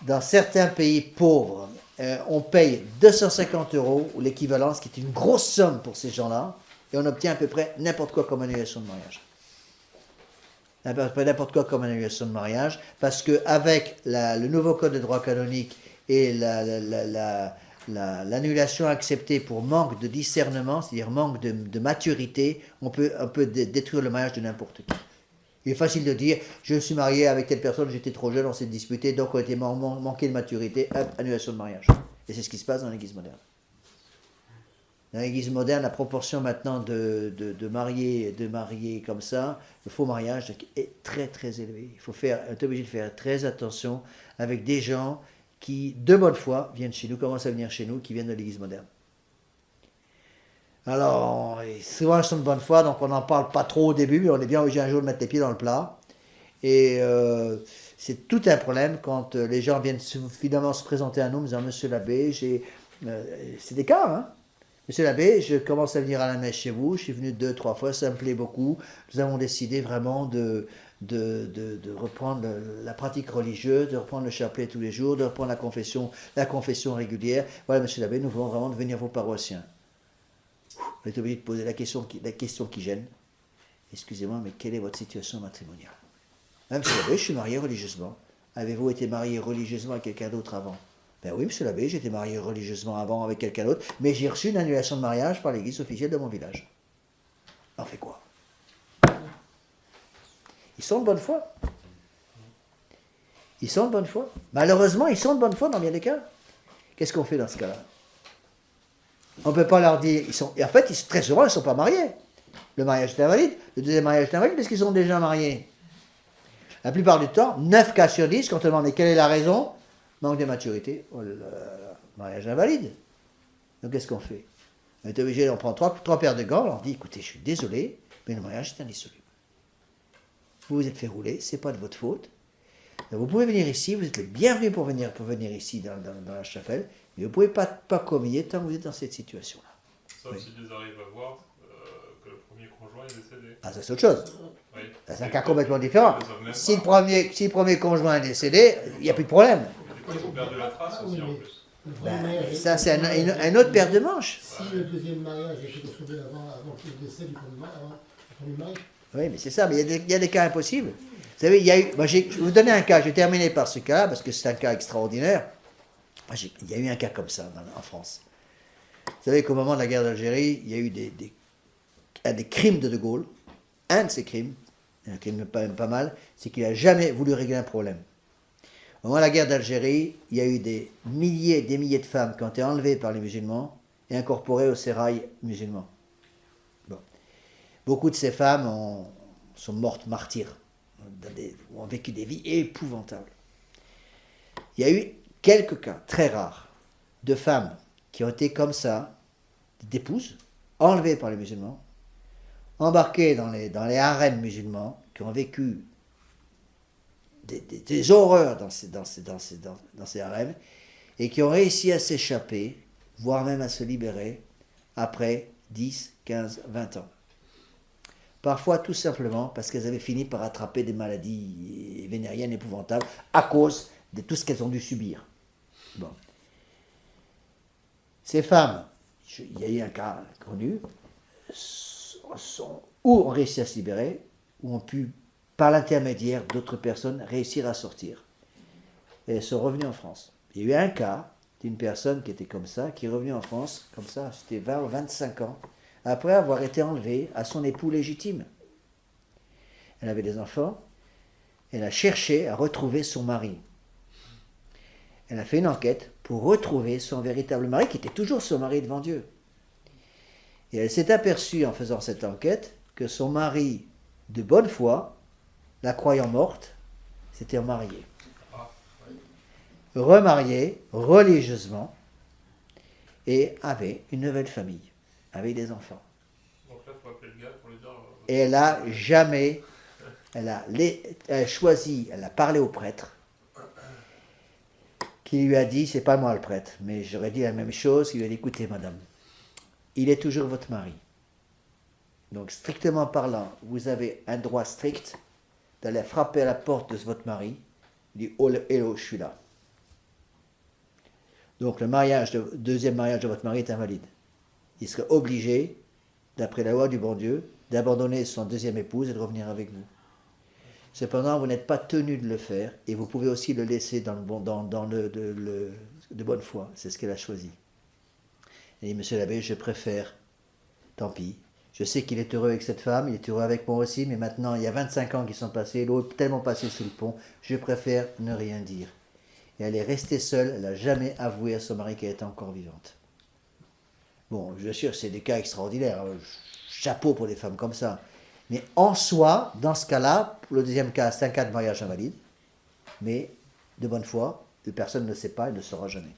dans certains pays pauvres, on paye 250 €, ou l'équivalent, ce qui est une grosse somme pour ces gens-là, et on obtient à peu près n'importe quoi comme annulation de mariage. N'importe quoi comme annulation de mariage, parce qu'avec le nouveau code de droit canonique et l'annulation acceptée pour manque de discernement, c'est-à-dire manque de maturité, on peut détruire le mariage de n'importe qui. Il est facile de dire, je me suis marié avec telle personne, j'étais trop jeune, on s'est disputé, donc on était manqué de maturité, annulation de mariage. Et c'est ce qui se passe dans l'Église moderne. Dans l'Église moderne, la proportion maintenant de mariés comme ça, le faux mariage est très très élevé. On est obligé de faire très attention avec des gens qui, de bonne foi, viennent chez nous, commencent à venir chez nous, qui viennent de l'Église moderne. Alors, souvent ils sont de bonne foi, donc on n'en parle pas trop au début, mais on est bien obligé un jour de mettre les pieds dans le plat. Et c'est tout un problème quand les gens viennent finalement se présenter à nous en disant « Monsieur l'abbé, c'est des cas, hein. Monsieur l'abbé, je commence à venir à la messe chez vous, je suis venu 2-3 fois, ça me plaît beaucoup. Nous avons décidé vraiment de reprendre la pratique religieuse, de reprendre le chapelet tous les jours, de reprendre la confession régulière. Voilà, monsieur l'abbé, nous voulons vraiment devenir vos paroissiens. » On est obligé de poser la question qui gêne. Excusez-moi, mais quelle est votre situation matrimoniale? Monsieur l'abbé, je suis marié religieusement. Avez-vous été marié religieusement avec quelqu'un d'autre avant? Ben oui, monsieur l'abbé, j'étais marié religieusement avant avec quelqu'un d'autre, mais j'ai reçu une annulation de mariage par l'église officielle de mon village. On fait quoi? Ils sont de bonne foi. Ils sont de bonne foi. Malheureusement, ils sont de bonne foi dans bien des cas. Qu'est-ce qu'on fait dans ce cas-là? On ne peut pas leur dire... Et en fait, très souvent, ils ne sont pas mariés. Le mariage est invalide. Le deuxième mariage est invalide parce qu'ils sont déjà mariés. La plupart du temps, 9 cas sur 10, quand on demande quelle est la raison, manque de maturité, le mariage invalide. Donc qu'est-ce qu'on fait? On est obligé, on prend trois paires de gants, on leur dit, écoutez, je suis désolé, mais le mariage est indissoluble. Vous vous êtes fait rouler, c'est pas de votre faute. Donc, vous pouvez venir ici, vous êtes les bienvenus pour venir ici dans la chapelle, mais vous ne pouvez pas communier tant que vous êtes dans cette situation-là. Sauf s'ils arrivent à voir que le premier conjoint est décédé. Ah, ça c'est autre chose. Oui. C'est un cas complètement différent. Si le premier conjoint est décédé, il n'y a plus de problème. Du coup, ils ont perdu la trace aussi en plus. Ça, c'est un autre paire de manches. Si le deuxième mariage a été consommé avant le décès du premier mari. Oui, mais c'est ça, mais il y a des cas impossibles. Vous savez, je vais vous donner un cas, je vais terminer par ce cas, parce que c'est un cas extraordinaire. Il y a eu un cas comme ça en France. Vous savez qu'au moment de la guerre d'Algérie, il y a eu des crimes de Gaulle. Un de ces crimes, un crime pas mal, c'est qu'il n'a jamais voulu régler un problème. Au moment de la guerre d'Algérie, il y a eu des milliers de femmes qui ont été enlevées par les musulmans et incorporées au sérail musulman. Bon. Beaucoup de ces femmes sont mortes martyrs, ont vécu des vies épouvantables. Il y a eu quelques cas très rares de femmes qui ont été comme ça, d'épouses, enlevées par les musulmans, embarquées dans les harems musulmans, qui ont vécu des horreurs dans ces harems, et qui ont réussi à s'échapper, voire même à se libérer, après 10, 15, 20 ans. Parfois tout simplement parce qu'elles avaient fini par attraper des maladies vénériennes épouvantables à cause de tout ce qu'elles ont dû subir. Bon. Ces femmes, il y a eu un cas connu, ou ont réussi à se libérer, ou ont pu, par l'intermédiaire d'autres personnes, réussir à sortir. Et elles sont revenues en France. Il y a eu un cas d'une personne qui était comme ça, qui est revenue en France, comme ça, c'était 20 ou 25 ans, après avoir été enlevée à son époux légitime. Elle avait des enfants, elle a cherché à retrouver son mari. Elle a fait une enquête pour retrouver son véritable mari, qui était toujours son mari devant Dieu. Et elle s'est aperçue en faisant cette enquête que son mari, de bonne foi, la croyant morte, s'était remarié. Remarié religieusement et avait une nouvelle famille, avec des enfants. Donc là, il faut appeler le gars pour lui dire. Et elle a jamais, elle a choisi, elle a parlé au prêtre, qui lui a dit, c'est pas moi le prêtre, mais j'aurais dit la même chose, il lui a dit, écoutez madame, il est toujours votre mari. Donc strictement parlant, vous avez un droit strict d'aller frapper à la porte de votre mari, il dit, oh, hello, je suis là. Donc le deuxième mariage de votre mari est invalide. Il serait obligé, d'après la loi du bon Dieu, d'abandonner son deuxième épouse et de revenir avec vous. Cependant, vous n'êtes pas tenu de le faire et vous pouvez aussi le laisser de bonne foi. C'est ce qu'elle a choisi. Elle dit, monsieur l'abbé, je préfère, tant pis. Je sais qu'il est heureux avec cette femme, il est heureux avec moi aussi, mais maintenant, il y a 25 ans qui sont passés, l'eau est tellement passée sous le pont, je préfère ne rien dire. Et elle est restée seule, elle n'a jamais avoué à son mari qu'elle était encore vivante. Bon, je suis sûr, c'est des cas extraordinaires. Chapeau pour des femmes comme ça. Mais en soi, dans ce cas-là, pour le deuxième cas, c'est un cas de mariage invalide. Mais de bonne foi, personne ne le sait pas et ne le saura jamais.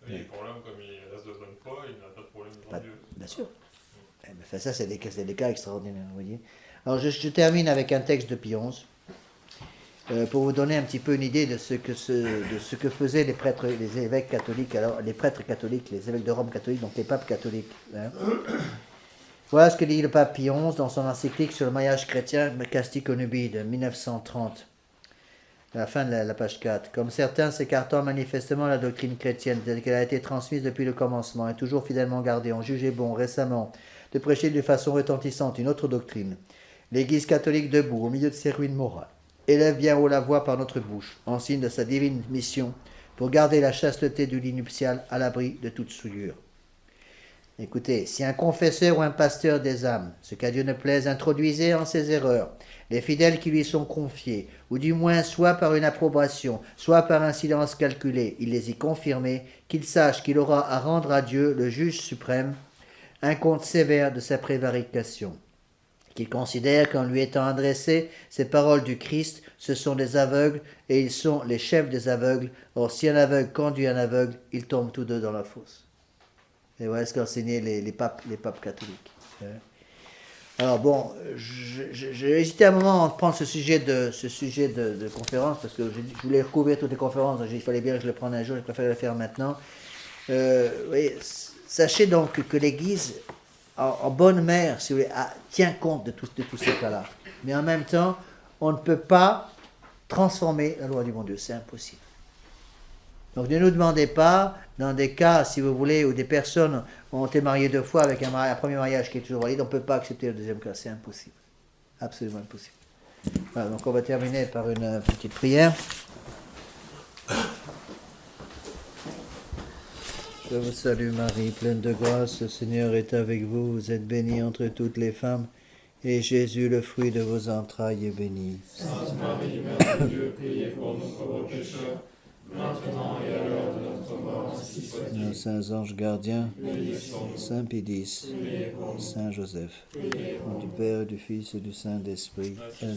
Oui, pour l'homme, comme il reste de bonne foi, il n'a pas de problème devant Dieu. Bien sûr. Enfin, ça, c'est des cas extraordinaires, vous voyez. Alors, je termine avec un texte de Pie XI. Pour vous donner un petit peu une idée de ce que faisaient les prêtres, les évêques catholiques, alors les prêtres catholiques, les évêques de Rome catholiques, donc les papes catholiques. Hein. Voilà ce que dit le pape Pie XI dans son encyclique sur le mariage chrétien, Casti Connubii de 1930, à la fin de la page 4. Comme certains s'écartant manifestement de la doctrine chrétienne telle qu'elle a été transmise depuis le commencement et toujours fidèlement gardée, ont jugé bon récemment de prêcher de façon retentissante une autre doctrine. L'Église catholique debout au milieu de ses ruines morales élève bien haut la voix par notre bouche, en signe de sa divine mission, pour garder la chasteté du lit nuptial à l'abri de toute souillure. Écoutez, si un confesseur ou un pasteur des âmes, ce qu'à Dieu ne plaise, introduisait en ses erreurs les fidèles qui lui sont confiés, ou du moins soit par une approbation, soit par un silence calculé, il les y confirmait, qu'il sache qu'il aura à rendre à Dieu, le juge suprême, un compte sévère de sa prévarication. Qu'il considère qu'en lui étant adressées ces paroles du Christ, ce sont des aveugles et ils sont les chefs des aveugles. Or, si un aveugle conduit un aveugle, ils tombent tous deux dans la fosse. Et voilà ce qu'enseignaient les papes catholiques. Alors bon, j'ai hésité un moment à prendre ce sujet de conférence parce que je voulais recouvrir toutes les conférences, donc il fallait bien que je le prenne un jour, je préfère le faire maintenant. Oui, sachez donc que l'Église, en bonne mère, si vous voulez, tient compte de tous ces cas-là. Mais en même temps, on ne peut pas transformer la loi du bon Dieu, c'est impossible. Donc ne nous demandez pas, dans des cas, si vous voulez, où des personnes ont été mariées 2 fois avec un premier mariage qui est toujours valide, on ne peut pas accepter le deuxième cas, c'est impossible. Absolument impossible. Voilà, donc on va terminer par une petite prière. Je vous salue Marie, pleine de grâce, le Seigneur est avec vous, vous êtes bénie entre toutes les femmes, et Jésus, le fruit de vos entrailles, est béni. Sainte Marie, Mère de Dieu, priez pour nous pauvres pécheurs, maintenant et à l'heure de notre mort, ainsi soit-il. Nos saints anges gardiens, Bénissons-nous. Saint Pédis, Priez pour nous. Saint Joseph, Priez pour au nom nous. du Père, du Fils et du Saint-Esprit, ainsi